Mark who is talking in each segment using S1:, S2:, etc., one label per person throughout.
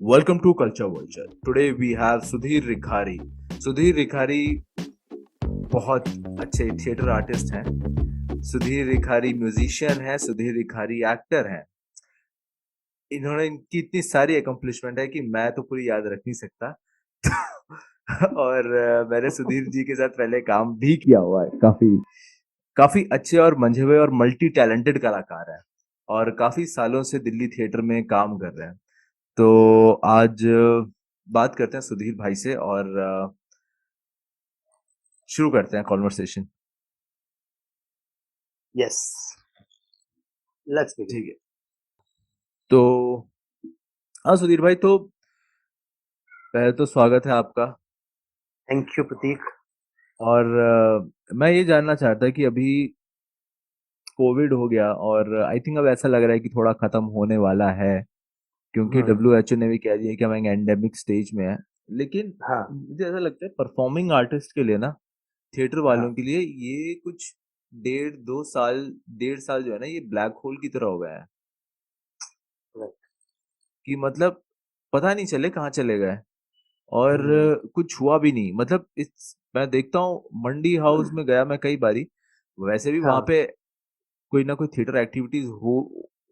S1: Welcome to Culture Vulture. Today we have Sudhir Rikhari. Sudhir Rikhari बहुत अच्छे theatre artist हैं। Sudhir Rikhari musician हैं। Sudhir Rikhari actor हैं। इन्होंने इनकी इतनी सारी अकम्पलिशमेंट है कि मैं तो पूरी याद रख नहीं सकता। और मैंने सुधीर जी के साथ पहले काम भी किया हुआ है। काफी काफी अच्छे और मंझे हुए और मल्टी टैलेंटेड कलाकार हैं और काफी सालों से दिल्ली थिएटर में काम कर रहे हैं। तो आज बात करते हैं सुधीर भाई से और शुरू करते हैं कॉन्वर्सेशन।
S2: Yes, let's begin.
S1: ठीक है। तो हाँ सुधीर भाई, तो पहले तो स्वागत है आपका।
S2: Thank you, Pratik.
S1: और मैं ये जानना चाहता कि अभी कोविड हो गया और आई थिंक अब ऐसा लग रहा है कि थोड़ा खत्म होने वाला है, क्योंकि
S2: हम्म,
S1: WHO ने भी कह दिया कि हम एंडेमिक स्टेज में है। लेकिन
S2: हाँ,
S1: मुझे ऐसा लगता है परफॉर्मिंग आर्टिस्ट के लिए ना, थिएटर वालों
S2: हाँ,
S1: के लिए ये कुछ 1.5 साल जो है ना, ये ब्लैक होल की तरह हो गया है
S2: right.
S1: कि मतलब पता नहीं चले कहाँ चले गए। और
S2: हम्म,
S1: कुछ हुआ भी नहीं। मतलब इस मैं देखता हूँ मंडी हाउस में गया मैं कई बारी, वैसे भी वहां
S2: हाँ,
S1: पे कोई ना कोई थिएटर एक्टिविटीज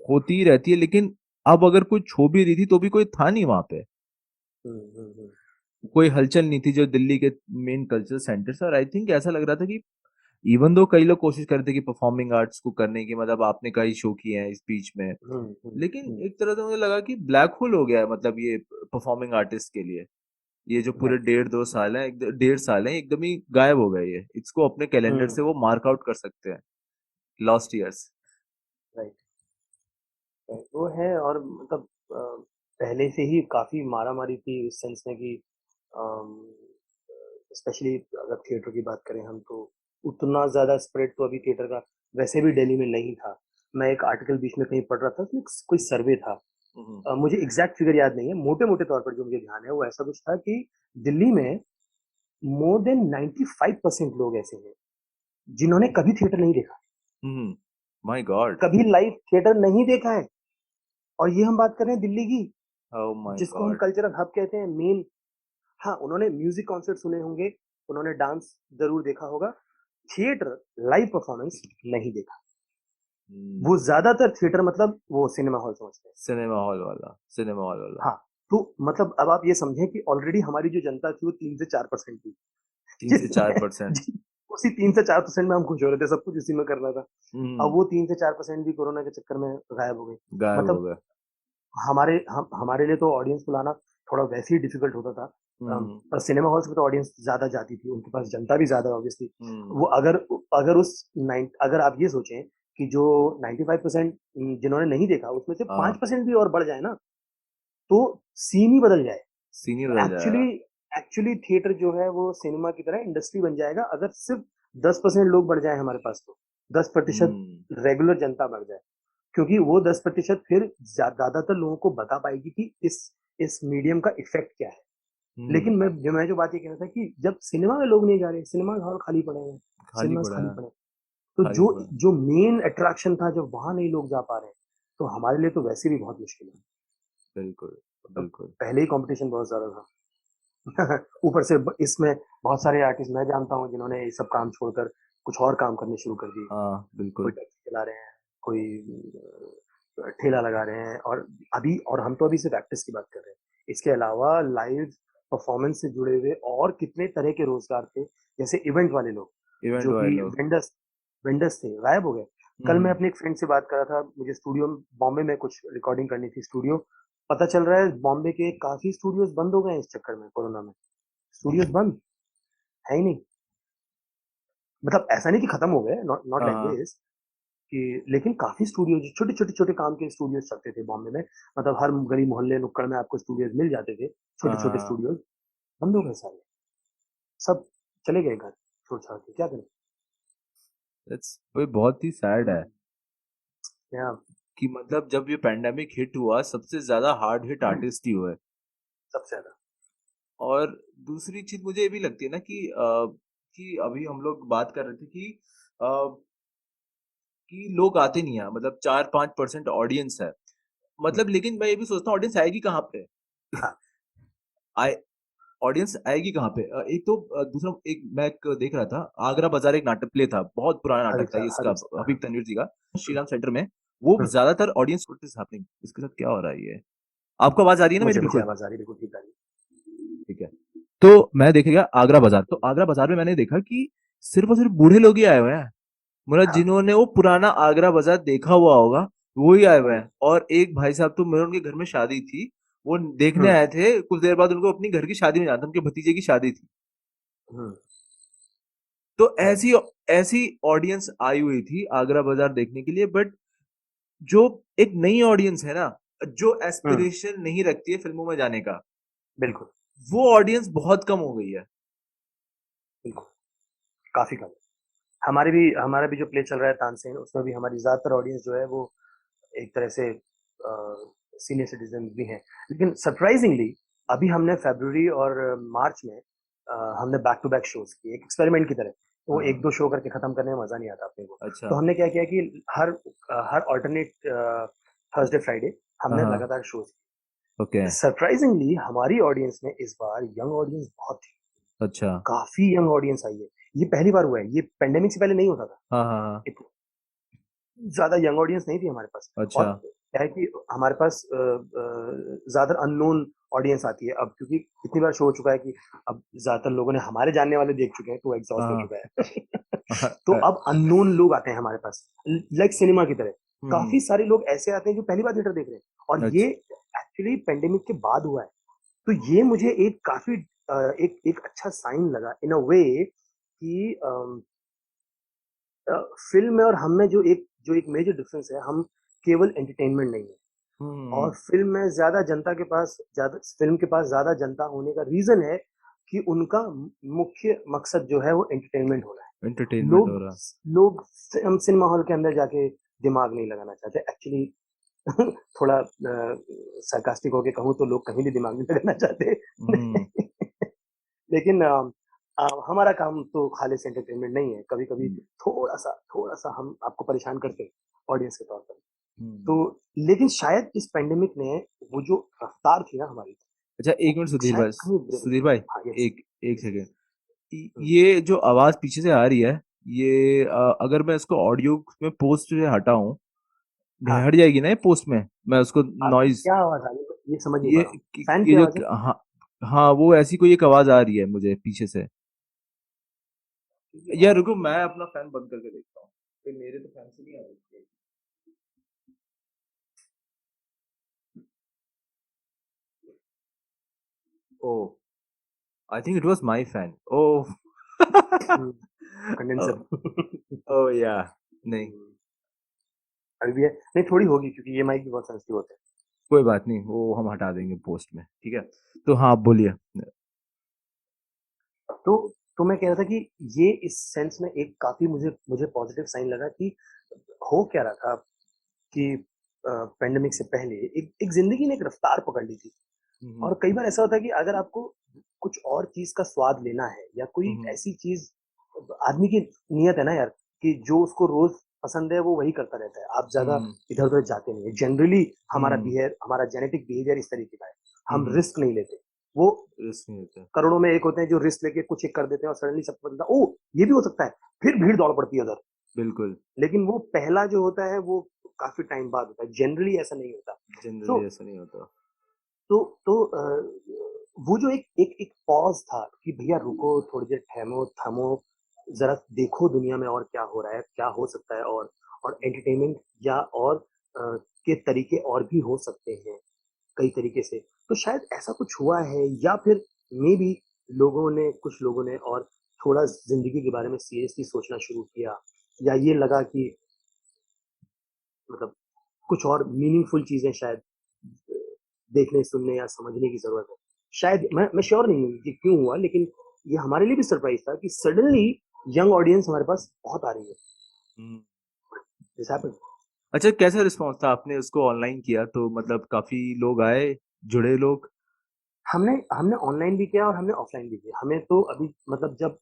S1: होती ही रहती है, लेकिन अब अगर कुछ हो भी रही थी तो भी कोई था नहीं वहां पे।
S2: हम्म, हम्म, हम्म,
S1: कोई हलचल नहीं थी जो दिल्ली के मेन कल्चरल सेंटर से। और आई थिंक ऐसा लग रहा था कि इवन दो कई लोग कोशिश कर रहे थे कि परफॉर्मिंग आर्ट्स को करने की, मतलब आपने कई शो किए हैं इस बीच में, लेकिन
S2: हम्म,
S1: एक तरह से मुझे लगा कि ब्लैक होल हो गया है मतलब ये परफॉर्मिंग आर्टिस्ट के लिए। ये जो पूरे
S2: right.
S1: 1.5 2 साल है, 1.5 साल है, एकदम ही गायब हो गए। ये इसको अपने कैलेंडर
S2: हम्म,
S1: से वो मार्क आउट कर सकते हैं, लॉस्ट ईयर्स।
S2: right. right. वो है और मतलब पहले से ही काफी मारा मारी थी इस सेंस में कि स्पेशली अगर थिएटर की बात करें हम तो उतना ज्यादा स्प्रेड तो अभी थिएटर का वैसे भी दिल्ली में नहीं था। मैं एक आर्टिकल बीच में कहीं पढ़ रहा था, उसमें कोई सर्वे था। मुझे एग्जैक्ट फिगर याद नहीं है, मोटे मोटे तौर पर जो मुझे ध्यान है वो ऐसा कुछ था कि दिल्ली में मोर देन 95% लोग ऐसे हैं जिन्होंने कभी थिएटर नहीं देखा,
S1: माय गॉड।
S2: कभी लाइव थिएटर नहीं देखा है। और ये हम बात कर रहे हैं दिल्ली की,
S1: ओह माय
S2: जिसको हम
S1: गॉड।
S2: कल्चरल हब कहते हैं मेन। हाँ, उन्होंने म्यूजिक कॉन्सर्ट सुने होंगे, उन्होंने डांस जरूर देखा होगा, थिएटर लाइव परफॉर्मेंस नहीं देखा। वो ज्यादातर थिएटर मतलब वो सिनेमा हॉल समझते हैं।
S1: सिनेमा हॉल वाला, सिनेमा हॉल वाला।
S2: हाँ, तो मतलब अब आप ये समझें कि ऑलरेडी हमारी जो जनता थी वो 3 से 4% थी।
S1: 3 से 4%।
S2: उसी 3 से 4% में हम खुश हो रहे थे, सब कुछ उसी में करना था। अब
S1: हम्म।
S2: वो 3 से 4% भी कोरोना के चक्कर में गायब हो गई।
S1: गायब हो
S2: मतलब
S1: गए।
S2: हमारे लिए तो ऑडियंस बुलाना थोड़ा वैसे ही डिफिकल्ट होता था।
S1: हम्म।
S2: पर सिनेमा हॉल्स में तो ऑडियंस ज्यादा जाती थी, उनके पास जनता भी ज्यादा ऑब्वियसली।
S1: हम्म।
S2: वो अगर अगर उस नाइन अगर आप ये सोचें कि जो 95% जिन्होंने नहीं देखा उसमें से
S1: हाँ।
S2: 5% भी और बढ़ जाए ना, तो सीन ही बदल जाए।
S1: सीनियर रह
S2: एक्चुअली
S1: जाएगा।
S2: एक्चुअली थिएटर जो है वो सिनेमा की तरह इंडस्ट्री बन जाएगा अगर सिर्फ 10% लोग बढ़ जाए हमारे पास, तो 10%
S1: हम्म।
S2: रेगुलर जनता बढ़ जाए। क्योंकि वो 10% फिर ज्यादातर लोगों को बता पाएगी कि इस मीडियम का इफेक्ट क्या है।
S1: हम्म।
S2: लेकिन मैं जो बात ये कह रहा था कि जब सिनेमा में लोग नहीं जा रहे, सिनेमा हॉल खाली पड़े हैं,
S1: खाली
S2: सिनेमास
S1: पड़ा
S2: खाली
S1: है।
S2: पड़े हैं, तो
S1: खाली
S2: जो
S1: पड़ा है।
S2: जो मेन अट्रैक्शन था जब वहां नहीं लोग जा पा रहे हैं, तो हमारे लिए तो वैसे भी बहुत मुश्किल है।
S1: बिल्कुल।
S2: तो
S1: बिल्कुल।
S2: पहले ही कंपटीशन बहुत ज्यादा था। ऊपर से इसमें बहुत सारे आर्टिस्ट मैं जानता हूँ जिन्होंने ये सब काम छोड़कर कुछ और काम करने शुरू कर दिए।
S1: हाँ
S2: कोई
S1: बिल्कुल।
S2: टैक्सी चला रहे हैं, कोई ठेला लगा रहे हैं, और हम तो अभी सिर्फ एक्टर्स की बात कर रहे हैं। इसके अलावा लाइव परफॉर्मेंस से जुड़े हुए और कितने तरह के रोजगार थे, जैसे इवेंट वाले लोग,
S1: इवेंट
S2: जो
S1: वाले
S2: कि
S1: लोग।
S2: वेंडर्स थे, गायब हो गए। कल मैं
S1: हम्म।
S2: अपने एक फ्रेंड से बात कर रहा था, मुझे स्टूडियो बॉम्बे में कुछ रिकॉर्डिंग करनी थी स्टूडियो। पता चल रहा है बॉम्बे के काफी स्टूडियोज बंद हो गए हैं इस चक्कर में, कोरोना में। स्टूडियोज बंद है ही नहीं। मतलब ऐसा नहीं कि खत्म हो गए, नॉट नॉट
S1: हाँ
S2: लाइक
S1: हाँ।
S2: दिस, कि लेकिन काफी स्टूडियोज, छोटे छोटे छोटे काम के स्टूडियोज चलते थे बॉम्बे में। मतलब हर गली मोहल्ले नुक्कड़ में आपको स्टूडियोज मिल जाते थे, छोटे छोटे
S1: हाँ।
S2: स्टूडियोज। बंद हो गए सारे, सब चले गए घर छोड़ छाड़ के, क्या करें।
S1: दैट्स वो बहुत ही सैड है
S2: यहाँ
S1: कि मतलब जब ये पैंडेमिक हिट हुआ, सबसे ज्यादा हार्ड हिट आर्टिस्ट ही हुए।
S2: सबसे ज्यादा।
S1: और दूसरी चीज मुझे ये भी लगती है ना कि अभी हम लोग बात कर रहे थे कि लोग आते नहीं है, मतलब 4-5% ऑडियंस है। मतलब लेकिन मैं ये भी सोचता हूँ ऑडियंस आएगी कहाँ पे।
S2: हाँ।
S1: आए ऑडियंस आएगी कहाँ पे? एक तो दूसरा एक मैं एक देख रहा था, आगरा बाज़ार एक नाटक प्ले था, बहुत पुराना नाटक था ये इसका
S2: हबीब साहब, हाँ।
S1: हबीब तनवीर जी का, श्रीराम सेंटर में। वो
S2: हुँ,
S1: ज़्यादातर ऑडियंस व्हाट इज़ हैपनिंग? इसके साथ क्या हो रहा है ये? आपको आवाज़ आ रही है ना मेरी
S2: मुझे
S1: बिल्कुल?
S2: आवाज़ आ रही है, बिल्कुल ठीक आ रही है।
S1: ठीक है। तो मैं देखा गया आगरा बाज़ार, तो आगरा बाज़ार में मैंने देखा कि सिर्फ़ और सिर्फ़ बूढ़े लोग ही आए हुए हैं। मतलब
S2: हाँ,
S1: जिन्होंने वो पुराना आगरा बाज़ार देखा हुआ होगा, वो ही आए हुए
S2: हुँ,
S1: हैं। और एक भाई साहब तो मेरे उनके घर में शादी थी, वो देखने
S2: हुँ,
S1: आए थे, कुछ देर बाद उनको अपनी घर की शादी में जाना था, उनके भतीजे की शादी थी।
S2: हुँ,
S1: तो
S2: राइट,
S1: ऐसी ऐसी ऑडियंस आई हुई थी आगरा बाज़ार देखने के लिए, बट जो एक नई ऑडियंस है ना, जो
S2: हुँ,
S1: एस्पिरेशन नहीं रखती है फ़िल्मों में जाने का,
S2: बिल्कुल,
S1: वो ऑडियंस बहुत कम हो गई है।
S2: बिल्कुल, काफ़ी कम। हमारा भी जो प्ले चल रहा है तानसेन, उसमें भी हमारी ज़्यादातर ऑडियंस जो है वो एक तरह से सीनियर सिटीज़न भी हैं। लेकिन सरप्राइज़िंगली अभी हमने फ़रवरी और मार्च में हमने बैक टू बैक शोज़ किए, एक एक्सपेरिमेंट की तरह। वो
S1: हाँ, हाँ।
S2: 1-2 शो करके खत्म करने में मज़ा नहीं आता अपने को।
S1: अच्छा।
S2: तो हमने क्या किया कि हर अल्टरनेट थर्सडे, फ्राइडे
S1: हाँ,
S2: हमने
S1: हाँ।
S2: लगातार शोज़
S1: ओके।
S2: किए। सरप्राइज़िंगली हमारी ऑडियंस में इस बार यंग ऑडियंस बहुत थी।
S1: अच्छा।
S2: काफ़ी यंग ऑडियंस आई है। ये पहली बार हुआ है, ये पैंडेमिक से पहले नहीं होता था।
S1: हाँ, हाँ, हाँ।
S2: इत ज़्यादा यंग ऑडियंस नहीं थी हमारे पास और
S1: अच्छा।
S2: क्या है कि हमारे पास ज़्यादातर अननोन ऑडियंस आती है अब क्योंकि इतनी बार शो हो चुका है कि अब ज़्यादातर लोगों ने हमारे जानने वाले देख चुके हैं तो एग्ज़ॉस्ट हो
S1: हाँ,
S2: चुका है।
S1: हाँ।
S2: तो अब अननोन लोग आते हैं हमारे पास लाइक सिनेमा की तरह।
S1: हुँ, हुँ।
S2: काफ़ी सारे लोग ऐसे आते हैं जो पहली बार थिएटर देख रहे हैं और ये
S1: अच्छा।
S2: एक्चुअली पैंडेमिक के बाद हुआ है। तो ये मुझे एक काफ़ी एक एक अच्छा साइन लगा इन अ वे कि फ़िल्म में और हम में जो एक मेजर डिफ़रेंस है, हम केवल एंटरटेनमेंट नहीं है
S1: हुँ, हुँ,
S2: और
S1: हुँ।
S2: फ़िल्म में ज़्यादा जनता के पास ज़्यादा फ़िल्म के पास ज़्यादा जनता होने का रीज़न है कि उनका मुख्य मकसद जो है वो एंटरटेनमेंट होना है।
S1: एंटरटेनमेंट हो रहा।
S2: लोग सिनेमा हॉल के अंदर जाके दिमाग नहीं लगाना चाहते। एक्चुअली थोड़ा सार्कास्टिक होके कहूँ तो लोग कहीं भी दिमाग नहीं लगाना चाहते।
S1: हुँ,
S2: लेकिन हमारा काम तो खालिस एंटरटेनमेंट नहीं है। कभी-कभी
S1: हुँ,
S2: थोड़ा-सा हम आपको परेशान करते हैं, ऑडियंस के तौर पर। तो
S1: हुँ।
S2: लेकिन शायद इस पैंडेमिक ने वो जो रफ्तार थी ना हमारी,
S1: अच्छा 1
S2: वो
S1: मिनट सुधीर
S2: शायद
S1: भाई
S2: कहीं ब्रेक
S1: सुधीर भाई
S2: हाँ, यस।
S1: 1 सेकंड।
S2: हुँ,
S1: ये जो आवाज़ पीछे से आ रही है, ये अगर मैं इसको ऑडियो में पोस्ट से हटाऊँ,
S2: हाँ।
S1: हट जाएगी ना ये पोस्ट में? मैं उसको नॉइज़
S2: क्या आवाज़ आ रही है? ये समझ नहीं पा
S1: ये
S2: रहा हूँ। फैन
S1: ये
S2: की
S1: जो
S2: आवाज़ है?
S1: हाँ, हाँ, वो ऐसी कोई एक आवाज़ आ रही है मुझे पीछे से।
S2: ये
S1: यार
S2: ऑफ
S1: रुको मैं अपना फैन बंद करके देखता हूँ। फिर मेरे तो फैन से नहीं आ रही है। ओह! I think it was my fan. Oh!
S2: Hmm,
S1: oh!
S2: Condenser.
S1: ओह या नहीं,
S2: हुँ, अभी भी है? नहीं थोड़ी होगी क्योंकि ये माइक भी बहुत सेंसिटिव होते हैं।
S1: कोई बात नहीं, वो हम हटा देंगे पोस्ट में, ठीक है? तो हाँ, आप बोलिए।
S2: तो तो मैं कह रहा था कि ये इस सेंस में एक काफ़ी मुझे मुझे पॉज़िटिव साइन लगा कि हो क्या रहा था कि पैंडेमिक से पहले एक ज़िंदगी ने एक रफ़्तार पकड़ ली थी
S1: हुँ,
S2: और
S1: हुँ।
S2: कई बार ऐसा होता है कि अगर आपको कुछ और चीज़ का स्वाद लेना है या
S1: हुँ,
S2: कोई
S1: हुँ।
S2: ऐसी चीज़ आदमी की नियत है ना यार कि जो उसको रोज़ पसंद है वो वही करता रहता है। आप ज़्यादा
S1: हुँ,
S2: इधर-उधर जाते नहीं हैं। जनरली
S1: हुँ,
S2: हमारा जेनेटिक बिहेवियर इस तरीके का है।
S1: हुँ,
S2: हम
S1: हुँ।
S2: रिस्क नहीं लेते। वो
S1: रिस्क नहीं लेते।
S2: करोड़ों में एक होते हैं जो रिस्क लेके कुछ एक कर देते हैं और सडनली सबको पता चलता है, ओह! ये भी हो सकता है। फिर भीड़ दौड़ पड़ती है उधर।
S1: बिल्कुल,
S2: लेकिन वो पहला जो होता है वो काफ़ी टाइम बाद होता है। जनरली ऐसा नहीं होता। तो
S1: जनरली ऐसा नहीं होता।
S2: वो जो एक पॉज़ था कि भैया रुको, थोड़ी देर ठहरो, थमो, ज़रा देखो दुनिया में और क्या हो रहा है, क्या हो सकता है और एंटरटेनमेंट या और के तरीके और भी हो सकते हैं, कई तरीके से। तो शायद ऐसा कुछ हुआ है या फिर मेबी कुछ लोगों ने और थोड़ा ज़िंदगी के बारे में सीरियसली सोचना शुरू किया या ये लगा कि मतलब कुछ और मीनिंगफुल चीज़ें शायद देखने, सुनने या समझने की ज़रूरत है। शायद मैं श्योर नहीं हूँ कि क्यों हुआ लेकिन ये हमारे लिए भी सरप्राइज़ था कि सडनली यंग ऑडियंस हमारे पास बहुत आ रही है।
S1: हुँ।
S2: This happened.
S1: अच्छा कैसा रिस्पॉन्स था आपने उसको ऑनलाइन किया तो मतलब काफ़ी लोग आए, जुड़े लोग?
S2: हमने हमने ऑनलाइन भी किया और हमने ऑफलाइन भी किया। हमें तो अभी मतलब जब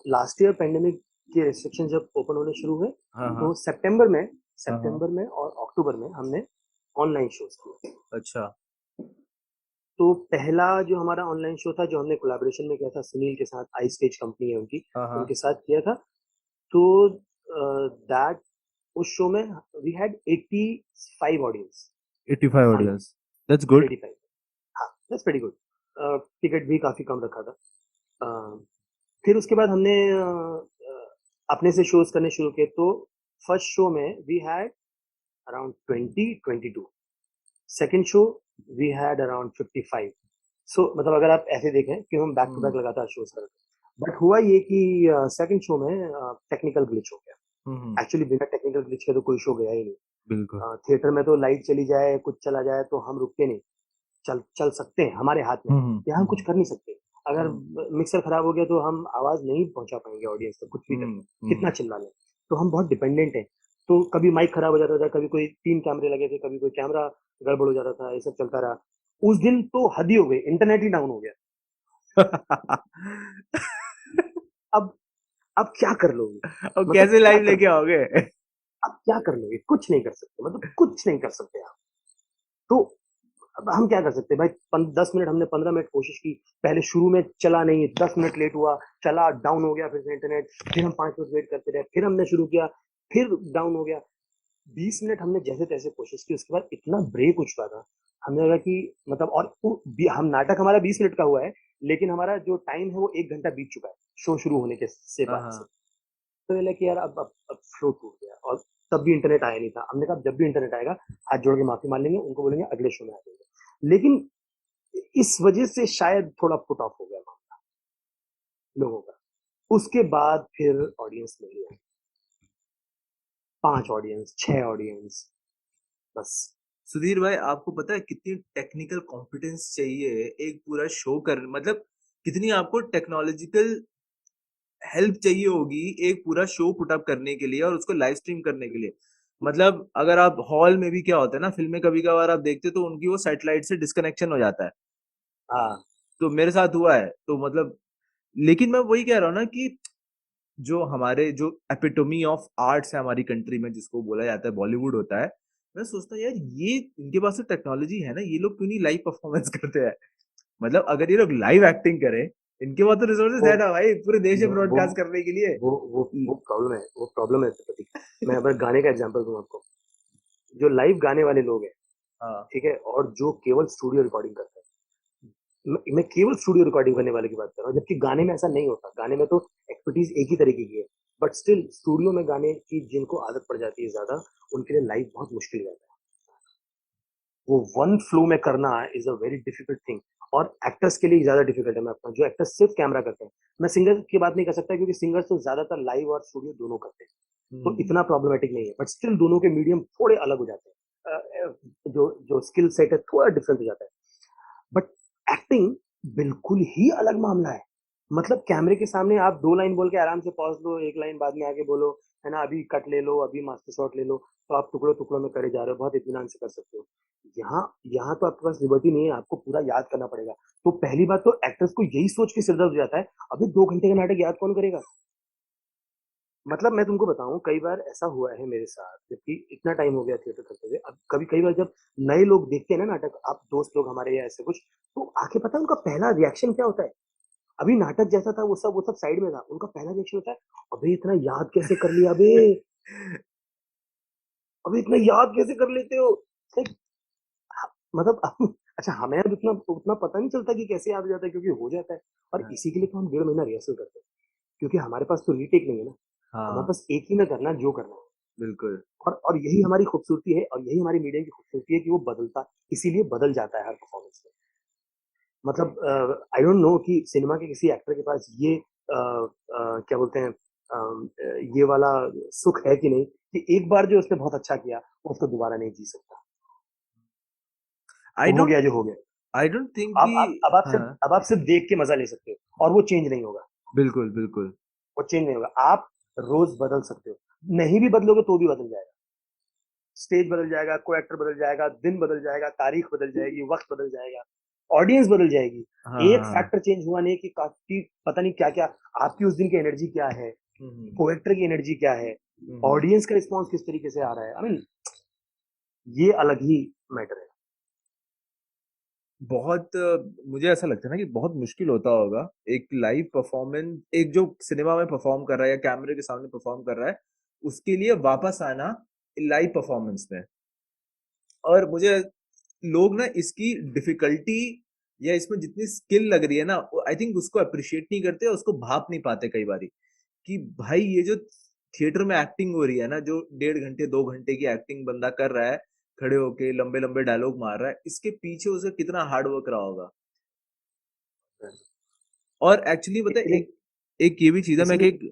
S2: लास्ट ईयर पैंडेमिक के रिस्ट्रिक्शन जब ओपन होने शुरू हुए,
S1: हाँ,
S2: तो
S1: हाँ। हाँ, हाँ।
S2: सितंबर में और अक्टूबर में हमने ऑनलाइन शोज़ किए।
S1: अच्छा।
S2: तो पहला जो हमारा ऑनलाइन शो था जो हमने कोलैबोरेशन में किया था सुनील के साथ, आई स्टेज कंपनी है उनकी,
S1: हाँ हाँ
S2: उनके साथ किया था। तो दैट उस शो में we had 85 audience
S1: 85
S2: final,
S1: audience that's good
S2: 85। हाँ, दैट्स वेरी गुड। टिकट भी काफी कम रखा था। फिर उसके बाद हमने अपने से शोज करने शुरू किए। तो फर्स्ट शो में we had around 22। Second show we had around 55। So मतलब अगर आप ऐसे देखें कि हम बैक टू बैक लगातार शोज कर रहे थे। बट हुआ ये कि सेकंड शो में टेक्निकल ग्लिच हो गया। एक्चुअली बिना टेक्निकल ग्लिच के तो कोई शो गया ही नहीं।
S1: बिल्कुल
S2: थिएटर में तो लाइट चली जाए, कुछ चला जाए तो हम रुकते नहीं, चल चल सकते हैं, हमारे हाथ में यहाँ हम कुछ कर नहीं सकते। अगर मिक्सर खराब हो गया तो हम आवाज नहीं पहुंचा पाएंगे ऑडियंस तक, कुछ भी कर कितना चिल्ला लें। तो हम बहुत डिपेंडेंट हैं। तो कभी माइक खराब हो जाता था, कभी कोई 3 कैमरे लगे थे, कभी कोई कैमरा गड़बड़ हो जाता था, ये सब चलता रहा। उस दिन तो हद ही हो गई, इंटरनेट ही डाउन हो गया। अब अब क्या कर लोगे?
S1: और
S2: मतलब
S1: कैसे
S2: क्या
S1: लाइव
S2: कर
S1: लेके आओगे?
S2: अब क्या कर लोगे? कुछ नहीं कर सकते, मतलब कुछ नहीं कर सकते आप। तो अब हम क्या कर सकते हैं भाई? 10 मिनट हमने 15 मिनट कोशिश की। पहले शुरू में चला नहीं, 10 मिनट लेट हुआ, चला डाउन हो गया, फिर से इंटरनेट, फिर हम 5 मिनट वेट करते रहे, फिर हमने शुरू किया, फिर डाउन हो गया। 20 मिनट हमने जैसे तैसे कोशिश की। उसके बाद इतना ब्रेक हो चुका था, हमने लगा कि मतलब, और हम नाटक हमारा 20 मिनट का हुआ है, लेकिन हमारा जो टाइम है वो 1 घंटा बीत चुका है शो शुरू होने के से
S1: हाँ
S2: बाद से।
S1: हाँ
S2: तो ये लगा कि यार अब फ्लो टूट गया। और तब भी इंटरनेट आया नहीं था। हमने कहा जब भी इंटरनेट आएगा हाथ जोड़ के माफी मान लेंगे, उनको बोलेंगे अगले शो में आ जाएंगे। लेकिन इस वजह से शायद थोड़ा पुट ऑफ हो गया मामला लोगों का। उसके बाद फिर ऑडियंस मिली है, 5 ऑडियंस, 6 ऑडियंस, बस।
S1: सुधीर भाई, आपको पता है कितनी टेक्निकल कॉम्पिटेंस चाहिए एक पूरा शो कर, मतलब कितनी आपको टेक्नोलॉजिकल हेल्प चाहिए होगी एक पूरा शो पुट अप करने के लिए और उसको लाइव स्ट्रीम करने के लिए। मतलब अगर आप हॉल में भी, क्या होता है ना, फिल्में कभी कभार आप देखते हो तो उनकी वो सैटेलाइट से डिस्कनेक्शन हो जाता है।
S2: हाँ,
S1: तो मेरे साथ हुआ है, तो मतलब, लेकिन मैं वही कह रहा हूँ ना कि जो हमारे जो एपिटोमी ऑफ आर्ट्स है हमारी कंट्री में, जिसको बोला जाता है बॉलीवुड होता है, मैं सोचता हूँ यार ये इनके पास तो टेक्नोलॉजी है ना, ये लोग क्यों नहीं लाइव परफॉर्मेंस करते हैं? मतलब अगर ये लोग लाइव एक्टिंग करें, इनके पास तो रिसोर्सेज
S2: वो
S1: है ना भाई पूरे देश में
S2: वो वो
S1: ब्रॉडकास्ट करने के लिए।
S2: वो प्रॉब्लम है, वो प्रॉब्लम है प्रतीक। मैं अगर गाने का एग्जांपल दूं आपको, जो लाइव गाने वाले लोग हैं,
S1: हाँ
S2: ठीक है, और जो केवल स्टूडियो रिकॉर्डिंग करते हैं। मैं केवल स्टूडियो रिकॉर्डिंग करने वाले की बात कर रहा हूँ, जबकि गाने में ऐसा नहीं होता। गाने में तो एक्सपर्टीज एक ही तरीके की है। बट स्टिल स्टूडियो में गाने की जिनको आदत पड़ जाती है ज्यादा, उनके लिए लाइव बहुत मुश्किल हो जाता है। वो वन फ्लो में करना is a very difficult thing. और एक्टर्स के लिए ज्यादा डिफिकल्ट है। मैं अपना जो एक्टर्स सिर्फ कैमरा करते हैं, मैं सिंगर की बात नहीं कर सकता, क्योंकि सिंगर्स तो ज्यादातर लाइव और स्टूडियो दोनों करते हैं, तो इतना प्रॉब्लमेटिक नहीं है। बट स्टिल दोनों के मीडियम थोड़े अलग हो जाते हैं। जो जो स्किल सेट है थोड़ा डिफरेंट हो जाता है। बट एक्टिंग बिल्कुल ही अलग मामला है। मतलब कैमरे के सामने आप 2 लाइन बोल के आराम से पॉज लो, 1 लाइन बाद में आगे बोलो, है ना, अभी कट ले लो, अभी मास्टर शॉट ले लो, तो आप टुकड़ों टुकड़ों में करे जा रहे हो, बहुत इत्मीनान से कर सकते हो। यहाँ यहाँ तो आपके पास लिबर्टी नहीं है, आपको पूरा याद करना पड़ेगा। तो पहली बात तो एक्टर्स को यही सोच के सिरदर्द हो जाता है, अभी 2 घंटे का नाटक याद कौन करेगा? मतलब मैं तुमको बताऊं, कई बार ऐसा हुआ है मेरे साथ, जबकि इतना टाइम हो गया थिएटर करते हुए। अब कभी कई बार जब नए लोग देखते हैं ना नाटक, आप दोस्त लोग हमारे या ऐसे कुछ, तो आके पता है उनका पहला रिएक्शन क्या होता है? अभी नाटक जैसा था वो सब साइड में था, उनका पहला रिएक्शन होता है, अबे इतना याद कैसे कर लिया बे? अबे इतना याद कैसे कर लेते हो? Like, मतलब अच्छा, हमें अब उतना उतना पता नहीं चलता कि कैसे याद हो जाता है, क्योंकि हो जाता है। और
S1: हाँ
S2: इसी के लिए तो हम 1.5 महीना रिहर्सल करते हैं, क्योंकि हमारे पास तो रीटेक नहीं है ना। हमारे
S1: हाँ,
S2: पास एक ही में करना है जो करना है।
S1: बिल्कुल।
S2: और यही हमारी खूबसूरती है, और यही हमारी मीडिया की खूबसूरती है कि वो बदलता, इसीलिए बदल जाता है हर परफॉर्मेंस में। मतलब आई डोंट नो कि सिनेमा के किसी एक्टर के पास ये क्या बोलते हैं, ये वाला सुख है कि नहीं, कि एक बार जो उसने बहुत अच्छा किया वो उसको दोबारा नहीं जी सकता।
S1: आई
S2: वो हो
S1: डोंट
S2: गया जो हो गया।
S1: आई डोंट थिंक
S2: आप
S1: कि,
S2: आप अब आप सिर्फ
S1: हाँ,
S2: अब आप सिर्फ देख के मजा ले सकते हो, और वो चेंज नहीं होगा।
S1: बिल्कुल बिल्कुल।
S2: वो चेंज नहीं होगा। आप रोज बदल सकते हो, नहीं भी बदलोगे तो भी बदल जाएगा। स्टेज बदल जाएगा, को एक्टर बदल जाएगा, दिन बदल जाएगा, तारीख बदल जाएगी, वक्त बदल जाएगा, ऑडियंस बदल जाएगी।
S1: हाँ
S2: एक
S1: हाँ हाँ।
S2: फैक्टर चेंज हुआ नहीं कि काफी पता नहीं क्या क्या, आपकी उस दिन की एनर्जी क्या है,
S1: हम्म
S2: को एक्टर की एनर्जी क्या है,
S1: हम्म।
S2: ऑडियंस का रिस्पॉन्स किस तरीके से आ रहा है। आई मीन ये अलग ही मैटर है।
S1: बहुत मुझे ऐसा लगता है ना कि बहुत मुश्किल होता होगा एक लाइव परफॉर्मेंस, एक जो सिनेमा में परफॉर्म कर रहा है या कैमरे के सामने परफॉर्म कर रहा है, उसके लिए वापस आना लाइव परफॉर्मेंस में। और मुझे लोग ना इसकी डिफिकल्टी या इसमें जितनी स्किल लग रही है ना, आई थिंक उसको अप्रिशिएट नहीं करते, उसको भाप नहीं पाते कई बारी कि भाई ये जो थिएटर में एक्टिंग हो रही है ना, जो 1.5 घंटे 2 घंटे की एक्टिंग बंदा कर रहा है, खड़े होके लंबे लंबे डायलॉग मार रहा है, इसके पीछे उसका कितना हार्ड वर्क रहा होगा। और एक्चुअली पता है,
S2: इसीलिए
S1: एक एक ये भी चीज है, मैं
S2: इसीलिए
S1: एक
S2: हाँ,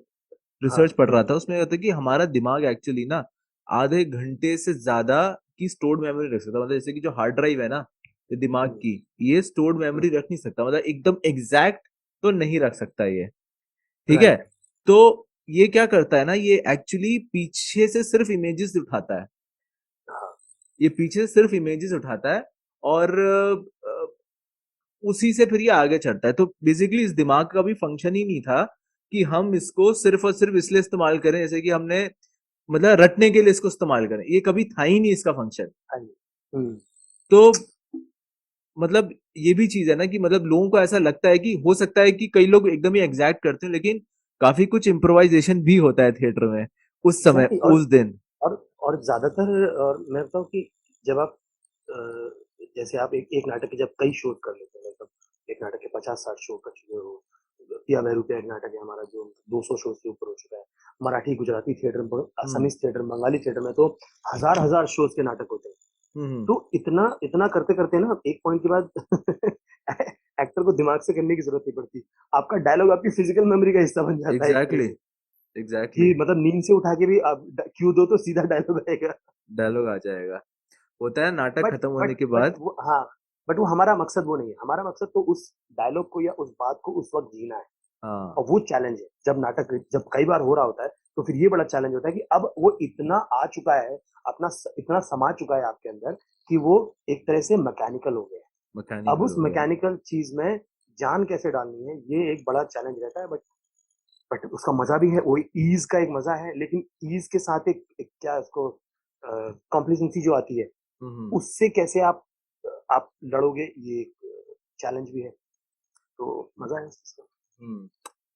S1: रिसर्च पढ़ रहा था, उसमें कहता है कि हमारा दिमाग एक्चुअली ना आधे घंटे से ज्यादा की स्टोर्ड मेमोरी रख सकता है। मतलब जैसे कि जो हार्ड ड्राइव है ना, ये दिमाग
S2: हुँ,
S1: की, ये स्टोर्ड
S2: हुँ,
S1: मेमोरी रख नहीं सकता, मतलब एकदम एग्जैक्ट तो नहीं रख सकता ये। ठीक है।
S2: राइट,
S1: तो ये क्या करता है ना, ये एक्चुअली पीछे से सिर्फ इमेजेस उठाता है,
S2: हाँ,
S1: ये पीछे से सिर्फ इमेजेस उठाता है, और उसी से फिर ये आगे चढ़ता है। तो बेसिकली इस दिमाग का भी फंक्शन ही नहीं था कि हम इसको सिर्फ और सिर्फ इसलिए इस्तेमाल करें, जैसे कि हमने मतलब रटने के लिए इसको इस्तेमाल करें, ये कभी था ही नहीं इसका फंक्शन।
S2: हाँ जी, हुँ,
S1: तो मतलब ये भी चीज है ना कि मतलब लोगों को ऐसा लगता है कि हो सकता है कि कई लोग एकदम ही एग्जैक्ट करते हैं, लेकिन काफी कुछ इम्प्रोवाइजेशन भी होता है थिएटर में उस समय,
S2: एग्ज़ैक्टली।
S1: उस दिन।
S2: और और ज़्यादातर और मैं बताऊँ कि जब आप अ, जैसे आप एक एक नाटक के जब कई शोज़ कर लेते हैं, मतलब एक नाटक के 50-60 शो कर चुके हो, पिया भैरू का एक नाटक है हमारा जो 200 शो से ऊपर हो चुका है। मराठी, गुजराती थिएटर,
S1: हम्म
S2: असमीज़ थिएटर, बंगाली थिएटर में तो हज़ार-हज़ार शोज़ के नाटक होते हैं।
S1: हम्म।
S2: तो इतना इतना करते-करते ना एक पॉइंट के बाद एक्टर को दिमाग से करने की ज़रूरत नहीं पड़ती। आपका डायलॉग आपकी फिज़िकल मेमोरी का हिस्सा बन जाता है एक तरह
S1: एग्जैक्टली,
S2: से,
S1: एग्जैक्टली।
S2: कि मतलब नींद से उठा के भी आप क्यू दो तो सीधा डायलॉग आएगा।
S1: डायलॉग आ जाएगा, होता है नाटक
S2: बट
S1: खत्म होने
S2: बट
S1: के
S2: बट
S1: बाद।
S2: वो हाँ, बट वो हमारा मकसद वो नहीं है। हमारा मकसद तो उस डायलॉग को या उस बात को उस वक़्त जीना है,
S1: हाँ।
S2: और वो चैलेंज है। जब नाटक जब कई बार हो रहा होता है, तो फिर ये बड़ा चैलेंज होता है कि अब वो इतना आ चुका है, अपना इतना समा चुका है आपके अंदर कि वो एक तरह से मैकेनिकल हो गया है। अब
S1: मैकेनिकल
S2: उस
S1: हो गया है।
S2: मैकेनिकल चीज़ में जान कैसे डालनी है, ये एक बड़ा चैलेंज रहता है। बट उसका मज़ा भी है, वही ईज़ का एक मज़ा है, लेकिन ईज़ के साथ एक एक क्या उसको कॉम्प्लिसेंसी जो आती है,
S1: हम्म
S2: उससे कैसे आप लड़ोगे, ये एक चैलेंज भी है। तो मज़ा है इस चीज़ का।
S1: हम्म।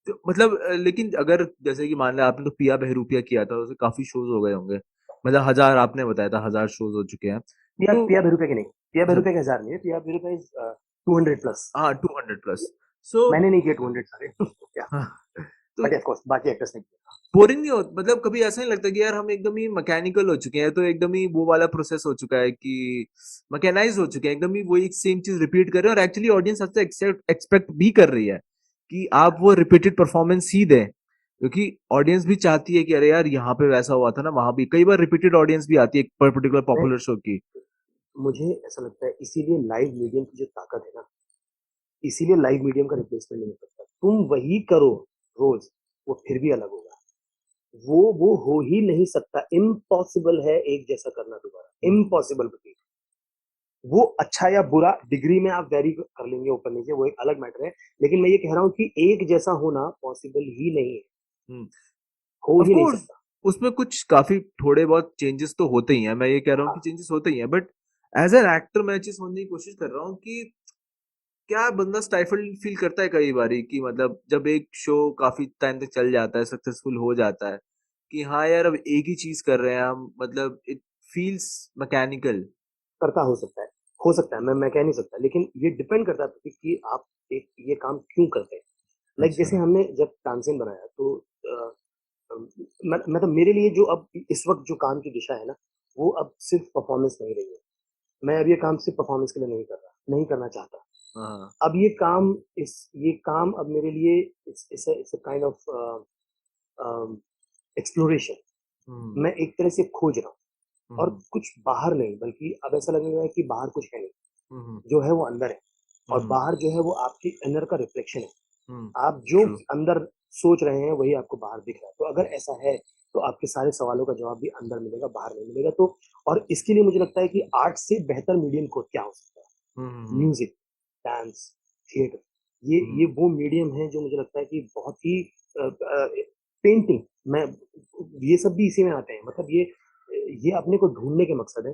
S1: तो मतलब लेकिन अगर जैसे कि मान लिया आपने तो पिया बहरूपिया किया था, उसे काफी शोज हो गए होंगे, मतलब 1000 आपने बताया था, 1000 शोज हो चुके हैं।
S2: पिया
S1: तो
S2: पिया ₹10 के नहीं, पिया
S1: अच्छा,
S2: ₹10 के 1000 नहीं है, पिया ₹10 इज़ 200 प्लस।
S1: हाँ 200 प्लस। सो
S2: मैंने नहीं किए 200 सारे। या
S1: हाँ, तो
S2: बट ऑफ कोर्स बाकी एक्टर्स ने किया।
S1: बोरिंग नहीं हो, मतलब कभी ऐसा नहीं लगता कि यार हम एकदम ही मैकेनिकल हो चुके हैं, तो एकदम ही वो वाला प्रोसेस हो चुका है कि मैकेनाइज हो चुके हैं, एकदम ही वही सेम चीज रिपीट कर रहे हैं, और एक्चुअली ऑडियंस आपसे एक्सपेक्ट भी कर रही है कि आप वो रिपीटेड परफॉर्मेंस ही दें, क्योंकि ऑडियंस भी चाहती है कि अरे यार यहाँ पे वैसा हुआ था ना, वहां भी कई बार रिपीटेड ऑडियंस भी आती है एक पर्टिकुलर
S2: मैं
S1: पॉपुलर शो की।
S2: मुझे ऐसा लगता है इसीलिए लाइव मीडियम की जो ताकत है ना, इसीलिए लाइव मीडियम का रिप्लेसमेंट नहीं हो सकता। तुम वही करो रोज़, वो फिर भी अलग होगा। वो हो ही नहीं सकता, इम्पॉसिबल है एक जैसा करना दोबारा,
S1: हम्म
S2: इम्पॉसिबल रिपीट। वो अच्छा या बुरा डिग्री में आप वेरी कर लेंगे ऊपर नीचे, वो एक अलग मैटर है, लेकिन मैं ये कह रहा हूँ कि एक जैसा होना पॉसिबल ही नहीं है,
S1: हम्म।
S2: हो
S1: ऑफ
S2: ही नहीं
S1: कोर्स
S2: सकता।
S1: उसमें कुछ काफी थोड़े बहुत चेंजेस तो होते ही हैं, मैं ये कह रहा हूँ
S2: हाँ,
S1: कि चेंजेस होते ही हैं, बट एज एन एक्टर मैं चीज समझने की कोशिश कर रहा हूँ कि क्या बंदा स्टाइफल्ड फील करता है कई बारी, कि मतलब जब एक शो काफी टाइम तक चल जाता है, सक्सेसफुल हो जाता है, कि हाँ यार अब एक ही चीज कर रहे हैं हम, मतलब इट फील्स मैकेनिकल।
S2: करता हो सकता है, मैं कह नहीं सकता, लेकिन ये डिपेंड करता है कि आप एक ये काम क्यों करते हैं। लाइक
S1: अच्छा।
S2: जैसे हमने जब तानसेन बनाया तो अ, मतलब मेरे लिए जो अब इस वक़्त जो काम की दिशा है ना, वो अब सिर्फ़ परफ़ॉर्मेंस नहीं रही है। मैं अब ये काम सिर्फ़ परफ़ॉर्मेंस के लिए नहीं कर रहा, नहीं करना चाहता।
S1: हाँ।
S2: अब ये काम अब मेरे लिए it's a kind of exploration.
S1: Hmm
S2: मैं एक तरह से खोज रहा हूँ, और
S1: हम्म
S2: कुछ बाहर नहीं, बल्कि अब ऐसा लगने लगा है कि बाहर कुछ है नहीं,
S1: हम्म
S2: जो है वो अंदर है, और
S1: हम्म
S2: बाहर जो है वो आपके इनर का रिफ्लेक्शन है।
S1: हम्म।
S2: आप जो
S1: ट्रू।
S2: अंदर सोच रहे हैं वही आपको बाहर दिख रहा है। तो अगर ऐसा है, तो आपके सारे सवालों का जवाब भी अंदर मिलेगा, बाहर नहीं मिलेगा। तो और इसके लिए मुझे लगता है कि आर्ट से बेहतर मीडियम को क्या हो सकता है?
S1: हम्म
S2: म्यूज़िक, डांस, थिएटर, ये
S1: हम्म
S2: वो मीडियम है जो मुझे लगता है कि बहुत ही पेंटिंग मैं ये सब भी इसी में आते हैं। मतलब ये अपने को ढूँढने के मकसद है।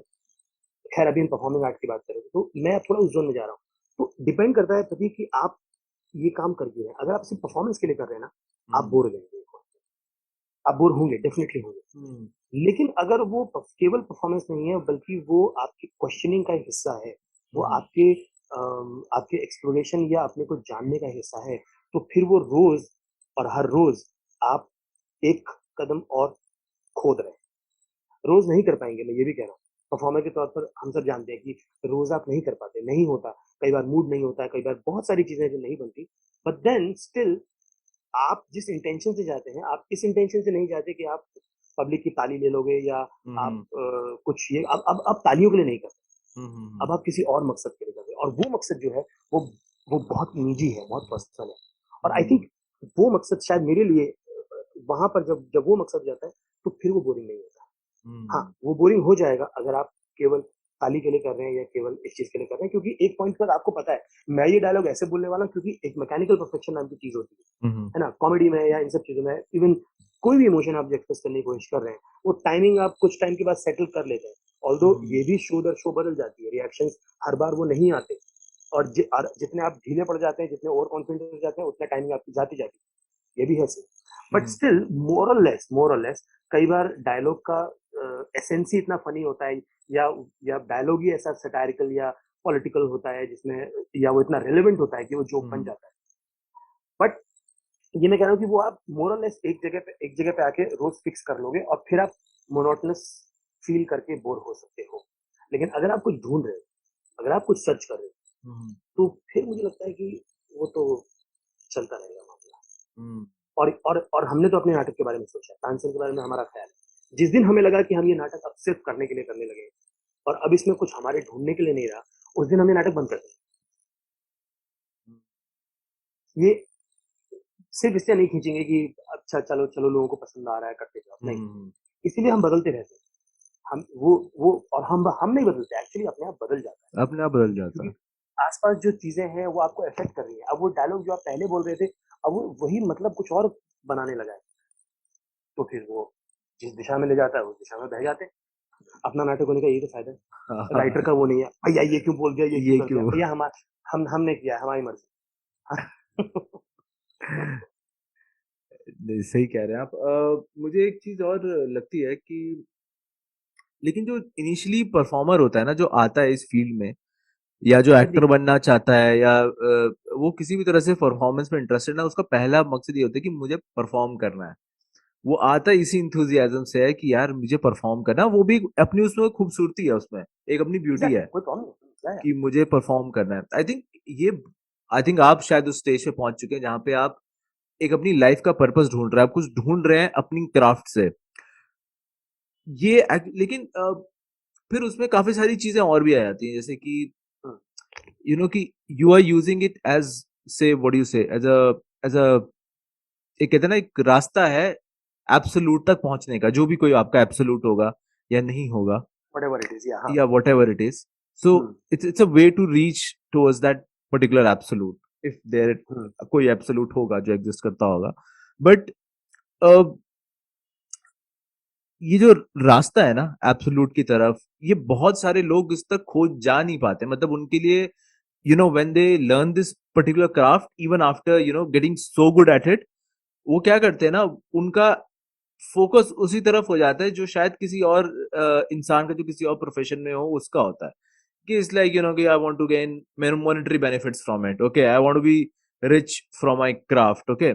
S2: खैर अभी हम परफॉर्मिंग आर्ट की बात कर रहे थे, तो मैं अब थोड़ा उस ज़ोन में जा रहा हूँ। तो डिपेंड करता है तभी कि आप ये काम कर क्यों रहे हैं। अगर आप सिर्फ परफॉर्मेंस के लिए कर रहे हैं ना, आप बोर हो जाएंगे, आप बोर होंगे, डेफिनेटली होंगे। लेकिन अगर वो केवल परफॉर्मेंस नहीं है बल्कि वो आपकी क्वेश्चनिंग का हिस्सा है, वो आपके आपके एक्सप्लोरेशन या अपने को जानने का हिस्सा है, तो फिर वो रोज और हर रोज आप एक कदम और खोद रहे हैं। रोज नहीं कर पाएंगे, मैं ये भी कह रहा हूँ। परफॉर्मर के तौर पर हम सब जानते हैं कि रोज आप नहीं कर पाते, नहीं होता। कई बार मूड नहीं होता है, कई बार बहुत सारी चीजें जो नहीं बनती। बट देन स्टिल आप जिस इंटेंशन से जाते हैं, आप इस इंटेंशन से नहीं जाते कि आप पब्लिक की ताली ले लोगे या आप कुछ ये अब तालियों के लिए नहीं करते। अब आप किसी और मकसद के लिए कर रहे हो, और वो मकसद जो है वो वो बहुत निजी है, बहुत पर्सनल है। और आई थिंक वो मकसद शायद मेरे लिए वहां पर जब जब वो मकसद जाता है तो फिर वो बोरिंग नहीं होता। हाँ, वो बोरिंग हो जाएगा अगर आप केवल ताली के लिए कर रहे हैं या केवल इस चीज के लिए कर रहे हैं, क्योंकि एक पॉइंट पर आपको पता है मैं ये डायलॉग ऐसे बोलने वाला हूँ क्योंकि एक मैकेनिकल परफेक्शन नाम की चीज होती है ना, कॉमेडी में या इन सब चीजों में। इवन कोई भी इमोशन आप एक्सप्रेस करने की कोशिश कर रहे हैं, वो टाइमिंग आप कुछ टाइम के बाद सेटल कर लेते हैं। ऑल्दो ये भी शो दर शो बदल जाती है, रिएक्शंस हर बार वो नहीं आते। और जितने आप ढीले पड़ जाते हैं, जितने ओवर कॉन्फिडेंट हो जाते हैं, उतना टाइमिंग आपकी जाती जाती है। ये भी है सही। बट स्टिल मोर और लेस कई बार डायलॉग का एसेंस ही इतना फनी होता है, या डायलॉग ही ऐसा सटायरिकल या पॉलिटिकल होता है जिसमें, या वो इतना रेलेवेंट होता है कि वो जोक बन जाता है। बट ये मैं कह रहा हूँ कि वो आप मोर और लेस एक जगह पे आके रोज फिक्स कर लोगे और फिर आप मोनोटोनस फील करके बोर हो सकते हो। लेकिन अगर आप कुछ ढूंढ रहे हो, अगर आप कुछ सर्च कर रहे हो, तो फिर मुझे लगता है कि वो तो चलता रहेगा मामला। और हमने तो अपने नाटक के बारे में सोचा, तानसेन के बारे में हमारा ख्याल है। जिस दिन हमें लगा कि हम ये नाटक अब सिर्फ करने के लिए करने लगे और अब इसमें कुछ हमारे ढूंढने के लिए नहीं रहा, उस दिन हमने नाटक बंद कर दिया। ये सिर्फ इसलिए नहीं खींचेंगे कि अच्छा चलो लोगों को पसंद आ रहा है, करते जाओ, नहीं। इसीलिए हम बदलते रहते हैं। हम वो और हम नहीं बदलते, एक्चुअली अपने आप बदल जाता है।
S1: अपने आप बदल जाता है।
S2: क्योंकि आसपास जो चीजें हैं वो आपको अफेक्ट कर रही है। अब वो डायलॉग जो आप पहले बोल रहे थे, अब वो वही मतलब कुछ और बनाने लगा है, तो फिर वो जिस दिशा में ले जाता है उस दिशा में बह जाते हैं। अपना नाटक होने का यही तो फायदा है। राइटर का वो नहीं है भैया ये क्यों बोल दिया, ये क्यों कर दिया भैया, हमने किया, हमारी मर्जी।
S1: सही कह रहे हैं आप। मुझे एक चीज और लगती है कि लेकिन जो इनिशियली परफॉर्मर होता है ना, जो आता है इस फील्ड में या जो एक्टर बनना चाहता है या वो किसी भी तरह से परफॉर्मेंस में इंटरेस्टेड ना, उसका पहला मकसद ये होता है कि मुझे परफॉर्म करना है। वो आता इसी इंथुजियाज्म से है कि यार मुझे परफॉर्म करना, वो भी अपनी उसमें खूबसूरती है, उसमें एक अपनी ब्यूटी है कि मुझे परफॉर्म करना है। आई थिंक आप शायद उस स्टेज पे पहुंच चुके हैं जहां पे आप एक अपनी लाइफ का पर्पस ढूंढ रहे हैं, आप कुछ ढूंढ रहे हैं अपनी क्राफ्ट से। लेकिन फिर उसमें काफी सारी चीजें और भी आ जाती हैं, जैसे कि कि you are using it as say what you say as a एक कहते हैं ना, एक रास्ता है एब्सोल्यूट तक पहुंचने का, जो भी कोई आपका एब्सोल्यूट होगा या नहीं होगा,
S2: whatever it is, yeah,
S1: या whatever it is. So it's a way to reach towards that particular absolute, if there कोई एब्सोल्यूट होगा जो एग्जिस्ट करता होगा। बट ये जो रास्ता है ना एब्सोल्यूट की तरफ, ये बहुत सारे लोग इस तक खोज जा नहीं पाते। मतलब उनके लिए when they learn this particular craft, even after getting so good at it, वो क्या करते हैं ना, उनका फोकस उसी तरफ हो जाता है जो शायद किसी और इंसान का जो किसी और प्रोफेशन में हो उसका होता है। कि इट्स लाइक कि I want to gain monetary benefits from it, okay, I want to be rich from my craft, okay.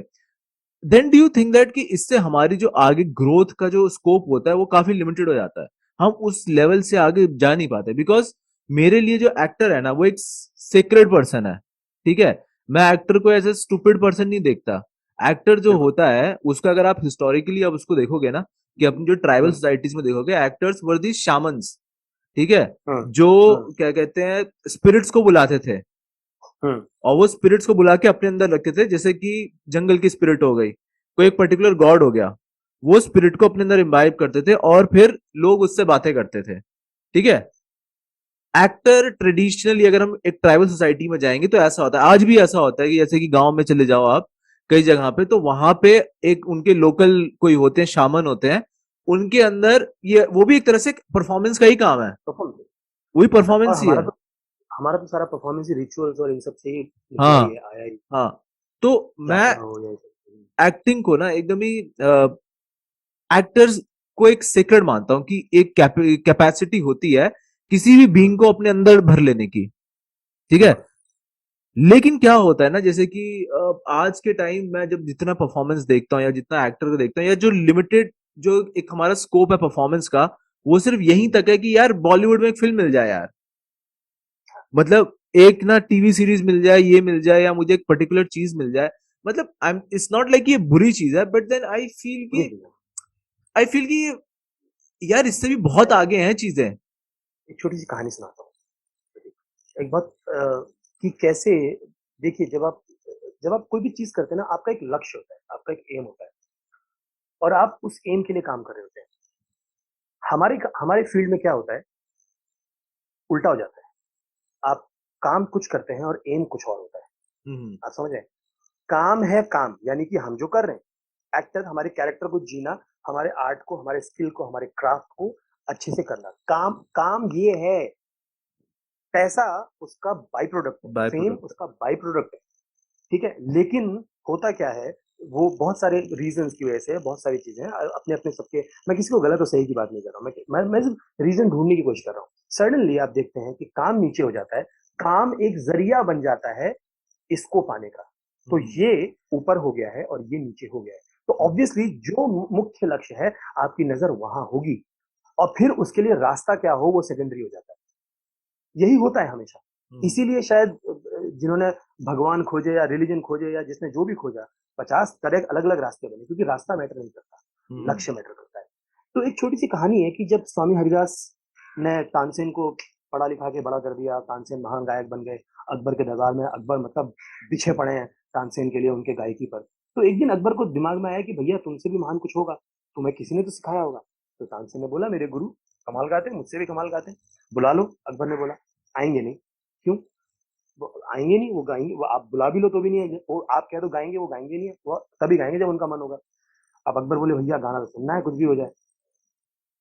S1: Then do you think that कि इससे हमारी जो आगे ग्रोथ का जो स्कोप होता है वो काफी लिमिटेड हो जाता है, हम उस लेवल से आगे जा नहीं पाते? बिकॉज मेरे लिए जो एक्टर है ना, वो एक सीक्रेट पर्सन है, ठीक है। मैं एक्टर को एज ए स्टूपिड पर्सन नहीं देखता। एक्टर जो होता है उसका अगर आप हिस्टोरिकली अब उसको देखोगे ना, कि अपनी जो ट्राइबल सोसाइटीज में देखोगे, एक्टर्स वर दी शामन्स, ठीक है, जो क्या कहते हैं, स्पिरिट्स को बुलाते थे, और वो स्पिरिट्स को बुला के अपने अंदर रखते थे। जैसे कि जंगल की स्पिरिट हो गई, कोई एक पर्टिकुलर गॉड हो गया, वो स्पिरिट को अपने अंदर इम्बाइब करते थे और फिर लोग उससे बातें करते थे, ठीक है। एक्टर ट्रेडिशनली अगर हम एक ट्राइबल सोसाइटी में जाएंगे तो ऐसा होता है, आज भी ऐसा होता है कि जैसे कि गांव में चले जाओ आप कई जगह पे, तो वहां पे एक उनके लोकल कोई होते हैं, शामन होते हैं, उनके अंदर ये वो भी एक तरह से परफॉर्मेंस का ही काम है, वही परफॉर्मेंस ही है।
S2: हमारा तो सारा परफॉर्मेंस ही रिचुअल्स और इन सब से ही निकला
S1: हाँ
S2: ही है, आया ही,
S1: हाँ। तो मैं
S2: यात्रा हो या ये सब।
S1: एक्टिंग को ना एकदम ही एक्टर्स को एक सीक्रेट मानता हूँ कि एक कैपेसिटी होती है किसी भी बीइंग को अपने अंदर भर लेने की, ठीक है।
S2: बिल्कुल।
S1: लेकिन क्या होता है ना, जैसे कि आज के टाइम में जब जितना परफॉर्मेंस देखता हूँ या जितना एक्टर को देखता हूँ, या जो लिमिटेड जो एक हमारा स्कोप है परफॉर्मेंस का, वो सिर्फ यहीं तक है कि यार बॉलीवुड में एक फिल्म मिल जाए यार, मतलब एक ना टीवी सीरीज मिल जाए, ये मिल जाए, या मुझे एक पर्टिकुलर चीज मिल जाए। मतलब I am, it's not like ये बुरी चीज है, बट देन
S2: पूरी चीज़ है।
S1: आई फील कि यार इससे भी बहुत
S2: मैं
S1: आगे हैं चीजें।
S2: एक छोटी-सी कहानी सुनाता हूँ। एक बात कि कैसे देखिए जब आप कोई भी चीज़ करते हैं ना, आपका एक लक्ष्य होता है, आपका एक एम होता है और आप उस एम के लिए काम कर रहे होते हैं। हमारे फील्ड में क्या होता है, उल्टा हो जाता है। आप काम कुछ करते हैं और एम कुछ और होता है।
S1: हम्म
S2: आप समझ रहे हैं? काम है काम, यानी कि हम जो कर रहे हैं, एक्टर हमारे कैरेक्टर को जीना, हमारे आर्ट को, हमारे स्किल को, हमारे क्राफ्ट को अच्छे से करना। काम काम ये है, पैसा उसका बाई प्रोडक्ट है,
S1: बाय
S2: फेम
S1: प्रोडक्ट।
S2: उसका बाई प्रोडक्ट है, ठीक है? लेकिन होता क्या है, वो बहुत सारे रीज़न्स की वजह से बहुत सारी चीज़ें हैं अपने-अपने सबके। मैं किसी को गलत और सही की बात नहीं कर रहा हूँ। मैं सिर्फ़ रीज़न ढूँढने की कोशिश कर रहा हूँ। सडनली आप देखते हैं कि काम नीचे हो जाता है, काम एक ज़रिया बन जाता है इसको पाने का। तो
S1: हम्म
S2: ये ऊपर हो गया है और ये नीचे हो गया है। तो
S1: हम्म
S2: ऑब्वियसली जो मुख्य लक्ष्य है, आपकी नज़र वहाँ होगी और फिर उसके लिए रास्ता क्या हो वो सेकेंडरी हो जाता है। यही होता है हमेशा।
S1: हम्म
S2: इसीलिए शायद जिन्होंने भगवान खोजे या रिलिजन खोजे या जिसने जो भी खोजा, 50 तरह के अलग-अलग रास्ते बने क्योंकि रास्ता मैटर नहीं करता,
S1: हम्म
S2: लक्ष्य मैटर करता है। तो एक छोटी-सी कहानी है कि जब स्वामी हरिदास ने तानसेन को पढ़ा-लिखा के बड़ा कर दिया, तानसेन महान गायक बन गए, अकबर के दरबार में अकबर मतलब पीछे पड़े हैं तानसेन के लिए उनके गायकी पर। तो एक दिन अकबर को दिमाग में आया कि भैया तुमसे भी महान कुछ होगा, तुम्हें किसी ने तो सिखाया होगा। तो तानसेन ने बोला मेरे गुरु कमाल गाते हैं, मुझसे भी कमाल गाते हैं, बुला लो। अकबर ने बोला आएँगे नहीं। क्यों? वो आएँगे नहीं, वो गाएँगे, वो आप बुला भी लो तो भी नहीं आएँगे। वो आप कह दो गाएँगे, वो गाएँगे नहीं, वो तभी गाएँगे जब उनका मन होगा। अब अकबर बोले भैया गाना तो सुनना है, कुछ भी हो जाए।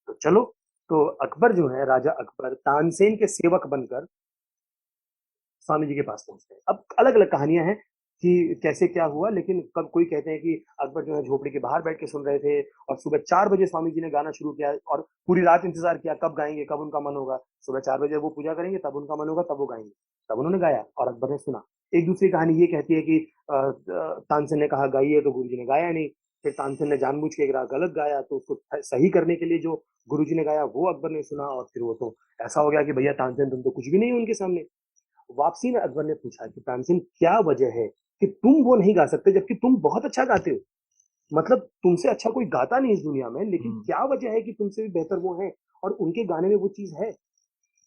S2: तो चलो, तो अकबर जो है, राजा अकबर तानसेन के सेवक बनकर स्वामी जी के पास पहुँचते हैं। अब अलग-अलग कहानियाँ हैं कि कैसे क्या हुआ, लेकिन कब कोई कहते हैं कि अकबर जो है झोपड़ी के बाहर बैठ के सुन रहे थे और सुबह 4 बजे स्वामी जी ने गाना शुरू किया और पूरी रात इंतज़ार किया कब गाएँगे, कब उनका मन होगा। सुबह 4 बजे वो पूजा करेंगे, तब उनका मन होगा, तब वो गाएँगे। तब उन्होंने गाया और अकबर ने सुना। एक दूसरी कहानी ये कहती है कि तानसेन ने कहा गाइए तो गुरुजी ने गाया नहीं। फिर तानसेन ने जानबूझ के एक राग गलत गाया तो उसको सही करने के लिए जो गुरुजी ने गाया वो अकबर ने सुना और फिर वो तो ऐसा हो गया कि भैया तानसेन तुम तो कुछ भी नहीं हो उनके सामने। वापसी में अकबर ने पूछा कि तानसेन क्या वजह है कि तुम वो नहीं गा सकते जबकि तुम बहुत अच्छा गाते हो? मतलब तुमसे अच्छा कोई गाता नहीं इस दुनिया में, लेकिन
S1: हम्म
S2: क्या वजह है कि तुमसे भी बेहतर वो हैं और उनके गाने में वो चीज़ है?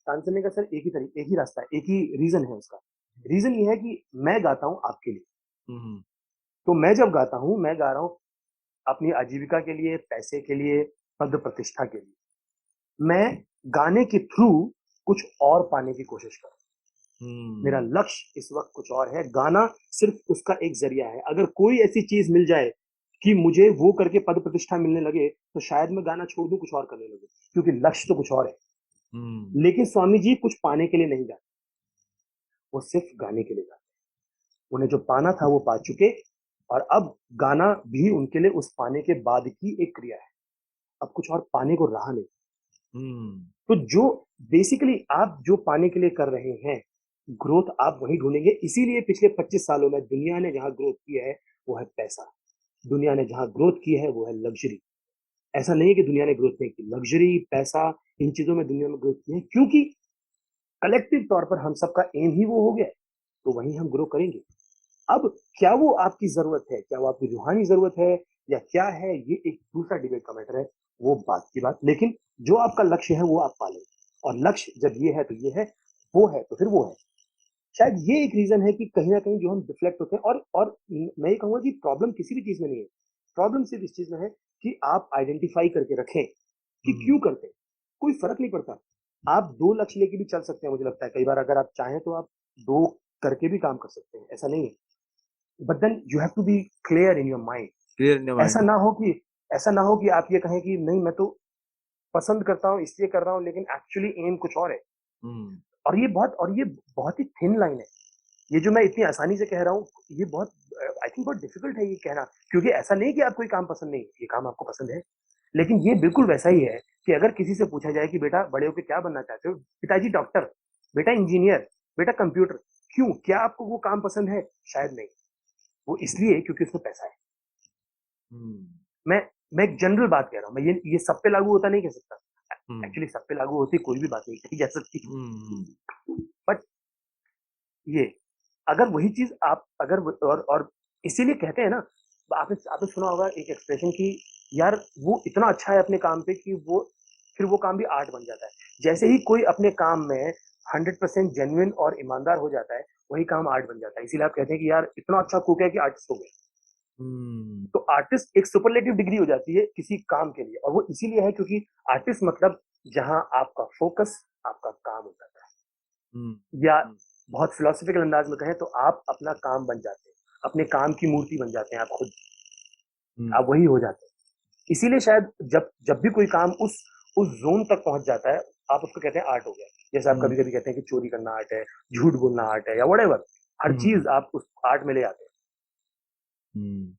S2: तानसेन ने कहा सर एक ही रास्ता है, एक ही रीज़न है उसका। रीज़न ये है कि मैं गाता हूँ आपके लिए।
S1: हम्म
S2: तो मैं जब गाता हूँ, मैं गा रहा हूँ अपनी आजीविका के लिए, पैसे के लिए, पद प्रतिष्ठा के लिए। मैं गाने के थ्रू कुछ और पाने की कोशिश कर रहा हूँ। मेरा
S1: हम्म
S2: लक्ष्य इस वक़्त कुछ और है, गाना सिर्फ़ उसका एक ज़रिया है। अगर कोई ऐसी चीज़ मिल जाए कि मुझे वो करके पद प्रतिष्ठा मिलने लगे, तो शायद मैं गाना छोड़ दूँ, कुछ और करने लगूँ, क्योंकि लक्ष्य तो कुछ और है।
S1: हम्म
S2: लेकिन स्वामी जी कुछ पाने के लिए नहीं गाते, वो सिर्फ़ गाने के लिए गाते हैं। उन्हें जो पाना था वो पा चुके और अब गाना भी उनके लिए उस पाने के बाद की एक क्रिया है। अब कुछ और पाने को रहा नहीं।
S1: हम्म
S2: तो जो बेसिकली आप जो पाने के लिए कर रहे हैं, ग्रोथ आप वही ढूँढेंगे। इसीलिए पिछले 25 सालों में दुनिया ने जहाँ ग्रोथ की है, वो है पैसा। दुनिया ने जहाँ ग्रोथ की है, वो है लग्ज़री। ऐसा नहीं है कि दुनिया ने ग्रोथ नहीं की। लग्ज़री, पैसा, इन चीज़ों में दुनिया में ग्रोथ की है क्योंकि कलेक्टिव तौर पर हम सबका एम ही वो हो गया है, तो वहीं हम ग्रो करेंगे। अब क्या वो आपकी ज़रूरत है? क्या वो आपकी रूहानी ज़रूरत है या क्या है? ये एक दूसरा डिबेट का मैटर है, वो बात की बात। लेकिन जो आपका लक्ष्य है, वो आप पालें और लक्ष्य जब ये है, तो ये है, वो है, तो फिर वो है। शायद ये एक रीज़न है कि कहीं न कहीं जो हम डिफ्लेक्ट होते हैं और मैं ये कहूँगा कि प्रॉब्लम किसी भी चीज़ में नहीं है। प्रॉब्लम सिर्फ़ इस चीज़ में है कि आप आइडेंटिफ़ाई करके रखें कि क्यों
S1: हम्म
S2: करते हैं। कोई फ़र्क नहीं पड़ता। आप 2 लक्ष्य लेके भी चल सकते हैं मुझे लगता है। कई बार अगर आप चाहें तो आप 2 करके भी काम कर सकते हैं, ऐसा नहीं है। But then you have to be clear in your mind.
S1: Clear in
S2: ऐसा
S1: माइंड।
S2: ना हो कि ऐसा ना हो कि आप ये कहें कि नहीं मैं तो पसंद करता हूँ इसलिए कर रहा हूँ लेकिन एक्चुअली एम कुछ और है। और ये बहुत ही थिन लाइन है। ये जो मैं इतनी आसानी से कह रहा हूँ, ये बहुत आई थिंक बहुत डिफिकल्ट है ये कहना, क्योंकि ऐसा नहीं कि आपको ये काम पसंद नहीं है, ये काम आपको पसंद है। लेकिन ये बिल्कुल वैसा ही है कि अगर किसी से पूछा जाए कि बेटा बड़े होके क्या बनना चाहते हो? पिताजी डॉक्टर, बेटा इंजीनियर, बेटा कंप्यूटर। क्यों? क्या आपको वो काम पसंद है? शायद नहीं। वो इसलिए क्योंकि उसमें पैसा है।
S1: हम्म
S2: मैं मैं एक जनरल बात कह रहा हूँ। मैं ये सब पे लागू होता नहीं कह सकता।
S1: हम्म
S2: एक्चुअली सब पे लागू होती कोई भी बात नहीं कही जा सकती।
S1: हम्म
S2: बट ये अगर वही चीज आप अगर और इसीलिए कहते हैं ना, आपने आपने सुना होगा एक एक्सप्रेशन कि यार वो इतना अच्छा है अपने काम पे कि वो फिर वो काम भी आर्ट बन जाता है। जैसे ही कोई अपने काम में 100% जेन्युइन और ईमानदार हो जाता है, वही काम आर्ट बन जाता है। इसीलिए आप कहते हैं कि यार इतना अच्छा कुक है कि आर्टिस्ट हो गया।
S1: हम्म
S2: तो आर्टिस्ट एक सुपरलेटिव डिग्री हो जाती है किसी काम के लिए, और वो इसीलिए है क्योंकि आर्टिस्ट मतलब जहां आपका फोकस आपका काम हो जाता है,
S1: हम्म
S2: या
S1: हम्म
S2: बहुत फिलोसफिकल अंदाज में कहें तो आप अपना काम बन जाते हैं, अपने काम की मूर्ति बन जाते हैं आप खुद,
S1: हम्म
S2: आप वही हो जाते हैं। इसीलिए शायद जब जब भी कोई काम उस जोन तक पहुंच जाता है, आप उसको कहते हैं आर्ट हो गया। जैसे आप
S1: हम्म
S2: कभी कभी कहते हैं कि चोरी करना आर्ट है, झूठ बोलना आर्ट है, या वट हर
S1: हम्म
S2: चीज आप उस आर्ट में ले आते हैं।
S1: हम्म।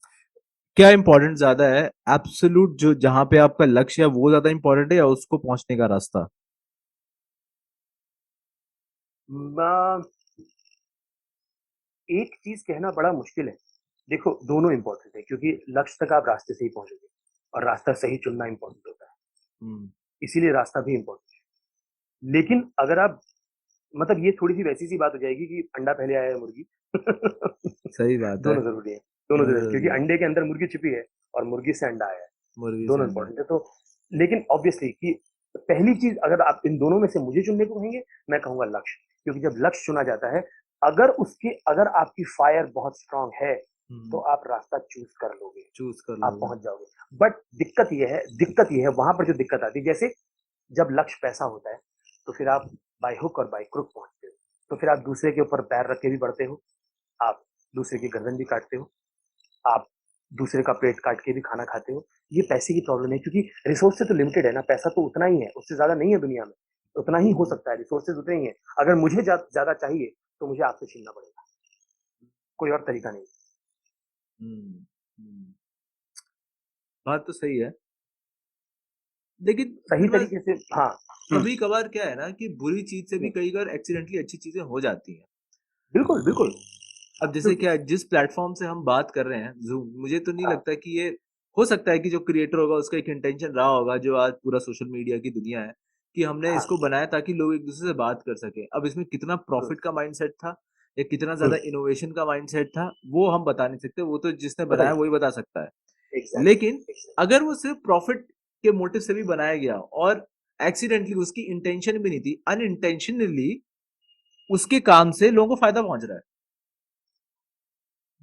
S1: क्या इम्पोर्टेंट ज्यादा है, एब्सोल्यूट जो जहां पे आपका लक्ष्य है वो ज्यादा इम्पोर्टेंट है या उसको पहुंचने का रास्ता?
S2: म- एक चीज कहना बड़ा मुश्किल है। देखो दोनों इंपॉर्टेंट है, क्योंकि लक्ष्य तक आप रास्ते से ही पहुंचोगे, और रास्ता सही चुनना इंपॉर्टेंट होता है।
S1: हम्म
S2: इसीलिए रास्ता भी इंपॉर्टेंट है। लेकिन अगर आप मतलब ये थोड़ी सी वैसी सी बात हो जाएगी कि अंडा पहले आया या मुर्गी।
S1: सही बात है।
S2: दोनों जरूरी है। दोनों
S1: दोनों
S2: जरूरी है, क्योंकि
S1: जरूरी है।
S2: अंडे के अंदर मुर्गी छिपी है और मुर्गी से अंडा आया है।
S1: मुर्गी से
S2: दोनों
S1: अंडा।
S2: इंपॉर्टेंट है। तो लेकिन ऑब्वियसली कि पहली चीज अगर आप इन दोनों में से मुझे चुनने को कहेंगे, मैं कहूंगा लक्ष्य। क्योंकि जब लक्ष्य चुना जाता है, अगर आपकी फायर बहुत स्ट्रांग है, तो
S1: हम्म।
S2: आप रास्ता चूज कर लोगे,
S1: चूज कर
S2: आप
S1: लोगे।
S2: पहुंच जाओगे। बट दिक्कत ये है वहां पर जो दिक्कत आती है, जैसे जब लक्ष्य पैसा होता है, तो फिर आप बाय हुक और बाय क्रुक पहुंचते हो। तो फिर आप दूसरे के ऊपर पैर रख के भी बढ़ते हो, आप दूसरे की गर्दन भी काटते हो, आप दूसरे का पेट काट के भी खाना खाते हो। ये पैसे की प्रॉब्लम है, क्योंकि रिसोर्सेज तो लिमिटेड है ना, पैसा तो उतना ही है, उससे ज्यादा नहीं है दुनिया में। उतना ही हो सकता है, रिसोर्सेज उतने ही है। अगर मुझे ज्यादा चाहिए तो मुझे आपसे छीनना पड़ेगा, कोई और तरीका नहीं।
S1: हम्म हम्म। बात तो सही है, लेकिन
S2: सही
S1: फिर मैं
S2: तरीके से, हाँ।
S1: कभी कभार क्या है ना कि बुरी चीज से भी
S2: हम्म,
S1: कई बार एक्सीडेंटली अच्छी चीजें हो जाती हैं।
S2: बिल्कुल बिल्कुल।
S1: अब जैसे
S2: एब्सोल्युटली।
S1: क्या जिस प्लेटफॉर्म से हम बात कर रहे हैं जूम, मुझे तो नहीं
S2: हाँ।
S1: लगता कि ये हो सकता है कि जो क्रिएटर होगा उसका एक इंटेंशन रहा होगा, जो आज पूरा सोशल मीडिया की दुनिया है, कि हमने
S2: हाँ।
S1: इसको बनाया ताकि लोग एक दूसरे से बात कर सके। अब इसमें कितना
S2: हम्म,
S1: प्रॉफिट का माइंडसेट था या कितना ज्यादा
S2: हम्म,
S1: इनोवेशन का माइंडसेट था, वो हम बता नहीं सकते, वो तो जिसने
S2: पता
S1: बनाया
S2: नहीं।
S1: वही बता सकता है। लेकिन
S2: एग्जैक्टली एग्जैक्टली।
S1: अगर वो सिर्फ प्रॉफिट के मोटिव से भी बनाया गया और एक्सीडेंटली उसकी इंटेंशन भी नहीं थी, अनइंटेंशनली उसके काम से लोगों को फायदा पहुंच रहा है।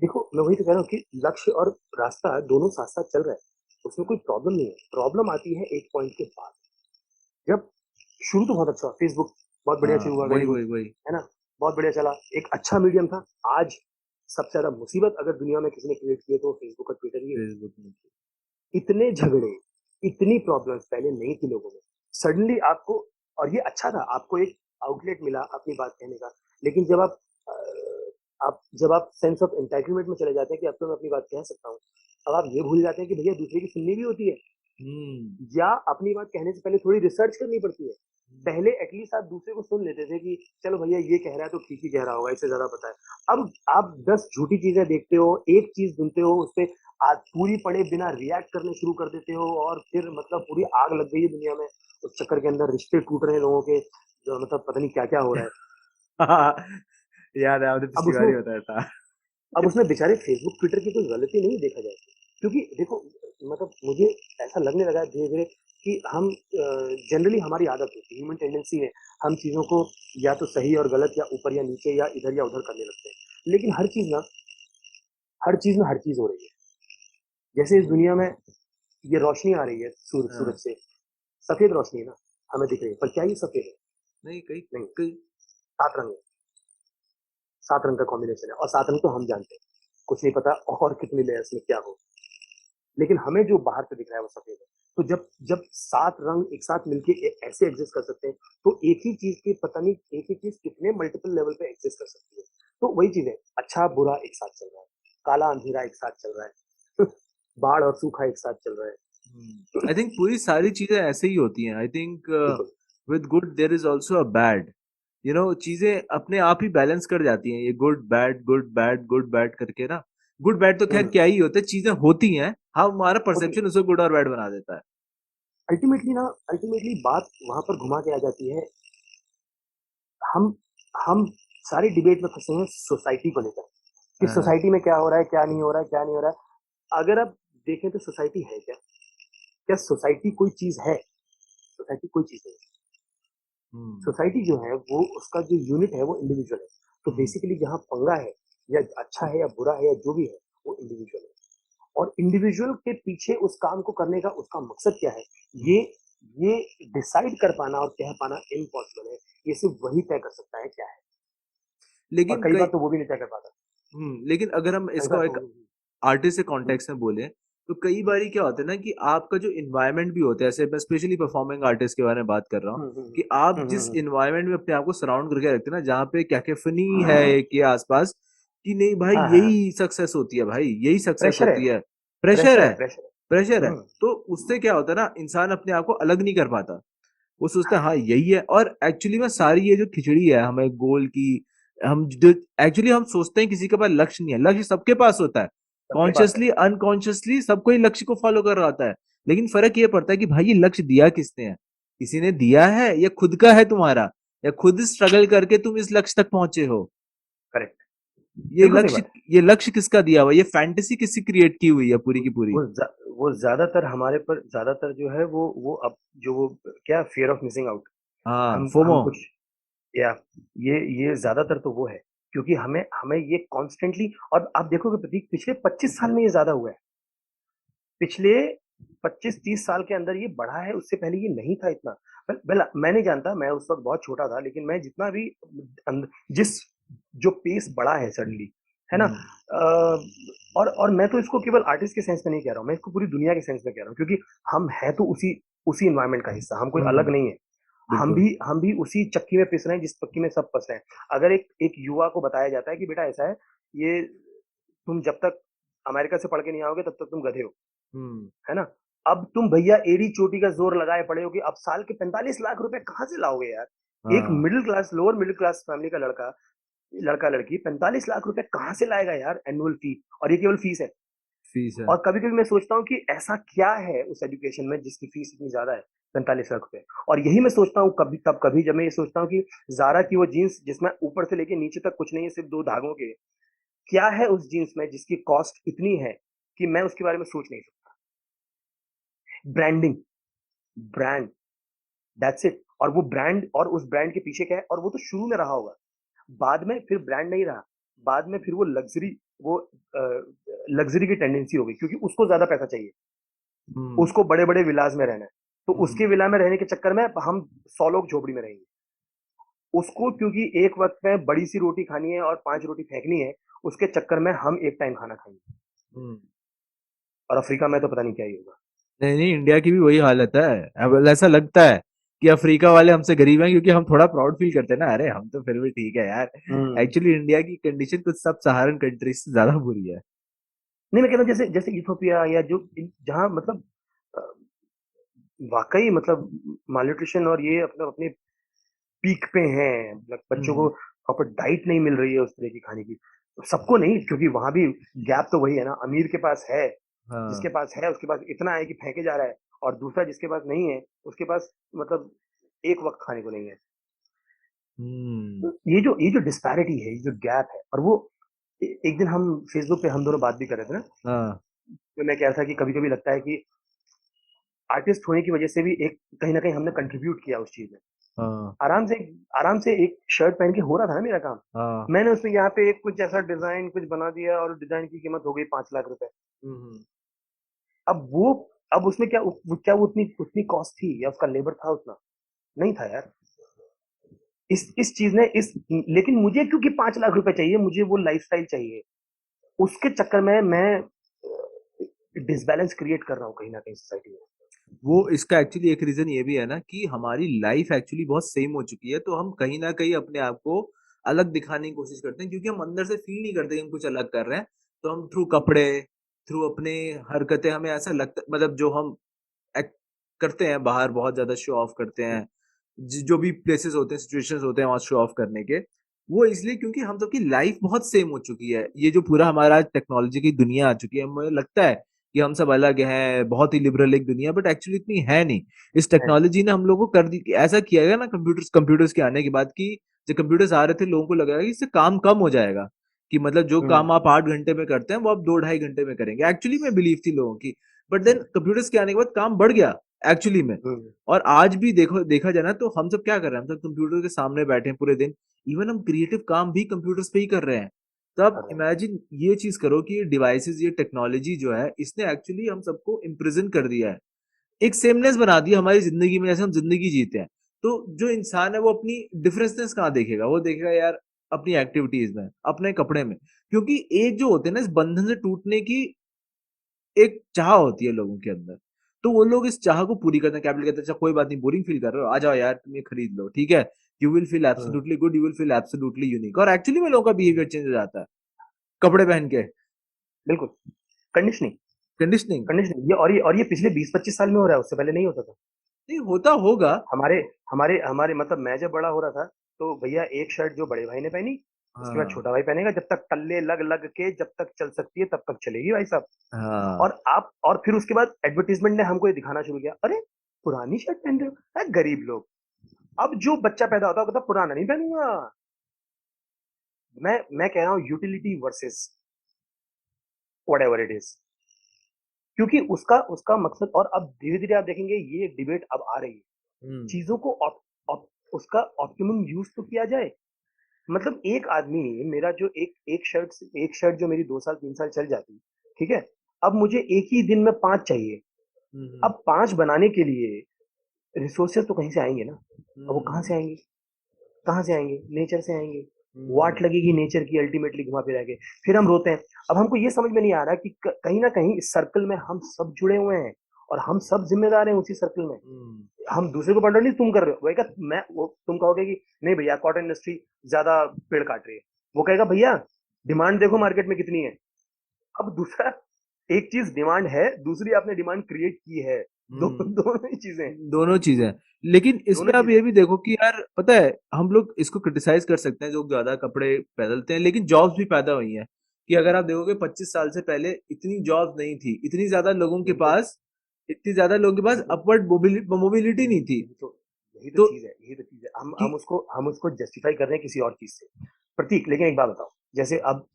S2: देखो मैं वही तो कह रहा हूँ कि लक्ष्य और रास्ता दोनों साथ साथ चल रहे हैं, उसमें कोई प्रॉब्लम नहीं है। प्रॉब्लम आती है एक पॉइंट के बाद, जब शुरू तो बहुत अच्छा हुआ, फेसबुक बहुत बढ़िया
S1: हाँ
S2: शुरू हुआ,
S1: वही
S2: वेरी गुड,
S1: वही वही।
S2: है ना, बहुत बढ़िया चला, एक अच्छा मीडियम था। आज सबसे ज्यादा मुसीबत अगर दुनिया में किसी ने क्रिएट की है तो फेसबुक और ट्विटर ही है।
S1: फेसबुक में।
S2: इतने झगड़े, इतनी प्रॉब्लम्स पहले नहीं थी लोगों में। सडनली आपको, और ये अच्छा था, आपको एक आउटलेट मिला अपनी बात कहने का। लेकिन जब आप सेंस ऑफ एंटाइटलमेंट में चले जाते हैं कि अब तो मैं अपनी बात कह सकता हूँ, अब आप ये भूल जाते हैं कि भैया दूसरे की सुननी भी होती है,
S1: हम्म
S2: या अपनी बात कहने से पहले थोड़ी रिसर्च करनी पड़ती है। पहले एटलीस्ट आप दूसरे को सुन लेते थे कि चलो भैया ये कह रहा है तो ठीक ही कह रहा होगा, इससे ज्यादा पता है। अब आप 10 झूठी चीजें देखते हो, एक चीज सुनते हो, उस पे आज पूरी पड़े बिना रिएक्ट करने शुरू कर देते हो, और फिर मतलब पूरी आग लग गई है दुनिया में। उस चक्कर के अंदर रिश्ते टूट रहे हैं लोगों के, जो मतलब पता नहीं क्या क्या हो रहा है।
S1: याद है, आपने
S2: अब
S1: पिछली बार
S2: उसमें
S1: ही बताया था।
S2: अब उसमें बेचारे फेसबुक ट्विटर की कोई गलती नहीं देखा जाए, क्योंकि देखो मतलब मुझे ऐसा लगने लगा है धीरे धीरे कि हम जनरली हमारी आदत होती है, ह्यूमन टेंडेंसी है, हम चीजों को या तो सही और गलत या ऊपर या नीचे या इधर या उधर करने लगते हैं। लेकिन हर चीज में हर चीज हो रही है। जैसे इस दुनिया में ये रोशनी आ रही है सूरज
S1: हाँ,
S2: से, सफेद रोशनी है ना, हमें दिख रही है, पर क्या ये सफेद है?
S1: नहीं कई
S2: नहीं,
S1: कई।
S2: 7 रंग है, 7 रंग का कॉम्बिनेशन है, और 7 रंग तो हम जानते हैं, कुछ नहीं पता और कितनी लेयर्स में क्या हो। लेकिन हमें जो बाहर से दिख रहा है वो सफेद है। तो जब 7 रंग एक साथ मिलके ऐसे एग्जिस्ट कर सकते हैं, तो एक ही चीज के पता नहीं एक ही चीज कितने मल्टीपल लेवल पे एग्जिस्ट कर सकती है। तो वही चीज है, अच्छा बुरा एक साथ चल रहा है, काला अंधेरा एक साथ चल रहा है, बाढ़ और सूखा एक साथ चल रहा है।
S1: आई थिंक पूरी सारी चीजें ऐसे ही होती हैं। आई थिंक
S2: बिल्कुल।
S1: With good there is also a bad. चीजें अपने आप ही बैलेंस कर जाती हैं, ये good bad good bad good bad करके ना। गुड बैड तो खैर
S2: हम्म।
S1: क्या ही होते हैं, चीजें होती हैं, हाँ हमारा
S2: होती
S1: परसेप्शन उसे गुड और बैड बना देता है।
S2: अल्टीमेटली बात वहां पर घुमा के आ जाती है। हम हम सारी डिबेट में फंसे हैं सोसाइटी को लेकर, कि
S1: हाँ,
S2: सोसाइटी में क्या हो रहा है, क्या नहीं हो रहा है, क्या नहीं हो रहा है। अगर आप देखें तो सोसाइटी है क्या? क्या सोसाइटी कोई चीज है? सोसाइटी कोई चीज नहीं है।
S1: हम्म,
S2: सोसाइटी जो है वो उसका जो यूनिट है वो इंडिविजुअल है। तो
S1: हम्म,
S2: बेसिकली जहाँ पंगा है, या अच्छा है या बुरा है या जो भी है, वो इंडिविजुअल है। और इंडिविजुअल के पीछे उस काम को करने का उसका मकसद क्या है,
S1: हम्म।
S2: ये ये डिसाइड कर पाना और कह पाना इम्पॉसिबल है। ये सिर्फ वही तय कर सकता है क्या है। और
S1: लेकिन
S2: कई
S1: कई
S2: बार तो वो भी नहीं तय कर पाता।
S1: लेकिन अगर हम
S2: कई बार
S1: इसको
S2: तो
S1: एक आर्टिस्ट के
S2: हुँ,
S1: कॉन्टेक्स्ट में बोले, तो कई
S2: हुँ,
S1: बारी क्या होता है ना कि आपका जो इन्वायरमेंट भी होता है, ऐसे मैं स्पेशली परफॉर्मिंग आर्टिस्ट के बारे में बात कर रहा हूँ,
S2: हुँ, हुँ,
S1: कि आप
S2: हुँ, हुँ,
S1: जिस
S2: हुँ।
S1: इन्वायरमेंट में अपने आप को सराउंड करके रखते हैं ना, जहाँ पे कैकोफनी है के आसपास, कि नहीं भाई
S2: हाँ, हाँ,
S1: यही सक्सेस होती है, भाई यही सक्सेस
S2: प्रेशर है,
S1: होती है, प्रेशर
S2: प्रेशर है,
S1: है,
S2: प्रेशर है।
S1: प्रेशर है।
S2: हुँ,
S1: तो उससे क्या होता है ना, इंसान अपने आप को अलग नहीं कर पाता। वो सोचता है हाँ यही है, और एक्चुअली में सारी ये जो खिचड़ी है हमें गोल की, हम जो एक्चुअली हम सोचते हैं किसी के पास लक्ष्य नहीं है, लक्ष्य सबके पास होता है,
S2: सबके पास है।
S1: कॉन्शियसली अनकॉन्शियसली सबको ही लक्ष्य को फॉलो कर रहा होता है। लेकिन फर्क ये पड़ता है कि भाई ये लक्ष्य दिया किसने है, किसी ने दिया है या खुद का है तुम्हारा, या खुद स्ट्रगल करके तुम इस लक्ष्य तक पहुंचे हो।
S2: करेक्ट,
S1: ये
S2: बिल्कुल सही
S1: लक्ष्य,
S2: बात है।
S1: ये लक्ष्य किसका दिया हुआ, ये फैंटेसी किसकी क्रिएट की हुई है पूरी
S2: वो
S1: की पूरी।
S2: वो ज़्या वो ज़्यादातर हमारे पर ज़्यादातर जो है वो अब जो वो क्या फ़ियर ऑफ मिसिंग आउट।
S1: हाँ,
S2: हम
S1: फोमो।
S2: कुछ या ये ज़्यादातर तो वो है। क्योंकि हमें हमें ये कॉन्स्टेंटली, और आप देखोगे प्रतीक पिछले 25 साल में ये ज़्यादा हुआ है। पिछले 25-30 साल के अंदर ये बढ़ा है, उससे पहले ये नहीं था इतना। वेल मैं नहीं जानता, मैं उस वक़्त बहुत छोटा था, लेकिन मैं जितना भी जिस जो पेस बढ़ा है सडनली, है ना?
S1: हम्म,
S2: और मैं तो इसको केवल आर्टिस्ट के सेंस में नहीं कह रहा हूँ, मैं इसको पूरी दुनिया के सेंस में कह रहा हूँ, क्योंकि हम हैं तो उसी एनवायरनमेंट का हिस्सा, हम कोई अलग
S1: हम्म,
S2: नहीं है।
S1: बिल्कुल।
S2: हम भी उसी चक्की में पिस रहे हैं जिस चक्की में सब फँस रहे हैं। अगर एक एक युवा को बताया जाता है कि बेटा ऐसा है, ये तुम जब तक अमेरिका से पढ़ के नहीं आओगे तब तक तुम गधे हो।
S1: हम्म,
S2: है ना? अब तुम भैया एड़ी चोटी का ज़ोर लगाए पड़े हो कि अब साल के 45 लाख रुपए कहाँ से लाओगे यार? एक
S1: हाँ,
S2: middle class, lower middle class family का लड़का-लड़की 45 लाख रुपए कहाँ से लाएगा यार एनुअल फी? और ये केवल फीस है।
S1: फीस है।
S2: और कभी-कभी मैं सोचता हूँ कि ऐसा क्या है उस एजुकेशन में जिसकी फीस इतनी ज़्यादा है, 45 लाख रुपए। और यही मैं सोचता हूँ कभी जब मैं ये सोचता हूँ कि ज़ारा की वो जीन्स जिसमें ऊपर से लेके नीचे तक कुछ नहीं है, सिर्फ़ 2 धागों के, क्या है उस जीन्स में जिसकी कॉस्ट इतनी है कि मैं उसके बारे में सोच नहीं सकता। Branding, brand, that's it. और वो ब्रांड, और उस ब्रांड के पीछे क्या है, और वो तो शुरू में रहा होगा। बाद में फिर ब्रांड नहीं रहा। बाद में फिर वो लग्ज़री की टेंडेंसी हो गई, क्योंकि उसको ज़्यादा पैसा चाहिए।
S1: हम्म,
S2: उसको बड़े-बड़े विलास में रहना है। तो
S1: हम्म,
S2: उसके विला में रहने के चक्कर में हम 100 लोग झोपड़ी में रहेंगे। उसको क्योंकि एक वक़्त में बड़ी-सी रोटी खानी है और 5 रोटी फेंकनी है, उसके चक्कर में हम एक टाइम खाना खाएँगे।
S1: हम्म।
S2: और अफ्रीका में तो पता नहीं क्या ही होगा।
S1: नहीं नहीं, इंडिया की भी वही हालत है। अब ऐसा लगता है कि अफ्रीका वाले हमसे गरीब हैं, क्योंकि हम थोड़ा प्राउड फील करते हैं ना, अरे हम तो फिर भी ठीक है यार।
S2: हुँ।
S1: एक्चुअली इंडिया की कंडीशन कुछ सब सहारन कंट्रीज से ज्यादा बुरी है।
S2: नहीं, मैं कह रहा हूँ जैसे जैसे इथियोपिया या जो जहाँ मतलब अ, वाक़ई मतलब मालन्यूट्रिशन और ये अपने पीक पे हैं, मतलब बच्चों को
S1: हम्म,
S2: प्रॉपर डाइट नहीं मिल रही है उस तरह की खाने की। सबको नहीं, क्योंकि वहाँ भी गैप तो वही है ना, अमीर के पास है, जिसके
S1: हाँ,
S2: पास है उसके पास इतना है कि फेंके जा रहा है, और दूसरा जिसके पास नहीं है, उसके पास मतलब एक वक़्त खाने को नहीं है।
S1: हम्म,
S2: तो ये जो डिस्पैरिटी है, ये जो गैप है, और वो एक दिन हम फेसबुक पे हम दोनों बात भी कर रहे थे ना,
S1: हाँ,
S2: तो मैं कह रहा था कि कभी-कभी लगता है कि आर्टिस्ट होने की वजह से भी एक कहीं न कहीं हमने कंट्रीब्यूट किया उस चीज़ में।
S1: हाँ,
S2: आराम से एक शर्ट पहन के हो रहा था ना मेरा काम।
S1: हाँ,
S2: मैंने उसमें यहाँ पे एक कुछ ऐसा डिज़ाइन कुछ बना दिया, और डिज़ाइन की कीमत हो गई 5 लाख रुपए।
S1: हम्म,
S2: अब वो अब उसमें क्या वो उतनी उतनी कॉस्ट थी, या उसका लेबर था उतना? नहीं था यार। इस चीज़ ने इस लेकिन मुझे क्योंकि 5 लाख रुपए चाहिए, मुझे वो लाइफ़स्टाइल चाहिए। उसके चक्कर में मैं डिसबैलेंस क्रिएट कर रहा हूँ कहीं न कहीं सोसाइटी में।
S1: वो इसका एक्चुअली एक रीजन ये भी है ना कि हमारी लाइफ एक्चुअली बहुत सेम हो चुकी है, तो हम कहीं ना कहीं अपने आप को अलग दिखाने की कोशिश करते हैं, क्योंकि हम अंदर से फील नहीं करते कि हम कुछ अलग कर रहे हैं। तो हम थ्रू कपड़े, थ्रू अपने हरकतें, हमें ऐसा लगता, मतलब जो हम एक्ट करते हैं बाहर, बहुत ज्यादा शो ऑफ करते हैं, जो भी प्लेसेस होते हैं, सिचुएशंस होते हैं वहां शो ऑफ करने के, वो इसलिए क्योंकि हम सबकी लाइफ बहुत सेम हो चुकी है। ये जो पूरा हमारा टेक्नोलॉजी की दुनिया आ चुकी है, मुझे लगता है कि हम सब अलग हैं, बहुत ही लिबरल एक दुनिया, बट एक्चुअली इतनी है नहीं। इस
S2: है नहीं।
S1: टेक्नोलॉजी ने हम लोगों को कर दी, ऐसा किया गया ना कंप्यूटर्स के आने के बाद, कि जब कंप्यूटर्स आ रहे थे लोगों को लग रहा है कि इससे काम कम हो जाएगा, कि मतलब जो
S2: हम्म
S1: काम आप 8 घंटे में करते हैं वो आप 2 ढाई घंटे में करेंगे, एक्चुअली में बिलीव थी लोगों की। बट देन कंप्यूटर्स के आने के बाद काम बढ़ गया एक्चुअली में।
S2: हम्म
S1: और आज भी देखा जाए ना, तो हम सब क्या कर रहे हैं, हम सब कंप्यूटर के सामने बैठे हैं पूरे दिन। इवन हम क्रिएटिव काम भी कंप्यूटर्स पे ही कर रहे हैं। तो आप
S2: कर रहे हैं।
S1: इमेजिन ये चीज करो कि ये डिवाइसेस, ये टेक्नोलॉजी जो है, इसने एक्चुअली हम सबको इम्प्रिजन कर दिया है, एक सेमनेस बना दी हमारी जिंदगी में, जैसे हम जिंदगी जीते हैं। तो जो इंसान है वो अपनी डिफरेंसनेस कहाँ देखेगा, वो देखेगा यार अपनी एक्टिविटीज में, अपने कपड़े में। क्योंकि एक जो होते हैं ना, इस बंधन से टूटने की एक चाह होती है लोगों के अंदर, तो वो लोग इस चाह को पूरी करते हैं। कैपिटल कहते हैं अच्छा कोई बात नहीं, बोरिंग फील कर रहे हो, आ जाओ यार तुम ये खरीद लो, ठीक है, you will feel
S2: hmm,
S1: absolutely good, you will feel absolutely unique. और एक्चुअली में लोगों का बिहेवियर चेंज हो जाता है कपड़े पहन के।
S2: बिल्कुल। कंडीशनिंग।
S1: कंडीशनिंग।
S2: कंडीशनिंग, ये पिछले 20-25 साल में हो रहा है, उससे पहले नहीं होता था।
S1: नहीं होता होगा।
S2: हमारे हमारे हमारे मतलब मैं जब बड़ा हो रहा था, तो भैया एक शर्ट जो बड़े भाई ने पहनी, उसके बाद
S1: हाँ
S2: छोटा भाई पहनेगा, जब तक टल्ले लग लग के जब तक चल सकती है तब तक चलेगी भाई साहब।
S1: हाँ।
S2: और फिर उसके बाद एडवर्टीजमेंट ने हमको ये दिखाना शुरू किया, अरे पुरानी शर्ट पहन रहे हो, अरे गरीब लोग। अब जो बच्चा पैदा होता है वो कहता है, पुराना नहीं पहनूंगा। मैं कह रहा हूँ utility versus what ever it is, क्योंकि उसका उसका मकसद, और अब धीरे धीरे आप देखेंगे ये डिबेट अब आ रही है,
S1: हम्म।
S2: चीजों को उसका ऑप्टिमम यूज तो किया जाए। मतलब एक आदमी, मेरा जो एक शर्ट जो मेरी 2 साल 3 साल चल जाती, ठीक है, अब मुझे एक ही दिन में 5 चाहिए।
S1: हम्म।
S2: अब 5 बनाने के लिए रिसोर्सेज तो कहीं से आएंगे ना। अब वो कहाँ
S1: हम्म।
S2: से आएंगे? कहाँ से आएंगे? नेचर से आएंगे। वाट
S1: हम्म।
S2: लगेगी नेचर की अल्टीमेटली घुमा फिरा के, फिर हम रोते हैं। अब हमको ये समझ में नहीं आ रहा कि कहीं ना कहीं इस सर्कल में हम सब जुड़े हुए हैं, और हम सब जिम्मेदार हैं उसी सर्कल में।
S1: हम्म।
S2: हम दूसरे को पॉइंट नहीं, तुम कर रहे हो, वही मैं वो तुम कहोगे कि नहीं भैया कॉटन इंडस्ट्री ज्यादा पेड़ काट रही है, वो कहेगा भैया डिमांड देखो मार्केट में कितनी है। अब दूसरा, एक चीज डिमांड है, दूसरी आपने डिमांड क्रिएट की है। दोनों ही चीजें हैं।
S1: दोनों चीजें। लेकिन
S2: दोनों
S1: इसमें आप
S2: चीजें
S1: ये
S2: हैं।
S1: भी देखो कि यार पता है, हम लोग इसको क्रिटिसाइज कर सकते हैं जो ज्यादा कपड़े पहनते हैं, लेकिन जॉब्स भी पैदा हुई हैं। कि अगर आप देखोगे 25 साल से पहले इतनी जॉब्स नहीं थी,
S2: बिल्कुल
S1: इतनी ज्यादा लोगों के पास
S2: बिल्कुल।
S1: अपवर्ड मोबिलिटी नहीं थी।
S2: यही तो यही तो
S1: तो
S2: चीज है, यही तो चीज है। हम
S1: कि
S2: हम उसको हम उसको जस्टिफाई कर रहे हैं किसी और चीज से। प्रतीक, लेकिन एक बात बताओ, जैसे अब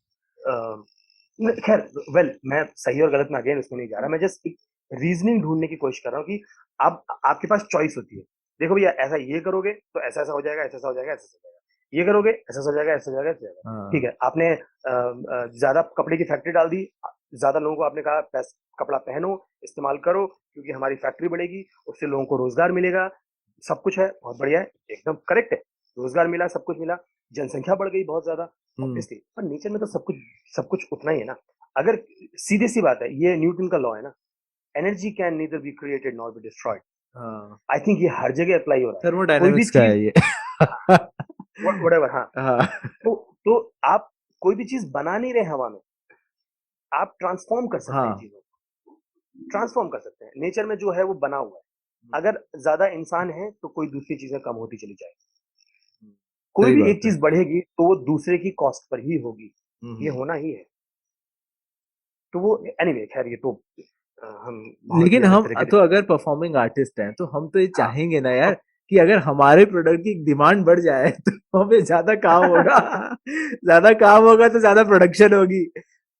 S2: खैर, वेल, मैं सही और गलत में अगेन उसमें नहीं जा रहा, मैं जस्ट एक रीजनिंग ढूंढने की कोशिश कर रहा हूँ कि आप आपके पास चॉइस होती है। देखो भैया, ऐसा ये करोगे तो ऐसा ऐसा हो जाएगा, ऐसा ऐसा हो जाएगा, ऐसा ऐसा हो जाएगा, ये करोगे ऐसा ऐसा हो जाएगा, ऐसा हो जाएगा, ऐसा हो जाएगा। ठीक
S1: हाँ।
S2: है, आपने ज्यादा कपड़े की फैक्ट्री डाल दी, ज्यादा लोगों को आपने कहा कपड़ा पहनो, इस्तेमाल करो, क्योंकि हमारी फैक्ट्री बढ़ेगी, उससे लोगों को रोजगार मिलेगा। सब कुछ है, बहुत बढ़िया है, एकदम करेक्ट है। रोजगार मिला, सब कुछ मिला, जनसंख्या बढ़ गई बहुत ज्यादा,
S1: हम्म।
S2: ऑब्वियसली। पर नेचर में तो सब कुछ उतना ही है ना। अगर सीधी सी बात है, ये न्यूटन का लॉ है ना, energy can neither be created not be destroyed.
S1: हाँ।
S2: आई थिंक ये हर जगह अप्लाई हो रहा है। कोई भी
S1: थर्मोडायनेमिक्स का
S2: चीज,
S1: है ये।
S2: व्हाटएवर, हाँ।
S1: हाँ।
S2: तो आप कोई भी चीज बना नहीं रहे हवा में, आप ट्रांसफॉर्म कर सकते हैं
S1: हाँ।
S2: चीजों को, ट्रांसफॉर्म कर सकते हैं। नेचर में जो है वो बना हुआ है। अगर ज्यादा इंसान है तो कोई दूसरी चीजें कम होती चली जाएगी, कोई
S1: सही
S2: भी
S1: बात
S2: एक
S1: है।
S2: चीज बढ़ेगी तो वो दूसरे की कॉस्ट पर ही होगी। ये
S1: हम्म।
S2: होना ही है। तो वो एनीवे, खैर ये तो हम बहुत ही
S1: लेकिन
S2: अलग
S1: हम
S2: तरह के
S1: तो अगर परफॉर्मिंग आर्टिस्ट हैं तो हम तो ये
S2: हाँ।
S1: चाहेंगे ना यार, कि अगर हमारे प्रोडक्ट की डिमांड बढ़ जाए तो हमें ज्यादा काम होगा। ज्यादा काम होगा तो ज्यादा प्रोडक्शन होगी।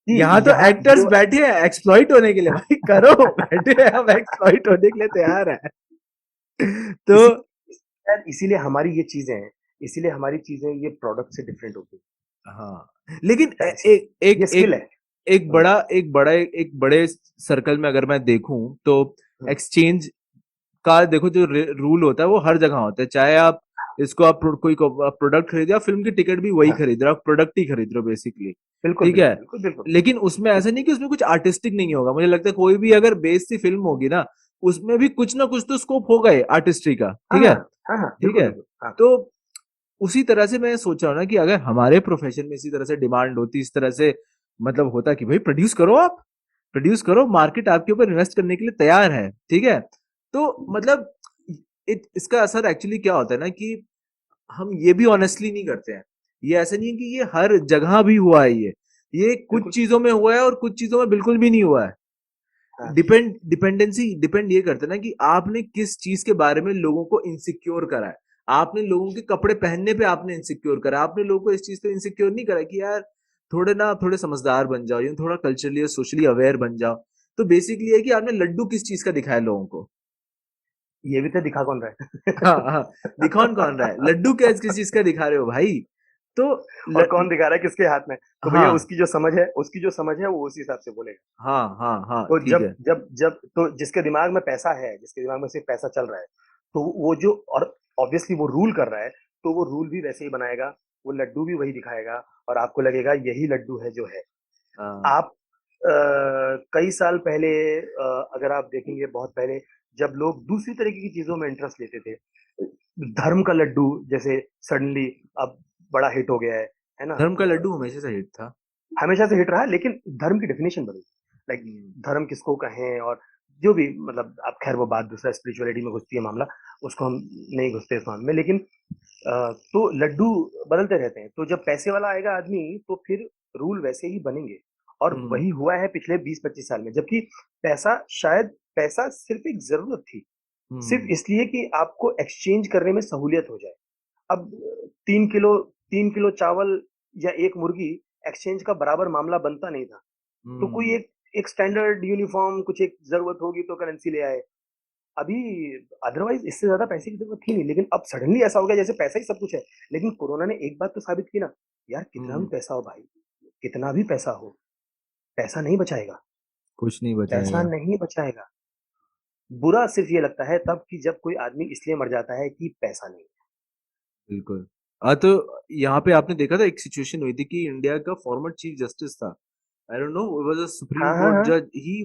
S2: जी,
S1: यहाँ तो
S2: यहाँ
S1: एक्टर्स
S2: ये
S1: बैठे हैं एक्सप्लॉइट होने के लिए, भाई करो, बैठे हैं हम एक्सप्लॉइट होने के लिए तैयार है। तो
S2: इसी शायद इसीलिए हमारी ये चीजें हैं, इसीलिए हमारी चीजें ये प्रोडक्ट से डिफरेंट होती
S1: हाँ, लेकिन
S2: है, शायद इसीलिए।
S1: एक एक
S2: ये स्किल
S1: एक
S2: है।
S1: एक बड़े सर्कल में अगर मैं देखूं तो
S2: हम्म,
S1: एक्सचेंज का देखो, जो रूल होता है वो हर जगह होता है। चाहे आप इसको आप कोई प्रोडक्ट खरीदे, आप फिल्म की टिकट भी वही
S2: हाँ,
S1: खरीद रहे हो, आप प्रोडक्ट ही खरीद रहे हो बेसिकली।
S2: बिल्कुल
S1: ठीक है।
S2: बिल्कुल बिल्कुल बिल्कुल
S1: लेकिन उसमें ऐसा नहीं कि उसमें कुछ आर्टिस्टिक नहीं होगा। मुझे लगता है कोई भी अगर बेस सी फिल्म होगी ना, उसमें भी कुछ ना कुछ तो स्कोप होगा ही आर्टिस्ट्री का,
S2: हाँ,
S1: ठीक है?
S2: हाँ, हाँ,
S1: ठीक
S2: बिल्कुल,
S1: है?
S2: बिल्कुल, हाँ।
S1: तो उसी तरह से मैं सोच रहा हूँ ना कि अगर हमारे प्रोफेशन में इसी तरह से डिमांड होती, इस तरह से मतलब होता कि भाई प्रोड्यूस करो आप, प्रोड्यूस करो, मार्केट आपके ऊपर इन्वेस्ट करने के लिए तैयार है, ठीक है? तो मतलब इसका असर एक्चुअली क्या होता है ना कि हम ये भी ऑनेस्टली नहीं करते हैं। ये ऐसा नहीं है कि ये हर जगह भी हुआ है ये कुछ
S2: बिल्कुल,
S1: चीजों में हुआ है और कुछ चीजों में बिल्कुल भी नहीं हुआ है।
S2: हाँ।
S1: डिपेंड ये करता है ना कि आपने किस चीज के बारे में लोगों को इनसिक्योर करा है। आपने लोगों के कपड़े पहनने पे आपने इनसिक्योर करा, आपने लोगों को इस चीज पे इनसिक्योर नहीं करा कि यार थोड़े समझदार बन जाओ या थोड़ा कल्चरली और सोशली अवेयर बन जाओ। तो बेसिकली ये है कि आपने लड्डू किस चीज का दिखाया लोगों को।
S2: ये भी तो दिखा कौन रहा
S1: हाँ हाँ, दिखा कौन रहा है,
S2: है?
S1: लड्डू क्या किस चीज का दिखा रहे हो भाई। तो
S2: और
S1: ल,
S2: कौन दिखा रहा है किसके हाथ में? तो भैया
S1: हाँ
S2: उसकी जो समझ है वो उस हिसाब से बोलेगा।
S1: हाँ हाँ हाँ,
S2: तो
S1: ठीक
S2: जब
S1: है।
S2: जब जब तो जिसके दिमाग में पैसा है, जिसके दिमाग में सिर्फ पैसा चल रहा है, तो वो जो और ऑब्वियसली वो रूल कर रहा है, तो वो रूल भी वैसे ही बनाएगा, वो लड्डू भी वही दिखाएगा और आपको लगेगा यही लड्डू है जो है।
S1: हाँ।
S2: आप कई साल पहले अगर आप देखेंगे बहुत पहले जब लोग दूसरी तरीके की चीजों में इंटरेस्ट लेते थे, धर्म का लड्डू जैसे सडनली अब बड़ा हिट हो गया है ना?
S1: धर्म का लड्डू हमेशा से हिट था।
S2: हमेशा से हिट रहा है लेकिन धर्म की डेफिनेशन बदली। लाइक
S1: हम्म,
S2: धर्म किसको कहें और जो भी मतलब अब खैर वो बात दूसरा स्पिरिचुअलिटी में घुसती है मामला, उसको हम नहीं घुसते इस मामले में, लेकिन तो लड्डू बदलते रहते हैं। तो जब पैसे वाला आएगा आदमी तो फिर रूल वैसे ही बनेंगे और
S1: हम्म,
S2: वही हुआ है पिछले 20-25 साल में। जबकि पैसा सिर्फ एक जरूरत थी, सिर्फ
S1: हम्म,
S2: इसलिए कि आपको एक्सचेंज करने में सहूलियत हो जाए। अब 3 किलो 3 किलो चावल या एक मुर्गी एक्सचेंज का बराबर मामला बनता नहीं था। तो कोई
S1: हम्म,
S2: एक एक स्टैंडर्ड यूनिफॉर्म कुछ एक जरूरत होगी तो करेंसी ले आए। अभी अदरवाइज इससे ज्यादा पैसे की जरूरत थी नहीं, लेकिन अब सडनली ऐसा हो गया जैसे पैसा ही सब कुछ है। लेकिन कोरोना ने एक बात तो साबित की ना, यार कितना भी
S1: हम्म,
S2: पैसा हो भाई, कितना भी पैसा हो, पैसा नहीं बचाएगा।
S1: कुछ नहीं
S2: पैसा
S1: बचाएगा।
S2: नहीं बचाएगा। बुरा सिर्फ ये लगता है तब कि जब कोई आदमी इसलिए मर जाता है कि पैसा नहीं है।
S1: बिल्कुल। तो यहाँ पे आपने देखा था एक सिचुएशन हुई थी कि इंडिया का फॉर्मर चीफ जस्टिस था, I don't know, was a supreme
S2: हाँ हाँ
S1: कोर्ट
S2: हाँ।
S1: जज ही,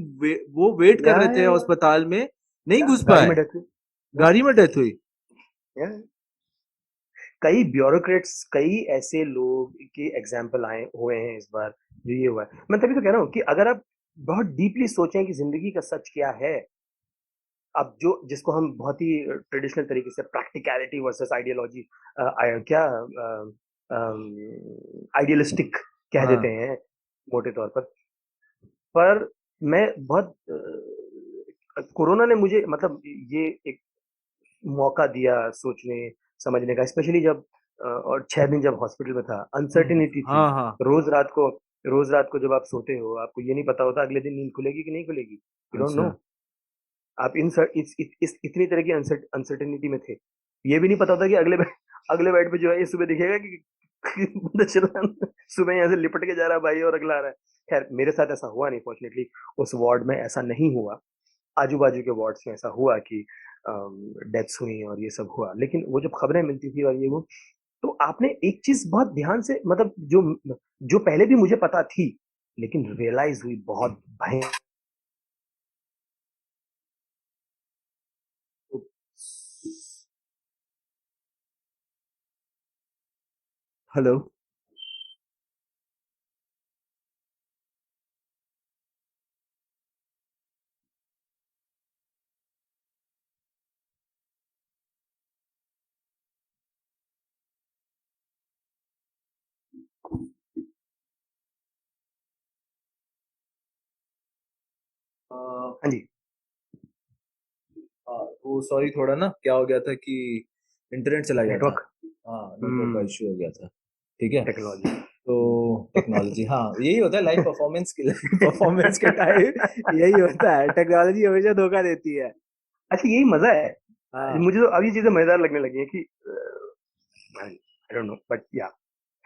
S1: वो वेट कर
S2: या,
S1: रहे थे
S2: या, या,
S1: अस्पताल में, नहीं
S2: या,
S1: घुस
S2: गाड़ी
S1: पाए,
S2: में डेथ हुई। या,
S1: गाड़ी में डेथ हुई।
S2: या, कई ब्यूरोक्रेट्स, कई ऐसे लोग के एग्जाम्पल आए हुए हैं इस बार जो ये हुआ है। मैं तभी तो कह रहा हूँ कि अगर आप बहुत डीपली सोचें कि जिंदगी का सच क्या है, अब जो जिसको हम बहुत ही ट्रेडिशनल तरीके से प्रैक्टिकलिटी वर्सेस आइडियोलॉजी, क्या आइडियलिस्टिक कह देते
S1: हाँ।
S2: हैं मोटे तौर पर मैं बहुत कोरोना ने मुझे मतलब ये एक मौका दिया सोचने समझने का, स्पेशली जब और 6 दिन जब हॉस्पिटल में था, अनसर्टेनिटी थी।
S1: हाँ हाँ।
S2: रोज रात को रोज रात को जब आप सोते हो आपको ये नहीं पता होता अगले दिन नींद खुलेगी कि नहीं खुलेगी, यू डोंट नो।
S1: अच्छा।
S2: आप इतनी तरह की अनसर्टेनिटी में थे। ये भी नहीं पता होता कि अगले बेड पे जो है ये सुबह दिखेगा कि बंदा सुबह यहाँ से लिपट के जा रहा है भाई और अगला आ रहा है। खैर मेरे साथ ऐसा हुआ नहीं फॉर्चुनेटली, उस वार्ड में ऐसा नहीं हुआ। आजू बाजू के वार्ड्स में ऐसा हुआ कि डेथ्स हुई और ये सब हुआ, लेकिन वो जब खबरें मिलती थी और ये वो, तो आपने एक चीज बहुत ध्यान से मतलब जो जो पहले भी मुझे पता थी लेकिन रियलाइज हुई बहुत भयंकर।
S1: हेलो।
S2: हाँ जी।
S1: हाँ, वो सॉरी थोड़ा ना क्या हो गया था कि इंटरनेट चला गया था।
S2: नेटवर्क।
S1: हाँ, नेटवर्क का
S2: हम्म।
S1: इश्यू हो गया था। ठीक है।
S2: टेक्नोलॉजी।
S1: तो टेक्नोलॉजी, हाँ यही होता है लाइव परफॉर्मेंस के परफॉर्मेंस के टाइम, यही होता है, टेक्नोलॉजी हमेशा धोखा देती है।
S2: अच्छा यही मजा है।
S1: हाँ,
S2: मुझे तो अब ये चीजें मजेदार लगने लगी हैं कि आई डोंट नो बट या।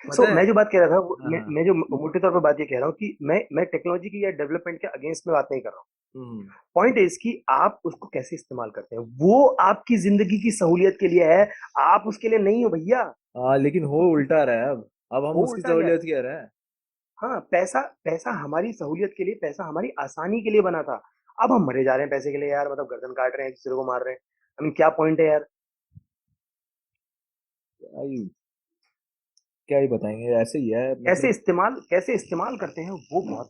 S1: पता
S2: सो
S1: है।
S2: मैं जो बात कह रहा था
S1: हाँ हाँ।
S2: मैं जो मोटे तौर पर बात ये कह रहा हूँ कि मैं टेक्नोलॉजी की या डेवलपमेंट के अगेंस्ट में बात नहीं कर रहा हूँ।
S1: हम्म।
S2: पॉइंट इज कि आप उसको कैसे इस्तेमाल करते हैं, वो आपकी जिंदगी की सहूलियत के लिए है। आप उसके लिए नहीं हो भैया।
S1: हाँ, लेकिन हो उल्टा रहा है अब हम
S2: वो
S1: उसकी
S2: उल्टा गया है।
S1: सहूलियत कह रहे हैं।
S2: हाँ पैसा पैसा हमारी सहूलियत के लिए, पैसा हमारी आसानी के लिए बना था। अब हम मरे जा रहे हैं पैसे के लिए यार, मतलब गर्दन काट रहे हैं, एक दूसरे को मार रहे हैं। आई मीन क्या पॉइंट है यार?
S1: क्या ही क्या ही बताएंगे, ऐसे ही है मतलब।
S2: कैसे इस्तेमाल करते हैं वो बहुत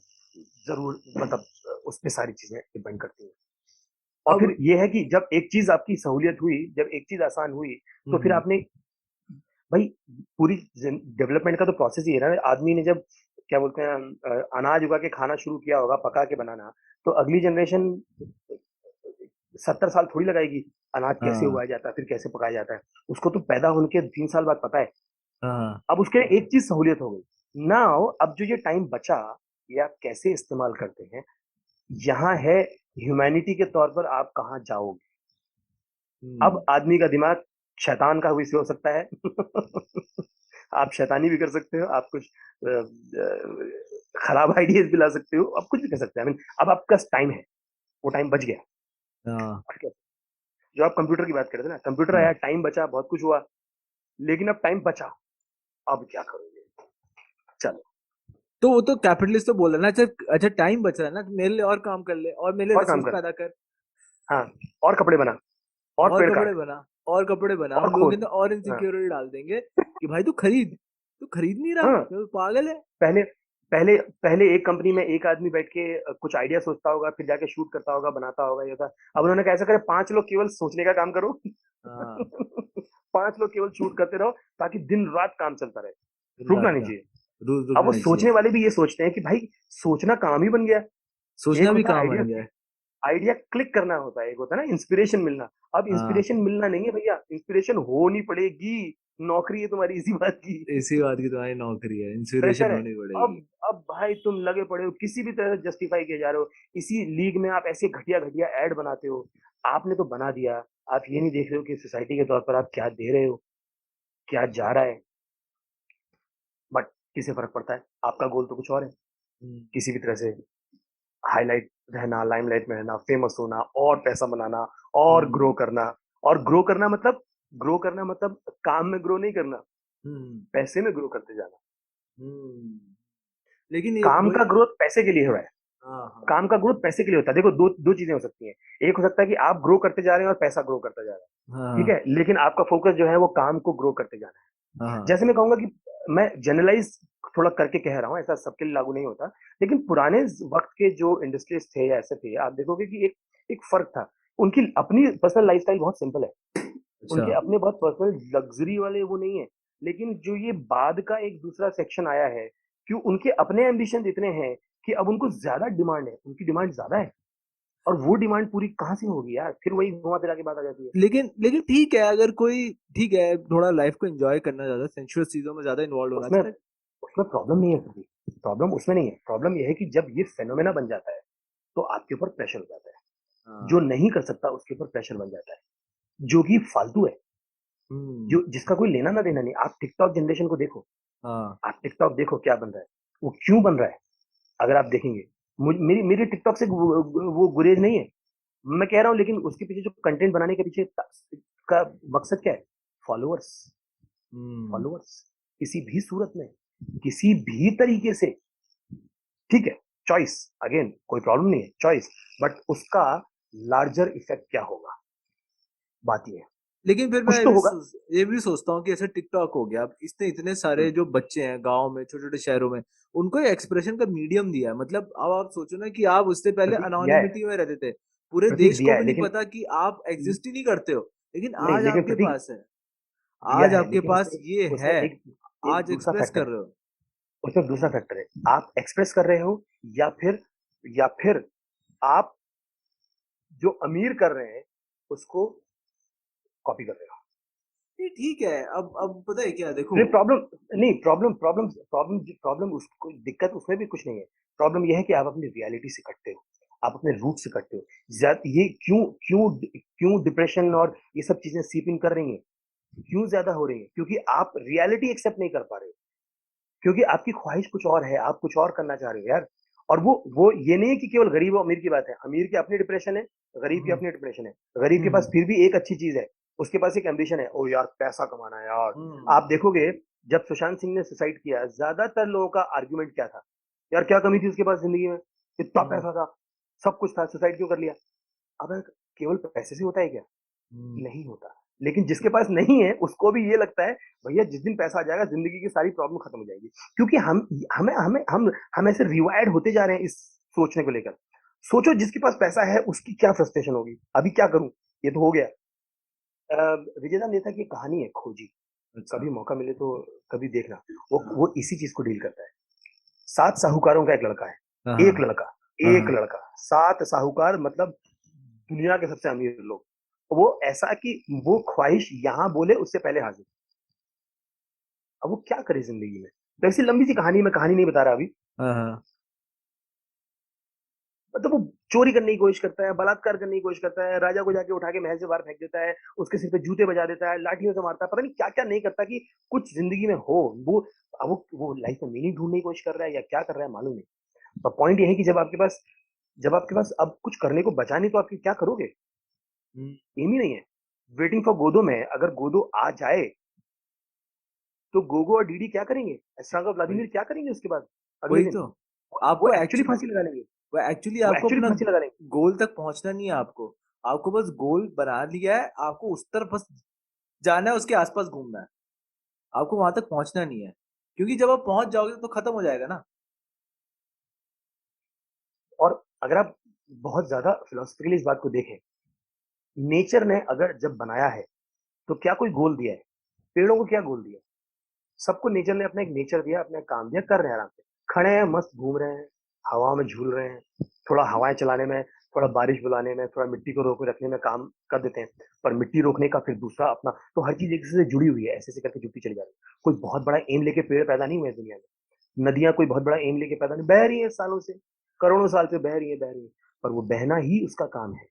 S2: जरूर, मतलब उस पे सारी चीजें डिपेंड करती हैं। और
S1: अब
S2: फिर ये है कि जब एक चीज आपकी सहूलियत हुई, जब एक चीज आसान हुई, तो फिर
S1: हम्म
S2: आपने, भाई, पूरी डेवलपमेंट का तो प्रोसेस ही है ना। आदमी ने जब, क्या बोलते हैं, अनाज उगा के खाना शुरू किया होगा, पका के बनाना, तो अगली जनरेशन 70 साल थोड़ी लगाएगी अनाज कैसे
S1: हाँ
S2: उगाया जाता है, फिर कैसे पकाया जाता है। उसको तो पैदा होने के 3 साल बाद पता है।
S1: हाँ।
S2: अब उसके लिए एक चीज सहूलियत हो गई ना। अब जो ये टाइम बचा, ये आप कैसे इस्तेमाल करते हैं, यहाँ है ह्यूमैनिटी के तौर पर आप कहाँ जाओगे। अब
S1: हम्म
S2: आदमी का दिमाग शैतान का भी हो सकता है। आप शैतानी भी कर सकते हो, आप कुछ खराब आइडियाज भी ला सकते हो, आप कुछ भी कर सकते हैं। I mean, अब आपका टाइम है, वो टाइम बच गया।
S1: हाँ
S2: और क्या? जो आप कंप्यूटर की बात कर रहे थे ना, कंप्यूटर आया,
S1: हाँ।
S2: टाइम बचा, बहुत कुछ हुआ, लेकिन अब टाइम बचा, अब क्या करोगे? चलो,
S1: तो वो तो कैपिटलिस्ट तो बोल रहा है ना, अच्छा अच्छा टाइम बच रहा है ना, मेरे लिए और काम कर ले और मेरे लिए
S2: और काम
S1: रिसोर्स
S2: कर,
S1: पैदा कर।
S2: हाँ, और कपड़े बना, और
S1: और
S2: पेड़
S1: कपड़े
S2: काट,
S1: बना, और कपड़े बना,
S2: और
S1: हम लोग के
S2: खोद।
S1: अंदर और
S2: हाँ
S1: इनसिक्योरिटी डाल देंगे कि भाई तू खरीद नहीं रहा,
S2: हाँ।
S1: तो पागल है।
S2: पहले पहले पहले एक कंपनी में एक आदमी बैठ के कुछ आइडिया सोचता होगा, फिर जाके शूट करता होगा, बनाता होगा, ये था। अब उन्होंने कैसा करे, 5 लोग केवल सोचने का काम करो।
S1: हाँ
S2: 5 लोग केवल शूट करते रहो, ताकि दिन रात काम चलता रहे,
S1: दिन
S2: रुकना
S1: रात
S2: नहीं
S1: का
S2: चाहिए।
S1: रोज
S2: अब वो
S1: रुकना चाहिए।
S2: सोचने वाले भी ये सोचते हैं कि भाई, सोचना काम ही बन गया। एक
S1: सोचना भी
S2: होता है
S1: काम
S2: आइडिया,
S1: बन गया है।
S2: आइडिया क्लिक करना होता है, एक होता है ना इंस्पिरेशन मिलना। अब
S1: हाँ
S2: इंस्पिरेशन मिलना नहीं है भैया, इंस्पिरेशन होनी पड़ेगी। नौकरी है तुम्हारी इसी बात की।
S1: इसी बात की तुम्हारी नौकरी है, इंस्पिरेशन
S2: प्रेशर है।
S1: होनी
S2: अब
S1: पड़ेगी।
S2: अब भाई तुम लगे पड़े हो, किसी भी तरह से जस्टिफाई किए जा रहे हो। इसी लीग में आप ऐसे घटिया घटिया ऐड बनाते हो। आपने तो बना दिया, आप ये नहीं देख रहे हो कि सोसाइटी के तौर पर आप क्या दे रहे हो, क्या जा रहा है। बट किसे फर्क पड़ता है? आपका गोल तो कुछ और है,
S1: हम्म
S2: किसी भी तरह से हाईलाइट रहना, लाइमलाइट में रहना, फेमस होना, और पैसा बनाना, और
S1: हम्म
S2: ग्रो करना। और ग्रो करना मतलब काम में ग्रो नहीं करना,
S1: हम्म
S2: पैसे में ग्रो करते जाना।
S1: हम्म। लेकिन ये
S2: काम
S1: वही।
S2: का ग्रोथ पैसे के लिए हो रहा है।
S1: हाँ हाँ
S2: काम का ग्रोथ पैसे के लिए होता है। देखो, दो दो चीजें हो सकती हैं। एक हो सकता है कि आप ग्रो करते जा रहे हैं और पैसा ग्रो करता जा रहा है, ठीक
S1: हाँ
S2: है, लेकिन आपका फोकस जो है वो काम को ग्रो करते जाना है।
S1: हाँ हाँ।
S2: जैसे मैं कहूंगा कि मैं जनरलाइज थोड़ा करके कह रहा हूँ, ऐसा सबके लिए लागू नहीं होता, लेकिन पुराने वक्त के जो इंडस्ट्रीज थे या ऐसे थे, आप देखोगे कि एक एक फर्क था। उनकी अपनी पर्सनल लाइफस्टाइल बहुत सिंपल है,
S1: अच्छा।
S2: उनके अपने बहुत पर्सनल लग्जरी वाले वो नहीं है। लेकिन जो ये बाद का एक दूसरा सेक्शन आया है, कि उनके अपने एम्बिशन इतने हैं कि अब उनको ज्यादा डिमांड है, उनकी डिमांड ज्यादा है। और वो डिमांड पूरी कहाँ से होगी यार? फिर वही घुमा फिरा के बात आ जाती है।
S1: लेकिन लेकिन ठीक है, अगर कोई ठीक है थोड़ा लाइफ को एंजॉय करना, ज्यादा सेंசுअस चीजों में ज्यादा इन्वॉल्व होना
S2: उसमें
S1: चाहता है।
S2: उसमें प्रॉब्लम नहीं है कभी, प्रॉब्लम उसमें नहीं है। प्रॉब्लम यह है कि जब ये फेनोमेना बन जाता है, तो आपके ऊपर प्रेशर हो जाता है। जो
S1: हाँ।
S2: नहीं कर सकता उसके ऊपर प्रेशर बन जाता है, जो कि फालतू है,
S1: हम्म।
S2: जो जिसका कोई लेना ना देना नहीं। आप टिकटॉक जनरेशन को देखो,
S1: हाँ
S2: आप टिकटॉक देखो क्या बन रहा है, वो क्यों बन रहा है। अगर आप देखेंगे, मेरी मेरी टिकटॉक से वो गुरेज नहीं है, मैं कह रहा हूँ, लेकिन उसके पीछे जो कंटेंट बनाने के पीछे का मकसद क्या है? फॉलोअर्स,
S1: हम्म।
S2: फॉलोअर्स, किसी भी सूरत में, किसी भी तरीके से, ठीक है। चॉइस, अगेन कोई प्रॉब्लम नहीं है, चॉइस, बट उसका लार्जर इफेक्ट क्या होगा, बात ये है।
S1: लेकिन फिर मैं
S2: कुछ तो होगा।
S1: ये भी सोचता हूँ कि ऐसे टिकटॉक हो गया, अब इसने इतने सारे जो बच्चे हैं गांव में, छोटे छोटे शहरों में, उनको एक्सप्रेशन का मीडियम दिया है। मतलब अब आप सोचो ना कि आप उससे पहले
S2: प्रतीक दिया है,
S1: अनोनिमिटी में रहते थे, पूरे
S2: प्रतीक
S1: देश को
S2: दिया है,
S1: भी नहीं
S2: लेकिन
S1: पता कि आप एग्जिस्ट ही नहीं करते हो, लेकिन
S2: नहीं,
S1: आज
S2: लेकिन
S1: आपके
S2: प्रतीक
S1: पास है,
S2: दिया
S1: आज
S2: है,
S1: आपके
S2: लेकिन
S1: पास ये
S2: उसमें
S1: है,
S2: एक एक
S1: आज
S2: दूसरा
S1: एक्सप्रेस
S2: फैक्टर
S1: कर
S2: है।
S1: रहे हो।
S2: उसमें दूसरा फैक्टर है, आप एक्सप्रेस कर रहे हो, या फिर आप जो अमीर कर रहे हैं उसको कॉपी कर रहे हो।
S1: ये ठीक है, अब पता है क्या, देखो।
S2: नहीं, प्रॉब्लम नहीं, प्रॉब्लम उसको, दिक्कत उसमें भी कुछ नहीं है। प्रॉब्लम यह है कि आप अपनी रियलिटी से कटते हो, आप अपने रूट से कटते हो। ये क्यों क्यों क्यों डिप्रेशन और ये सब चीजें सीपिंग कर रही हैं, क्यों ज्यादा हो रही है? क्योंकि आप रियलिटी एक्सेप्ट नहीं कर पा रहे हो, क्योंकि आपकी ख्वाहिश कुछ और है, आप कुछ और करना चाह रहे हो यार। और वो ये नहीं है कि केवल गरीब और अमीर की बात है, अमीर की अपनी डिप्रेशन है, गरीब की
S1: हम्म
S2: अपनी डिप्रेशन है। गरीब के पास
S1: हम्म
S2: फिर भी एक अच्छी चीज है, उसके पास एक एम्बिशन है, ओ यार पैसा कमाना है यार।
S1: हम्म
S2: आप देखोगे, जब सुशांत सिंह ने सुसाइड किया, ज्यादातर लोगों का आर्ग्यूमेंट क्या था? यार क्या कमी थी उसके पास जिंदगी में, इतना
S1: हम्म
S2: पैसा था, सब कुछ था, सुसाइड क्यों कर लिया? अबे केवल पैसे से होता है क्या?
S1: हम्म,
S2: नहीं होता। लेकिन जिसके पास नहीं है, उसको भी ये लगता है, भैया जिस दिन पैसा आ जाएगा, ज़िंदगी की सारी प्रॉब्लम खत्म हो जाएगी। क्योंकि हम ऐसे रिवायर्ड होते जा रहे हैं इस सोचने को लेकर। सोचो जिसके पास पैसा है, उसकी क्या फ्रस्ट्रेशन होगी? अभी क्या करूँ? ये तो हो गया। अ, विजयदान नेता की एक कहानी है खोजी,
S1: अच्छा।
S2: कभी मौका मिले तो कभी देखना। वो
S1: हाँ
S2: वो इसी चीज़ को डील करता है। 7 साहूकारों का एक लड़का है।
S1: हाँ
S2: एक लड़का,
S1: हाँ
S2: एक
S1: हाँ।
S2: लड़का, 7 साहूकार मतलब दुनिया के सबसे अमीर लोग। वो ऐसा कि वो ख्वाहिश यहाँ बोले उससे पहले हाज़िर। अब वो क्या करे ज़िंदगी में? तो ऐसी लंबी सी कहानी, मैं कहानी नहीं बता रहा अभी।
S1: हाँ हाँ।
S2: मतलब वो चोरी करने की कोशिश करता है, बलात्कार करने की कोशिश करता है, राजा को जाके उठा के महल से बाहर फेंक देता है, उसके सिर पे जूते बजा देता है, लाठियों से मारता है, पता नहीं क्या-क्या नहीं करता कि कुछ ज़िंदगी में हो। वो वो लाइफ़ में मीनिंग ढूँढने की कोशिश कर रहा है या क्या कर रहा है मालूम नहीं। पर पॉइंट ये है कि जब आपके पास अब कुछ करने को बचा नहीं तो आप क्या करोगे?
S1: हम्म,
S2: एम ही नहीं है। वेटिंग फॉर गोदो में अगर गोदो आ जाए, तो गोगो और डीडी क्या करेंगे? एस्ट्रागा और
S1: वही
S2: व्लादिमीर क्या करेंगे उसके बाद, अगले
S1: वही
S2: दिन?
S1: तो।
S2: वो
S1: आपको
S2: एक्चुअली
S1: एक्चुअली
S2: फांसी लगा लेंगे।
S1: वो एक्चुअली
S2: वो
S1: आपको
S2: एक्चुअली
S1: अपना
S2: फांसी लगा लेंगे।
S1: गोल तक पहुंचना नहीं है। आपको बस गोल बना लिया है, आपको उस तरफ बस जाना है, उसके आसपास घूमना है। आपको वहां तक पहुंचना नहीं है, क्योंकि जब आप पहुंच जाओगे तो खत्म हो जाएगा ना।
S2: और अगर आप बहुत ज़्यादा फिलॉसफिकली इस बात को देखें, नेचर ने अगर जब बनाया है, तो क्या कोई गोल दिया है? पेड़ों को क्या गोल दिया है? सबको नेचर ने अपना एक नेचर दिया, अपना एक काम दिया, कर रहे हैं आराम से। खड़े हैं, मस्त घूम रहे हैं, हवा में झूल रहे हैं, थोड़ा हवाएँ चलाने में, थोड़ा बारिश बुलाने में, थोड़ा मिट्टी को रोके रखने में काम कर देते हैं। पर मिट्टी रोकने का फिर दूसरा अपना, तो हर चीज़ एक-दूसरे से जुड़ी हुई है, ऐसे-ऐसे करके जुड़ती चली जा रही है। कोई बहुत बड़ा एम लेके पेड़ पैदा नहीं हुए हैं दुनिया में। नदियाँ कोई बहुत बड़ा एम लेके पैदा नहीं, बह रही हैं सालों से, करोड़ों साल से बह रही हैं, बह रही हैं। पर वो बहना ही उसका काम है।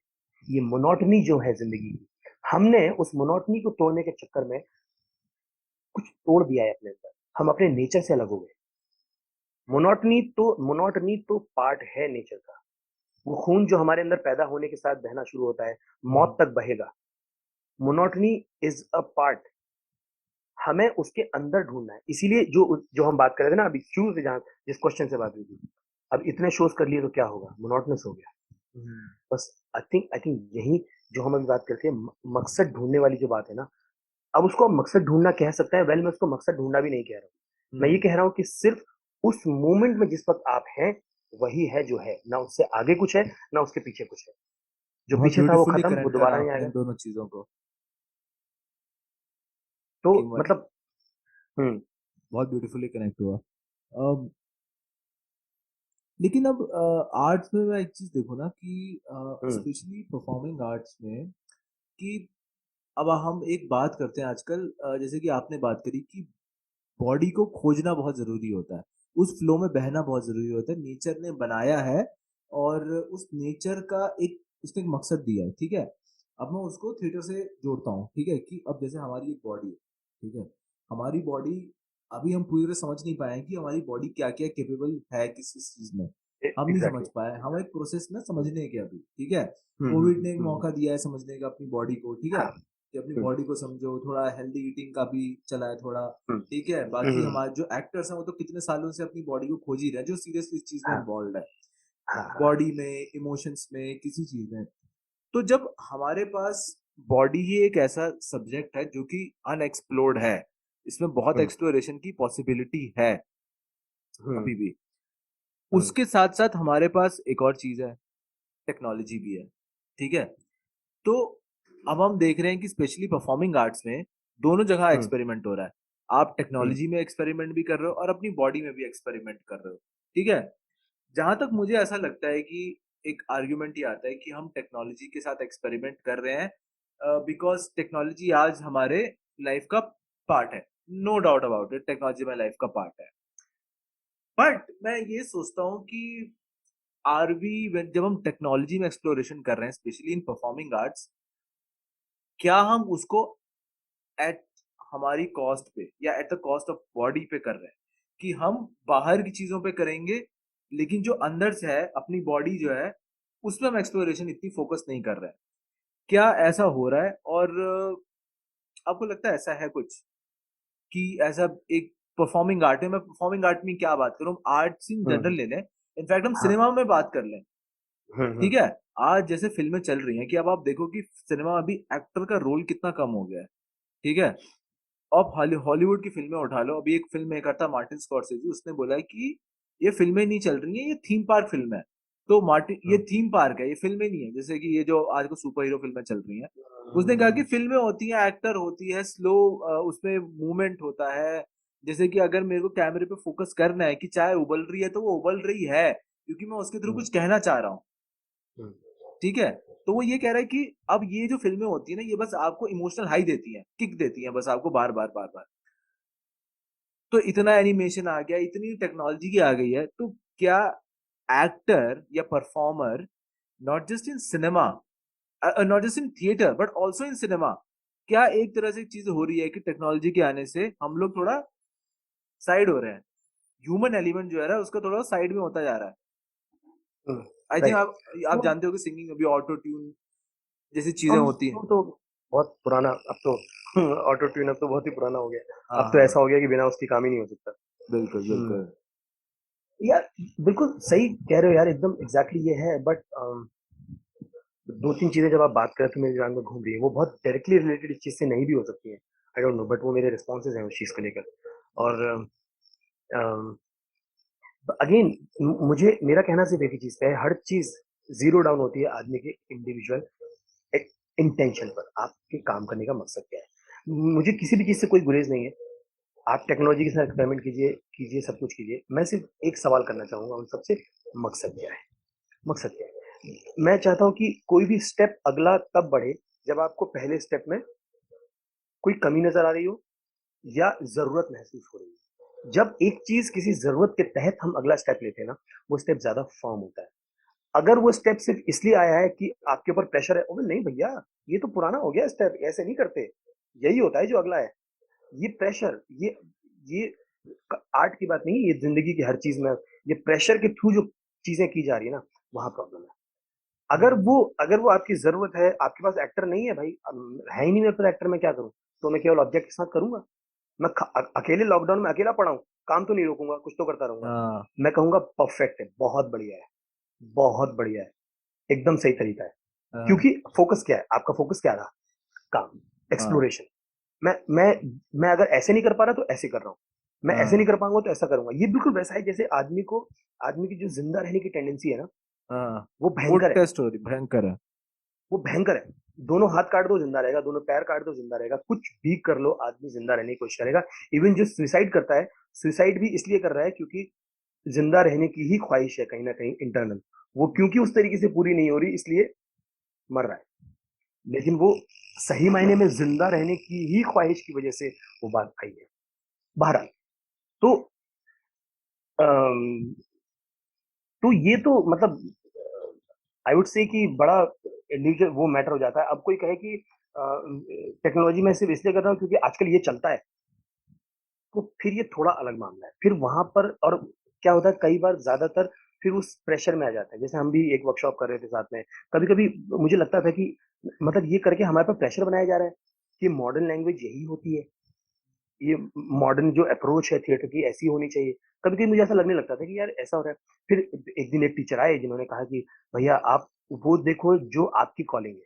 S2: ये मोनोटनी जो है ज़िंदगी की, हमने उस मोनोटनी को तोड़ने के चक्कर में कुछ तोड़ दिया है अपने अंदर। हम अपने नेचर से अलग हो गए। मोनोटनी तो पार्ट है नेचर का। वो खून जो हमारे अंदर पैदा होने के साथ बहना शुरू होता है, मौत
S1: हम्म,
S2: तक बहेगा। मोनोटनी इज़ अ पार्ट, हमें उसके अंदर ढूँढना है। इसीलिए जो जो हम बात कर रहे थे ना अभी शुरू से, जहाँ जिस क्वेश्चन से बात हुई थी, अब इतने शोज़ कर लिए तो क्या होगा? मोनोटोनस हो गया।
S1: हम्म,
S2: बस आई थिंक यही जो हम अभी बात करते हैं, मकसद ढूँढने वाली जो बात है ना, अब उसको हम मकसद ढूँढना कह सकते हैं। वेल, मैं उसको मकसद ढूँढना भी नहीं कह रहा हूँ। मैं ये
S1: हम्म।
S2: कह रहा हूँ कि सिर्फ़ उस मोमेंट में जिस वक़्त आप हैं, वही है जो है। ना उससे आगे कुछ है, ना उसके पीछे कुछ है। जो
S1: बहुत
S2: पीछे था वो
S1: ब्यूटीफुली
S2: खत्म, वो
S1: कनेक्ट करा
S2: दोबारा नहीं
S1: आपने
S2: आएगा।
S1: इन दोनों चीजों को।
S2: तो
S1: कि मत,
S2: मतलब हुँ,
S1: बहुत ब्यूटीफुली कनेक्ट हुआ। अब लेकिन अब आर्ट्स में मैं एक चीज देखो ना कि
S2: हुँ,
S1: स्पेशली परफॉर्मिंग आर्ट्स में, कि अब हम एक बात करते हैं आजकल, जैसे कि आपने बात करी कि बॉडी को खोजना बहुत जरूरी होता है, उस फ्लो में बहना बहुत जरूरी होता है, नेचर ने बनाया है। और उस नेचर का एक, उसने एक मकसद दिया है, ठीक है। अब मैं उसको थिएटर से जोड़ता हूँ, ठीक है, कि अब जैसे हमारी एक बॉडी है, ठीक है। हमारी बॉडी, अभी हम पूरी तरह समझ नहीं पाए हैं कि हमारी बॉडी क्या क्या केपेबल है किस किस चीज में। हम नहीं समझ
S2: एग्ज़ैक्टली।
S1: पाए, हम एक प्रोसेस में समझने के अभी, ठीक है।
S2: हुँ, हुँ,
S1: कोविड
S2: हुँ,
S1: ने एक
S2: हुँ, हुँ।
S1: मौका दिया है समझने का अपनी बॉडी को, ठीक है,
S2: हाँ,
S1: कि अपनी
S2: हुँ,
S1: बॉडी को समझो, थोड़ा हेल्दी ईटिंग का भी चला है थोड़ा,
S2: हुँ,
S1: ठीक है।
S2: हुँ,
S1: बाकी
S2: हुँ,
S1: हमारे जो एक्टर्स हैं वो तो कितने सालों से अपनी बॉडी को खोज ही रहे हैं, जो सीरियसली इस चीज में
S2: हाँ,
S1: इन्वॉल्व है,
S2: हाँ, हाँ,
S1: बॉडी में, इमोशंस में, किसी चीज में। तो जब हमारे पास बॉडी ही एक ऐसा सब्जेक्ट है जो कि अनएक्सप्लोर्ड है, इसमें बहुत
S2: हुँ,
S1: एक्सप्लोरेशन की पॉसिबिलिटी है
S2: हुँ,
S1: अभी भी,
S2: हुँ,
S1: उसके साथ साथ हमारे पास एक और चीज है, टेक्नोलॉजी भी है, ठीक है। तो अब हम देख रहे हैं कि स्पेशली परफॉर्मिंग आर्ट्स में दोनों जगह
S2: हुँ,
S1: एक्सपेरिमेंट हो रहा है। आप
S2: हुँ,
S1: टेक्नोलॉजी में एक्सपेरिमेंट भी कर रहे हो और अपनी बॉडी में भी एक्सपेरिमेंट कर रहे हो, ठीक है। जहां तक मुझे ऐसा लगता है कि एक आर्ग्यूमेंट ही आता है कि हम टेक्नोलॉजी के साथ एक्सपेरिमेंट कर रहे हैं, बिकॉज टेक्नोलॉजी आज हमारे लाइफ का पार्ट है। No doubt about it, technology हमारे लाइफ का पार्ट है। बट मैं ये सोचता हूँ कि आर वी, जब हम टेक्नोलॉजी में एक्सप्लोरेशन कर रहे हैं स्पेशली इन परफॉर्मिंग आर्ट्स, क्या हम उसको एट हमारी कॉस्ट पे या at the cost of body पे कर रहे हैं, कि हम बाहर की चीजों पे करेंगे, लेकिन जो अंदर से है अपनी बॉडी जो है, उसमें हम एक्सप्लोरेशन इतनी फोकस नहीं कर रहे हैं। क्या ऐसा हो रहा है? और आपको लगता है ऐसा है कुछ, कि ऐसा एक परफॉर्मिंग आर्ट है, मैं परफॉर्मिंग आर्ट में क्या बात करूं, आर्ट्स इन
S2: हुँ,
S1: जनरल ले लें, इनफैक्ट हम
S2: हाँ,
S1: सिनेमा में बात कर लें, ठीक है। आज जैसे फिल्में चल रही हैं कि अब आप देखो कि सिनेमा में अभी एक्टर का रोल कितना कम हो गया है। ठीक है। आप हॉलीवुड की फिल्में उठा लो, अभी एक फिल्म मेकर था मार्टिन स्कॉर्सेज़ी, उसने बोला है कि ये फिल्में नहीं चल रही हैं, ये थीम पार्क फिल्म है। तो मार्टिन, ये थीम पार्क है, ये फिल्में नहीं है। जैसे कि ये जो आजकल सुपर हीरो फिल्में चल रही हैं, उसने कहा कि फिल्में होती हैं, एक्टर होती है, स्लो उसमें मूवमेंट होता है। जैसे कि अगर मेरे को कैमरे पे फोकस करना है कि चाय उबल रही है तो वो उबल रही है, क्योंकि मैं उसके थ्रू कुछ कहना चाह रहा हूँ। ठीक है। तो वो ये कह रहा है कि अब ये जो फिल्में होती है ना, ये बस आपको इमोशनल हाई देती हैं, किक देती हैं बस आपको बार बार बार बार। तो इतना एनिमेशन आ गया, इतनी टेक्नोलॉजी की आ गई है, तो क्या एक्टर या performer, not just in cinema, not just in theatre but also in cinema, क्या एक तरह से चीज हो रही है कि टेक्नोलॉजी के आने से हम लोग थोड़ा साइड हो रहे हैं, ह्यूमन एलिमेंट जो है ना उसका थोड़ा साइड में होता जा रहा है। I think
S2: right.
S1: आप जानते हो कि सिंगिंग अभी ऑटो ट्यून जैसी चीजें
S2: हम
S1: होती हैं।
S2: तो बहुत पुराना अब तो ऑटो ट्यून अब तो बहुत ही पुराना हो गया। अब तो
S1: हाँ,
S2: ऐसा हो गया कि बिना उसकी काम ही नहीं हो सकता।
S1: बिल्कुल
S2: हम्म।
S1: बिल्कुल।
S2: यार बिल्कुल सही कह रहे हो यार, एकदम एग्जैक्टली ये है। बट दो तीन चीजें जब आप बात करें तो मेरे दिमाग में घूम रही है, वो बहुत डायरेक्टली रिलेटेड इस चीज से नहीं भी हो सकती है। आई डोंट नो, बट वो मेरे रिस्पॉन्सेज हैं उस चीज को लेकर। और अगेन मुझे मेरा कहना सिर्फ एक ही चीज पे है, हर चीज जीरो डाउन होती है आदमी के इंडिविजुअल इंटेंशन पर, आपके काम करने का मकसद क्या है। मुझे किसी भी चीज से कोई गुरेज नहीं है। आप टेक्नोलॉजी के साथ एक्सपेरिमेंट कीजिए, कीजिए सब कुछ कीजिए। मैं सिर्फ एक सवाल करना चाहूंगा उन सबसे, मकसद क्या है। मकसद क्या है। मैं चाहता हूँ कि कोई भी स्टेप अगला तब बढ़े जब आपको पहले स्टेप में कोई कमी नजर आ रही हो या जरूरत महसूस हो रही हो। जब एक चीज किसी जरूरत के तहत हम अगला स्टेप लेते हैं ना, वो स्टेप ज्यादा फर्म होता है। अगर वो स्टेप सिर्फ इसलिए आया है कि आपके ऊपर प्रेशर है, नहीं भैया, ये तो पुराना हो गया स्टेप, ऐसे नहीं करते, यही होता है जो अगला है। ये प्रेशर, ये आर्ट की बात नहीं है, ये जिंदगी की हर चीज में ये प्रेशर के थ्रू जो चीजें की जा रही है ना, वहां प्रॉब्लम है। अगर वो आपकी जरूरत है, आपके पास एक्टर नहीं है भाई, है ही नहीं मेरे पास एक्टर, मैं क्या करूं। तो मैं केवल ऑब्जेक्ट के साथ करूंगा। मैं अकेले लॉकडाउन में अकेला पड़ा हूं, काम तो नहीं रोकूंगा, कुछ तो करता रहूंगा।
S1: हाँ
S2: मैं कहूंगा परफेक्ट है, बहुत बढ़िया है, बहुत बढ़िया है, एकदम सही तरीका है।
S1: हाँ
S2: क्योंकि फोकस क्या है, आपका फोकस क्या रहा, काम,
S1: हाँ
S2: एक्सप्लोरेशन। मैं मैं मैं अगर ऐसे नहीं कर पा रहा तो ऐसे कर रहा हूँ, मैं ऐसे नहीं
S1: हाँ
S2: कर पाऊंगा तो ऐसा करूंगा। ये बिल्कुल वैसा है जैसे आदमी की जो जिंदा रहने की टेंडेंसी है ना,
S1: हाँ।
S2: वो
S1: वो
S2: भयंकर है।
S1: टेस्ट हो रही, भयंकर है।
S2: वो भयंकर है। दोनों हाथ काट दो जिंदा रहेगा, दोनों पैर काट दो जिंदा रहेगा, कुछ भी कर लो आदमी जिंदा रहने की कोशिश करेगा। इवन जो सुसाइड करता है, सुसाइड भी इसलिए कर रहा है क्योंकि जिंदा रहने की ही ख्वाहिश है कहीं ना कहीं इंटरनल। वो क्योंकि उस तरीके से पूरी नहीं हो रही इसलिए मर रहा है। लेकिन वो सही मायने में जिंदा रहने की ही ख्वाहिश की वजह से वो बात आई है। बहरहाल, तो अम, तो ये तो मतलब आई वुड से कि बड़ा इंडिविजुअल वो मैटर हो जाता है। अब कोई कहे कि टेक्नोलॉजी में सिर्फ इसलिए कर रहा हूँ क्योंकि आजकल ये चलता है, तो फिर ये थोड़ा अलग मामला है। फिर वहां पर और क्या होता है, कई बार ज्यादातर फिर उस प्रेशर में आ जाता है। जैसे हम भी एक वर्कशॉप कर रहे थे साथ में, कभी कभी मुझे लगता था कि मतलब ये करके हमारे पर प्रेशर बनाया जा रहा है कि मॉडर्न लैंग्वेज यही होती है, ये मॉडर्न जो अप्रोच है थिएटर की ऐसी होनी चाहिए। कभी कभी मुझे ऐसा लगने लगता था कि यार ऐसा हो रहा है। फिर एक दिन एक टीचर आए जिन्होंने कहा कि भैया आप वो देखो जो आपकी कॉलिंग है।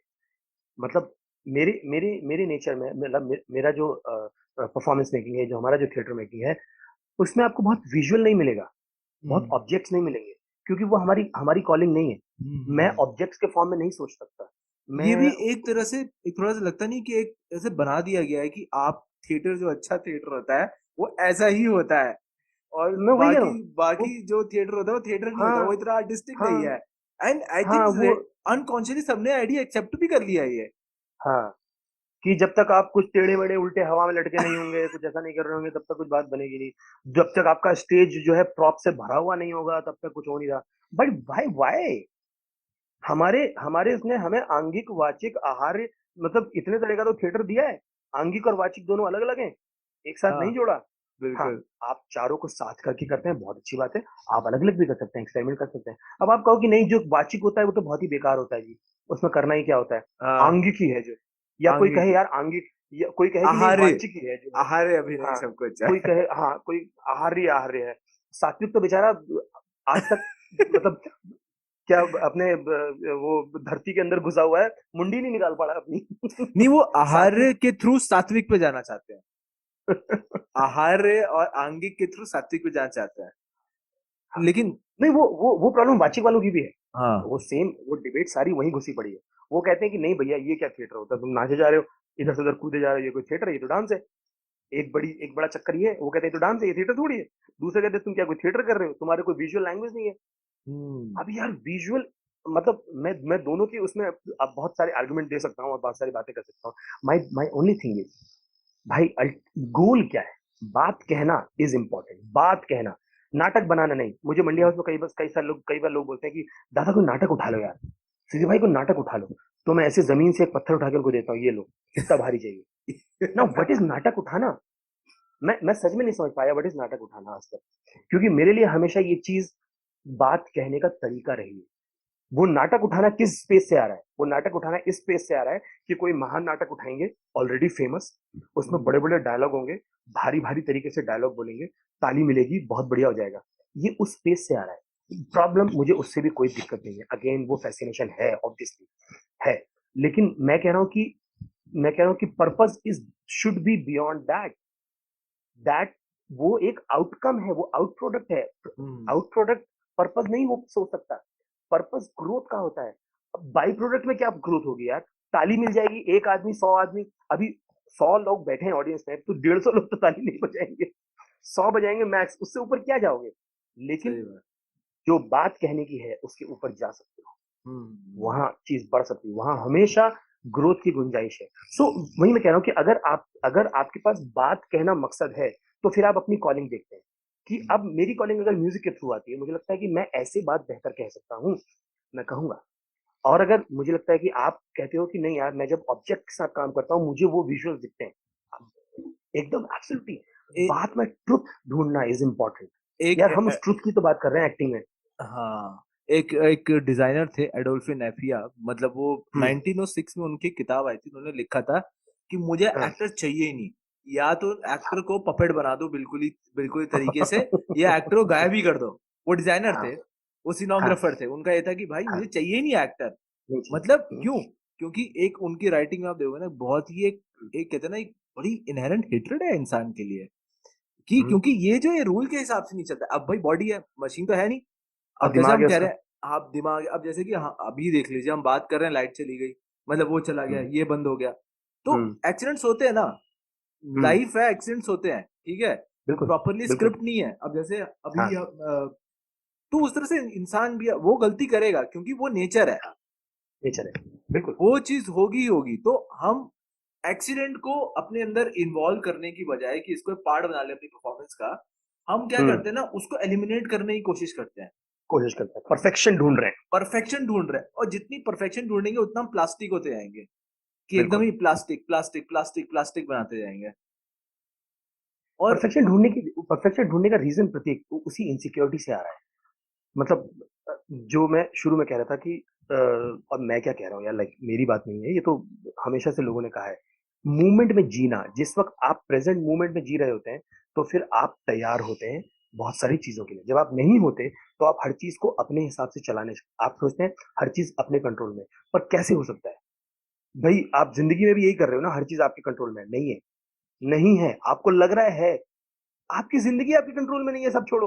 S2: मतलब मेरे मेरे मेरे नेचर में मतलब मेरा जो परफॉर्मेंस मेकिंग है, जो हमारा जो थिएटर मेकिंग है, उसमें आपको बहुत विजुअल नहीं मिलेगा, बहुत
S1: हम्म
S2: ऑब्जेक्ट्स नहीं मिलेंगे, क्योंकि वो हमारी हमारी कॉलिंग नहीं है। मैं
S1: हम्म।
S2: ऑब्जेक्ट्स के फॉर्म में नहीं सोच सकता।
S1: ये भी
S2: मैं
S1: एक तरह से, एक थोड़ा सा लगता नहीं कि एक ऐसे बना दिया गया है कि आप थिएटर, जो अच्छा थिएटर होता है वो ऐसा ही होता है, और
S2: मैं वही कह रहा
S1: बाकी
S2: हूँ। वो
S1: बाकी जो थिएटर होता है वो थिएटर नहीं होता,
S2: हाँ
S1: वो इतना आर्टिस्टिक नहीं
S2: हाँ
S1: है। एंड आई
S2: हाँ वो
S1: थिंक अनकॉन्शियसली सबने आइडिया एक्सेप्ट भी कर लिया है ये।
S2: हाँ, कि जब तक आप कुछ टेढ़े मेढ़े उल्टे हवा में लटके नहीं होंगे, कुछ ऐसा नहीं कर रहे होंगे, तब तक कुछ बात बनेगी नहीं। जब तक आपका स्टेज जो है प्रॉप से भरा हुआ नहीं होगा, तब तक कुछ हो नहीं रहा। बट भाई वाई, हमारे हमारे उसने हमें आंगिक वाचिक आहार्य मतलब इतने तरह का तो थिएटर दिया है। आंगिक और वाचिक दोनों अलग अलग हैं, एक साथ
S1: हाँ
S2: नहीं जोड़ा। हाँ,
S1: बिल्कुल।
S2: आप चारों को साथ करके करते हैं, बहुत अच्छी बात है। आप अलग अलग भी कर सकते हैं, एक्सपेरिमेंट कर सकते हैं। अब आप कहो कि नहीं जो वाचिक होता है वो तो बहुत ही बेकार होता है जी, उसमें करना ही क्या होता है,
S1: हाँ
S2: आंगिक ही है जो। या कोई
S1: आगे
S2: कहे
S1: की
S2: यार आंगिक, या कोई कहे कि नहीं
S1: आहार्य,
S2: वाचिक ही है जो है।
S1: आहार्य अभिनय
S2: हाँ,
S1: सब कुछ
S2: कोई
S1: है।
S2: कहे, हाँ कोई आहार्य आहार्य है। सात्विक तो बेचारा आज तक मतलब क्या अपने वो धरती के अंदर घुसा हुआ है, मुंडी नहीं निकाल पा रहा अपनी।
S1: नहीं, वो आहार
S2: सात्विक।
S1: के थ्रू सात्विक पे जाना चाहते हैं। आहार और आंगिक के थ्रू सात्विक पे जाना चाहते हैं,
S2: हाँ,
S1: लेकिन
S2: नहीं वो प्रॉब्लम वाचिक वालों की भी है।
S1: हाँ।
S2: वो सेम वो डिबेट सारी वहीं घुसी पड़ी है। वो कहते हैं कि नहीं भैया ये क्या थिएटर होता है, तुम नाचे जा रहे हो, इधर से उधर कूदे जा रहे हो, ये कोई थिएटर है, ये तो डांस है। एक बड़ा चक्कर ये है, वो कहते हैं ये तो डांस है, ये थिएटर थोड़ी है। दूसरे कहते हैं तुम क्या कोई थिएटर कर रहे हो, तुम्हारे कोई विजुअल लैंग्वेज नहीं है।
S1: हम्म।
S2: अब यार विजुअल मतलब मैं दोनों की उसमें अब बहुत सारे आर्गुमेंट दे सकता हूँ और बहुत सारी बातें कर सकता हूँ। माई माई ओनली थिंग इज भाई गोल क्या है। बात कहना इज इम्पोर्टेंट, बात कहना, नाटक बनाना नहीं। मुझे मंडी हाउस में कई बार लोग बोलते हैं कि दादा कोई नाटक उठा लो यार, सीधे भाई को नाटक उठा लो। तो मैं ऐसे जमीन से एक पत्थर उठा के उनको देता हूँ, ये लो, इतना भारी चाहिए ना। व्हाट इज नाटक उठाना। मैं सच में नहीं समझ पाया व्हाट इज नाटक उठाना आज तक, क्योंकि मेरे लिए हमेशा ये चीज बात कहने का तरीका रही है। वो नाटक उठाना किस स्पेस से आ रहा है, वो नाटक उठाना इस स्पेस से आ रहा है कि कोई महान नाटक उठाएंगे, ऑलरेडी फेमस, उसमें बड़े बड़े डायलॉग होंगे, भारी भारी तरीके से डायलॉग बोलेंगे, ताली मिलेगी, बहुत बढ़िया हो जाएगा। ये उस स्पेस से आ रहा है। प्रॉब्लम मुझे उससे भी कोई दिक्कत नहीं है, अगेन वो फैसिनेशन है ऑब्वियसली है। लेकिन मैं कह रहा हूँ कि purpose is should be beyond that वो एक आउटकम है, वो आउट प्रोडक्ट है। आउट प्रोडक्ट पर्पस नहीं हो सकता। पर्पस ग्रोथ का होता है। अब बाई प्रोडक्ट में क्या ग्रोथ होगी यार। ताली मिल जाएगी, एक आदमी 100 आदमी, अभी 100 लोग बैठे हैं ऑडियंस में, तो 150 लोग तो ताली नहीं बजाएंगे, 100 बजाएंगे मैक्स, उससे ऊपर क्या जाओगे। लेकिन
S1: सही बात।
S2: जो बात कहने की है उसके ऊपर जा सकते हो,
S1: हम्म।
S2: वहां चीज बढ़ सकती है, वहां हमेशा ग्रोथ की गुंजाइश है। वही मैं कह रहा हूँ कि अगर आपके पास बात कहना मकसद है, तो फिर आप अपनी कॉलिंग देखते हैं कि अब मेरी कॉलिंग अगर म्यूजिक के थ्रू आती है, मुझे लगता है कि मैं ऐसे बात बेहतर कह सकता हूँ, मैं कहूंगा। और अगर मुझे लगता है कि आप कहते हो कि नहीं यार, मैं जब ऑब्जेक्ट के साथ काम करता हूँ मुझे वो विजुअल दिखते हैं, एकदम एब्सोल्युटली।
S1: ए,
S2: बात में ट्रुथ ढूंढना इज इम्पोर्टेंट।
S1: एक
S2: यार हम उस ट्रुथ की तो बात कर रहे हैं एक्टिंग में।
S1: हाँ, एक एक डिजाइनर थे एडोल्फे नेफिया, मतलब वो
S2: हम्म।
S1: 1906 में उनकी किताब आई थी, उन्होंने लिखा था कि मुझे
S2: हाँ।
S1: एक्टर चाहिए ही नहीं, या तो एक्टर को पपेट बना दो बिल्कुल ही तरीके से, या एक्टर को गायब ही कर दो। वो डिजाइनर
S2: हाँ।
S1: थे, वो
S2: हाँ।
S1: सिनोग्राफर थे, उनका ये था कि भाई
S2: हाँ।
S1: मुझे चाहिए ही नहीं एक्टर।
S2: नहीं चाहिए।
S1: मतलब क्यों? क्योंकि एक उनकी राइटिंग में आप देखोगे ना, बहुत ही एक कहते हैं ना, एक बड़ी इनहेरेंट हेट्रेड है इंसान के लिए, कि
S2: हम्म।
S1: क्योंकि ये रूल के हिसाब से नहीं चलता। अब भाई बॉडी है, मशीन तो है नहीं।
S2: और
S1: अब जैसे
S2: दिमाग
S1: हम
S2: है
S1: कह रहे
S2: उसका।
S1: हैं, आप दिमाग, अब जैसे कि हाँ, अभी देख लीजिए, हम बात कर रहे हैं, लाइट चली गई, मतलब वो चला गया,
S2: हम्म।
S1: ये बंद हो गया, तो
S2: हम्म।
S1: एक्सीडेंट्स होते हैं ना।
S2: हम्म।
S1: लाइफ है, एक्सीडेंट्स होते हैं, ठीक है।
S2: बिल्कुल।
S1: प्रॉपरली
S2: बिल्कुल।
S1: स्क्रिप्ट नहीं है। अब जैसे
S2: हाँ।
S1: अभी तो उस तरह से इंसान भी वो गलती करेगा, क्योंकि वो नेचर है,
S2: हाँ। नेचर है। बिल्कुल।
S1: वो चीज होगी ही होगी। तो हम एक्सीडेंट को अपने अंदर इन्वॉल्व करने की बजाय कि इसको पार्ट बना ले अपनी परफॉर्मेंस का, हम क्या
S2: हम्म।
S1: करते हैं ना, उसको एलिमिनेट करने की कोशिश करते हैं।
S2: कोशिश करते हैं, परफेक्शन ढूंढ रहे हैं।
S1: परफेक्शन ढूंढ रहे हैं, और जितनी परफेक्शन ढूंढेंगे उतना हम प्लास्टिक होते जाएंगे, कि एकदम
S2: बिल्कुल।
S1: ही प्लास्टिक प्लास्टिक प्लास्टिक प्लास्टिक बनाते जाएंगे। और
S2: परफेक्शन ढूंढने का रीजन प्रतीक उसी इनसिक्योरिटी से आ रहा है। मतलब जो मैं शुरू में कह रहा था कि और मैं क्या कह रहा हूँ यार, लाइक मेरी बात नहीं है ये तो, हमेशा से लोगों ने कहा है, मूवमेंट में जीना। जिस वक्त आप प्रेजेंट मूवमेंट में जी रहे होते हैं, तो फिर आप तैयार होते हैं बहुत सारी चीजों के लिए। जब आप नहीं होते, तो आप हर चीज को अपने हिसाब से चलाने, आप सोचते हैं हर चीज अपने कंट्रोल में। पर कैसे हो सकता है भाई, आप जिंदगी में भी यही कर रहे हो ना, हर चीज आपके कंट्रोल में है। नहीं है, नहीं है, आपको लग रहा है। आपकी जिंदगी आपके कंट्रोल में नहीं है, सब छोड़ो।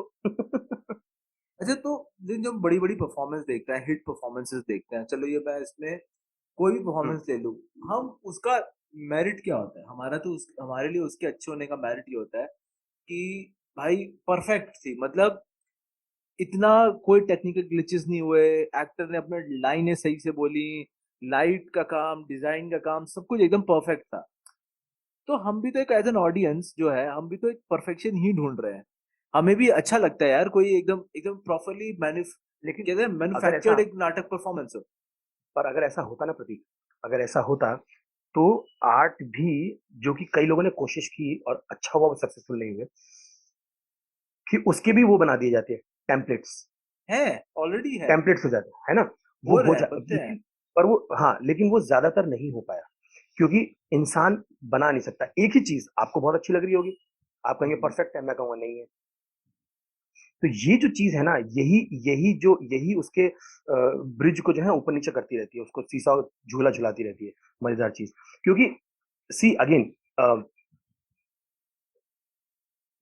S1: अच्छा, तो जब बड़ी बड़ी परफॉर्मेंस देखते हैं, हिट परफॉर्मेंसेस देखते हैं, चलो ये मैं इसमें कोई भी
S2: हम्म।
S1: परफॉर्मेंस ले लूं, हम उसका मेरिट क्या होता है हमारा, तो हमारे लिए उसके अच्छे होने का मेरिट ये होता है कि भाई परफेक्ट थी, मतलब इतना कोई टेक्निकल ग्लिचेस नहीं हुए, एक्टर ने अपने लाइनें सही से बोली, लाइट का काम, डिजाइन का काम, सब कुछ एकदम परफेक्ट था। तो हम भी तो एक एज एन ऑडियंस जो है, हम भी तो एक परफेक्शन ही ढूंढ रहे हैं। हमें भी अच्छा लगता है यार, कोई एकदम एकदम प्रॉपरली
S2: लेकिन
S1: कहते हैं
S2: अगर
S1: मैन्युफैक्चर्ड
S2: ऐसा
S1: एक नाटक परफॉर्मेंस हो।
S2: पर अगर ऐसा होता ना प्रतीक, अगर ऐसा होता, तो आर्ट भी, जो कि कई लोगों ने कोशिश की और अच्छा हुआ, वो सक्सेसफुल नहीं हुए, कि उसके भी वो बना दिए जाते हैं टेम्पलेट्स।
S1: है, ऑलरेडी है,
S2: टेम्पलेट्स हो जाते हैं, है ना। वो
S1: हो
S2: हो
S1: रहा है,
S2: जाता
S1: बनते हैं।
S2: लेकिन, पर वो, हाँ, लेकिन वो ज्यादातर नहीं हो पाया, क्योंकि इंसान बना नहीं सकता। एक ही चीज आपको बहुत अच्छी लग रही होगी, आप कहेंगे
S1: हम्म।
S2: परफेक्ट है, मैं कहूंगा नहीं है। तो ये जो चीज है ना, यही उसके ब्रिज को जो है ऊपर नीचे करती रहती है, उसको सीसा झूला झुलाती रहती है, मजेदार चीज। क्योंकि सी अगेन,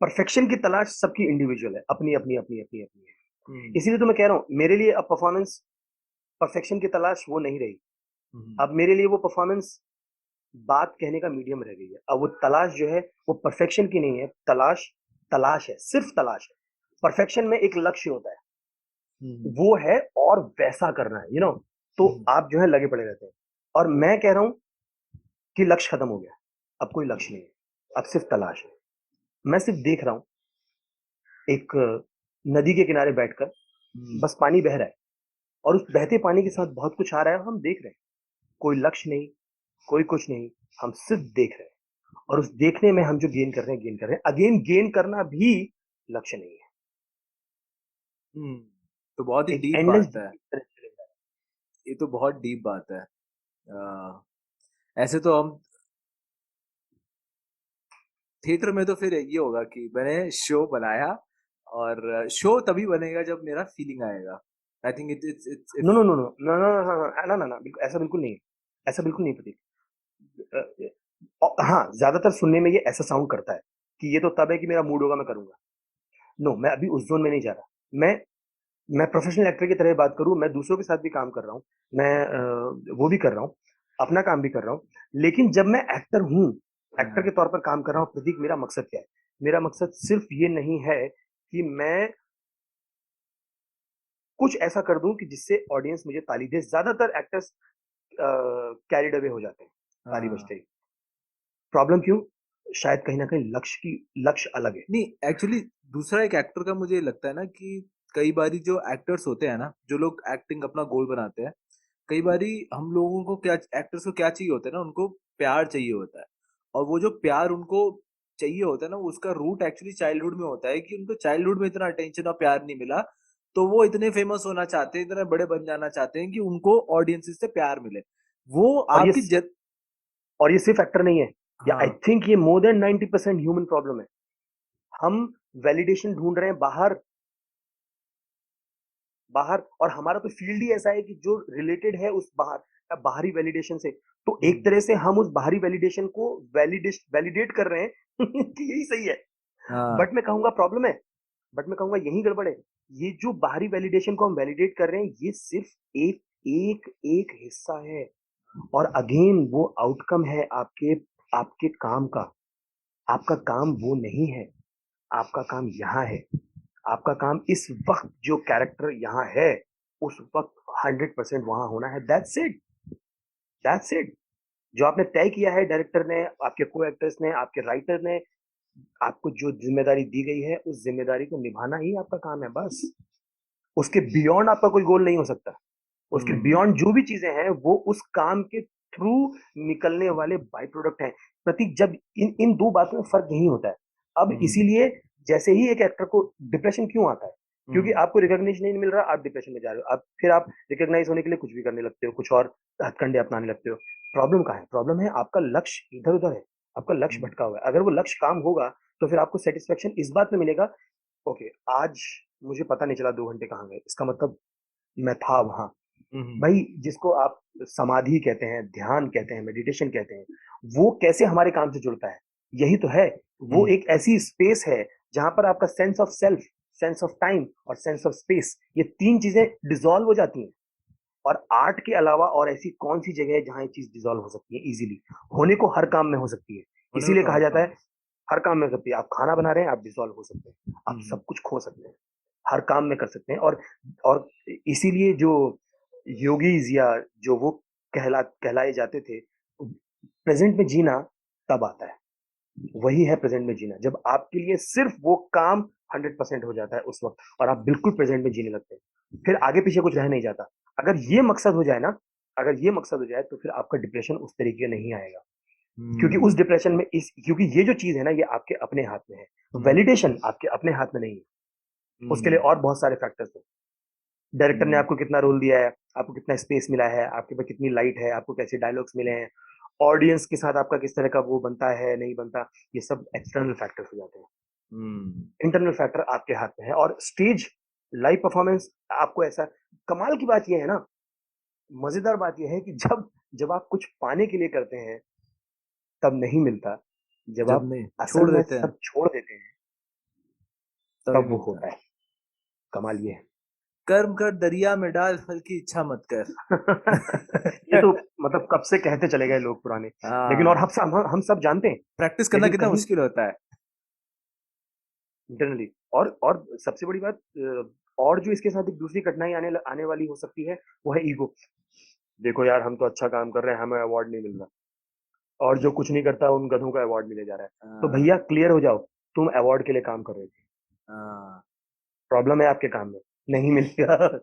S2: परफेक्शन की तलाश सबकी इंडिविजुअल है, अपनी अपनी अपनी अपनी अपनी है।
S1: हम्म,
S2: इसीलिए तो मैं कह रहा हूँ, मेरे लिए अब परफॉर्मेंस परफेक्शन की तलाश वो नहीं रही।
S1: हम्म,
S2: अब मेरे लिए वो परफॉर्मेंस बात कहने का मीडियम रह गई है। अब वो तलाश जो है वो परफेक्शन की नहीं है, तलाश तलाश है, सिर्फ तलाश है। परफेक्शन में एक लक्ष्य होता है,
S1: हम्म,
S2: वो है और वैसा करना है, तो
S1: हम्म,
S2: आप जो है लगे पड़े रहते हैं। और मैं कह रहा हूं कि लक्ष्य खत्म हो गया, अब कोई लक्ष्य नहीं है, अब सिर्फ तलाश है। मैं सिर्फ देख रहा हूं, एक नदी के किनारे बैठकर,
S1: हम्म,
S2: बस पानी बह रहा है, और उस बहते पानी के साथ बहुत कुछ आ रहा है, और हम देख रहे हैं। कोई लक्ष्य नहीं, कोई कुछ नहीं, हम सिर्फ देख रहे हैं। और उस देखने में हम जो गेन कर रहे हैं, अगेन गेन करना भी लक्ष्य नहीं है।
S1: हम्म। तो बहुत ही
S2: एक
S1: डीप
S2: एंडलेस
S1: बात है।
S2: की तरह चले जा
S1: ये तो बहुत डीप बात है। ऐसे तो हम थिएटर में तो फिर ये होगा कि मैंने शो बनाया, और शो तभी बनेगा जब मेरा फीलिंग आएगा। I think it's
S2: no
S1: if
S2: no no no no no no no no no no, ऐसा बिल्कुल नहीं है, ऐसा बिल्कुल नहीं प्रतीक। हाँ, ज्यादातर सुनने में ये ऐसा साउंड करता है कि ये तो तब है कि मेरा मूड होगा मैं करूंगा। नो, मैं अभी उस जोन में नहीं जा रहा। मैं प्रोफेशनल एक्टर की तरह बात करूं, मैं दूसरों के साथ भी काम कर रहा हूं, मैं वो भी कर रहा हूं, अपना काम भी कर रहा हूं। लेकिन जब मैं एक्टर हूं, एक्टर के तौर पर काम कर रहा हूं, प्रतीक, मेरा मकसद क्या है? मेरा मकसद सिर्फ ये नहीं है कि मैं कुछ ऐसा कर दूं कि जिससे ऑडियंस मुझे ताली दे। ज्यादातर एक्टर्स कैरिड अवे हो जाते हैं ताली बजते ही। प्रॉब्लम क्यों? शायद कहीं ना कहीं लक्ष्य अलग है।
S1: नहीं, एक्चुअली दूसरा एक एक्टर का मुझे लगता है ना कि कई बारी जो एक्टर्स होते हैं ना, जो लोग एक्टिंग अपना गोल बनाते हैं, कई बारी हम लोगों को क्या, एक्टर्स को क्या चाहिए होता है ना, उनको प्यार चाहिए होता है। और वो जो प्यार उनको चाहिए होता है ना, उसका रूट एक्चुअली चाइल्डहुड में होता है कि उनको चाइल्डहुड में इतना अटेंशन और प्यार नहीं मिला, तो वो इतने फेमस होना चाहते हैं, इतने बड़े बन जाना चाहते हैं कि उनको ऑडियंसेस से प्यार मिले। वो
S2: और ये
S1: आपकी जब
S2: और ये सिर्फ एक्टर नहीं है, या आई
S1: हाँ,
S2: थिंक ये मोर देन 90% ह्यूमन प्रॉब्लम है। हम वैलिडेशन ढूंढ रहे हैं बाहर, बाहर, और हमारा तो फील्ड ही ऐसा है कि जो रिलेटेड है उस बाहरी वैलिडेशन से। तो एक
S1: हम्म,
S2: तरह से हम उस बाहरी वैलिडेशन को वैलिडेट कर रहे हैं कि यही सही है।
S1: हाँ,
S2: बट मैं कहूंगा प्रॉब्लम है, बट मैं कहूंगा यही गड़बड़ है। ये जो बाहरी वैलिडेशन को हम वैलिडेट कर रहे हैं, ये सिर्फ एक एक एक हिस्सा है। और अगेन वो आउटकम है आपके आपके काम का। आपका काम वो नहीं है, आपका काम यहाँ है। आपका काम इस वक्त जो कैरेक्टर यहाँ है, उस वक्त 100% वहां होना है। That's it, that's it. जो आपने तय किया है, डायरेक्टर ने, आपके को एक्टर्स ने, आपके राइटर ने आपको जो जिम्मेदारी दी गई है, उस जिम्मेदारी को निभाना ही आपका काम है, बस। उसके बियॉन्ड आपका कोई गोल नहीं हो सकता। उसके
S1: हम्म,
S2: बियॉन्ड जो भी चीजें हैं, वो उस काम के थ्रू निकलने वाले बाई प्रोडक्ट हैं। प्रतीक, जब इन इन दो बातों में फर्क यही होता है। अब
S1: हम्म,
S2: इसीलिए जैसे ही एक एक्टर को डिप्रेशन क्यों आता है, क्योंकि
S1: हम्म,
S2: आपको रिकॉग्निशन नहीं मिल रहा, आप डिप्रेशन में जा रहे हो। आप फिर आप रिकॉग्नाइज होने के लिए कुछ भी करने लगते हो, कुछ और हथकंडे अपनाने लगते हो। प्रॉब्लम कहाँ है? प्रॉब्लम है आपका लक्ष्य इधर उधर है, आपका लक्ष्य
S1: हम्म,
S2: भटका हुआ है। अगर वो लक्ष्य काम होगा, तो फिर आपको सेटिस्फेक्शन इस बात में मिलेगा, ओके, आज मुझे पता नहीं चला 2 घंटे कहाँ गए, इसका मतलब मैं था वहां।
S1: हम्म,
S2: भाई, जिसको आप समाधि कहते हैं, ध्यान कहते हैं, मेडिटेशन कहते हैं, वो कैसे हमारे काम से जुड़ता है? यही तो है। वो
S1: हम्म,
S2: एक ऐसी स्पेस है जहां पर आपका sense of self, sense of time और सेंस ऑफ स्पेस, ये तीन चीजें डिसॉल्व हो जाती हैं। और आर्ट के अलावा और ऐसी कौन सी जगह है जहां ये चीज डिसॉल्व हो सकती है इजीली? होने को हर काम में हो सकती है।
S1: होने को
S2: इसीलिए
S1: तो
S2: कहा
S1: हर
S2: जाता
S1: काम।
S2: है, हर काम में हो सकती है। आप खाना बना रहे हैं, आप डिसॉल्व हो सकते हैं, आप
S1: हम्म,
S2: सब कुछ खो सकते हैं, हर काम में कर सकते हैं। और इसीलिए जो योगीज, या जो वो कहलाए जाते थे, प्रेजेंट में जीना तब आता है। वही है प्रेजेंट में जीना, जब आपके लिए सिर्फ वो काम 100% हो जाता है उस वक्त, और आप बिल्कुल प्रेजेंट में जीने लगते हैं। फिर आगे पीछे कुछ रह नहीं जाता। अगर ये मकसद हो जाए ना, अगर ये मकसद हो जाए, तो फिर आपका डिप्रेशन उस तरीके का नहीं आएगा। क्योंकि उस
S1: हम्म,
S2: डिप्रेशन में इस क्योंकि ये जो चीज है ना, ये आपके अपने हाथ में है।
S1: हम्म,
S2: वैलिडेशन आपके अपने हाथ में नहीं है। उसके लिए
S1: हम्म,
S2: और बहुत सारे फैक्टर्स हैं। डायरेक्टर ने
S1: हम्म,
S2: आपको कितना रोल दिया है, आपको कितना स्पेस मिला है, आपके पास कितनी लाइट है, आपको कैसे डायलॉग्स मिले हैं, ऑडियंस के साथ आपका किस तरह का वो बनता है नहीं बनता, ये सब एक्सटर्नल फैक्टर्स हो जाते हैं। इंटरनल फैक्टर आपके हाथ में है। और स्टेज लाइव परफॉर्मेंस आपको ऐसा, कमाल की बात ये है ना, मजेदार बात ये है कि जब जब आप कुछ पाने के लिए करते हैं तब नहीं मिलता, जब
S1: जब
S2: आप
S1: नहीं
S2: असल
S1: छोड़
S2: में
S1: देते हैं
S2: सब छोड़ देते हैं
S1: तभी
S2: तब वो
S1: मिलता है।
S2: होता है। कमाल ये
S1: कर्म कर दरिया में डाल, फल की इच्छा मत कर।
S2: है। ये तो मतलब कब से कहते चले गए लोग पुराने, लेकिन और
S1: हाँ,
S2: हम सब जानते हैं,
S1: प्रैक्टिस करना
S2: लेकिन
S1: कितना
S2: कहीं
S1: मुश्किल होता है।
S2: इंटरनली। और सबसे बड़ी बात, और जो इसके साथ एक दूसरी कठिनाई आने वाली हो सकती है, वो है ईगो। देखो यार, हम तो अच्छा काम कर रहे हैं, हमें अवार्ड नहीं मिल रहा, और जो कुछ नहीं करता उन गधों का अवार्ड मिले जा रहा है। तो
S1: हाँ,
S2: भैया क्लियर हो जाओ, तुम अवार्ड के लिए काम कर रहे थे,
S1: हाँ,
S2: प्रॉब्लम है आपके काम में, नहीं मिलेगा।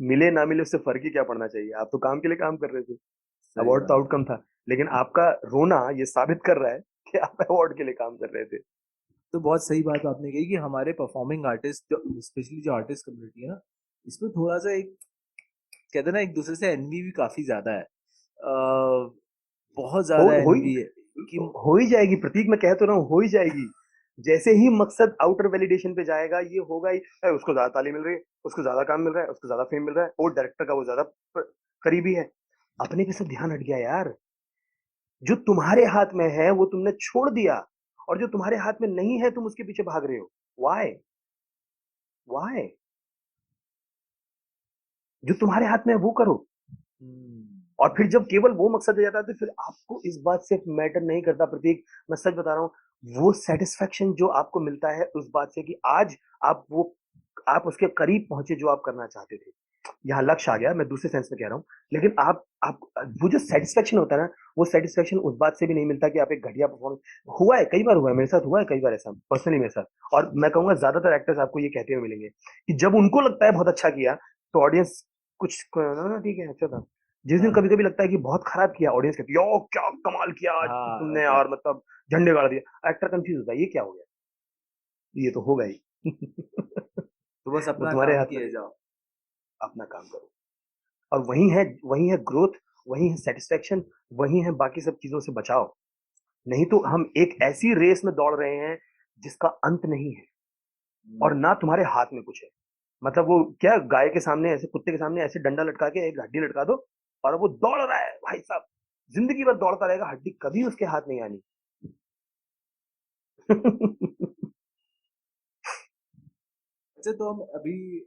S2: मिले ना मिले उससे फर्क ही क्या पड़ना चाहिए, आप तो काम के लिए काम कर रहे थे,
S1: सही
S2: अवार्ड तो
S1: बात है।
S2: आउटकम था। लेकिन आपका रोना ये साबित कर रहा है कि आप अवार्ड के लिए काम कर रहे थे।
S1: तो बहुत सही बात आपने कही कि हमारे परफॉर्मिंग आर्टिस्ट, जो स्पेशली जो आर्टिस्ट कम्युनिटी है ना, इसमें थोड़ा सा एक, कहते हैं ना, एक दूसरे से एनवी भी काफी ज्यादा है। बहुत
S2: हो
S1: ज्यादा
S2: हो ही
S1: एनवी है कि
S2: हो ही जाएगी प्रतीक, मैं कह तो रहा हूँ हो ही जाएगी। जैसे ही मकसद आउटर वैलिडेशन पे जाएगा, ये होगा ही, "अरे, उसको ज्यादा ताली मिल रही है, उसको ज्यादा काम मिल रहा है, उसको ज्यादा फेम मिल रहा है, वो डायरेक्टर का वो ज्यादा करीबी है।" अपने पे से ध्यान हट गया यार। जो तुम्हारे हाथ में है वो तुमने छोड़ दिया, और जो तुम्हारे हाथ में नहीं है तुम उसके पीछे भाग रहे हो। वाई? वाई? जो तुम्हारे हाथ में है वो करो।
S1: हम्म,
S2: और फिर जब केवल वो मकसद आ जाता है तो फिर आपको इस बात से मैटर नहीं करता प्रतीक, मैं सच बता रहा हूँ, वो सेटिस्फेक्शन जो आपको मिलता है उस बात से कि आज आप उसके करीब पहुंचे जो आप करना चाहते थे। यहाँ लक्ष्य आ गया, मैं दूसरे सेंस में कह रहा हूँ, लेकिन आप वो जो सेटिस्फेक्शन होता है ना, वो सेटिस्फेक्शन उस बात से भी नहीं मिलता कि आप एक घटिया परफॉर्मेंस, हुआ है कई बार, हुआ है मेरे साथ, हुआ है कई बार ऐसा पर्सनली मेरे साथ। और मैं कहूंगा ज्यादातर एक्टर्स आपको ये कहते हुए मिलेंगे कि जब उनको लगता है बहुत अच्छा किया, तो ऑडियंस कुछ ना, ठीक है, अच्छा था। जिस दिन
S1: हाँ,
S2: कभी कभी लगता है कि बहुत खराब किया, ऑडियंस कहती है यो क्या कमाल किया आज
S1: हाँ,
S2: तुमने,
S1: होता है।
S2: और मतलब झंडे गाड़ दिए, एक्टर कंफ्यूज होता है, ये क्या हो गया, ये तो होगा ही।
S1: तो बस
S2: वो
S1: अपना
S2: तुम्हारे
S1: काम
S2: हाथ में
S1: किए
S2: नहीं,
S1: जाओ।
S2: अपना काम करो। और वही है ग्रोथ, वही है सेटिस्फेक्शन, वही है बाकी सब चीजों से बचाव। नहीं तो हम एक ऐसी रेस में दौड़ रहे हैं जिसका अंत नहीं है, और
S1: हम्म,
S2: ना तुम्हारे हाथ में कुछ है। मतलब वो क्या, गाय के सामने ऐसे, कुत्ते के सामने ऐसे डंडा लटका के एक हड्डी लटका दो, और वो दौड़ रहा है भाई साहब, जिंदगी भर दौड़ता रहेगा, हड्डी कभी उसके हाथ नहीं आनी।
S1: अच्छा, तो हम अभी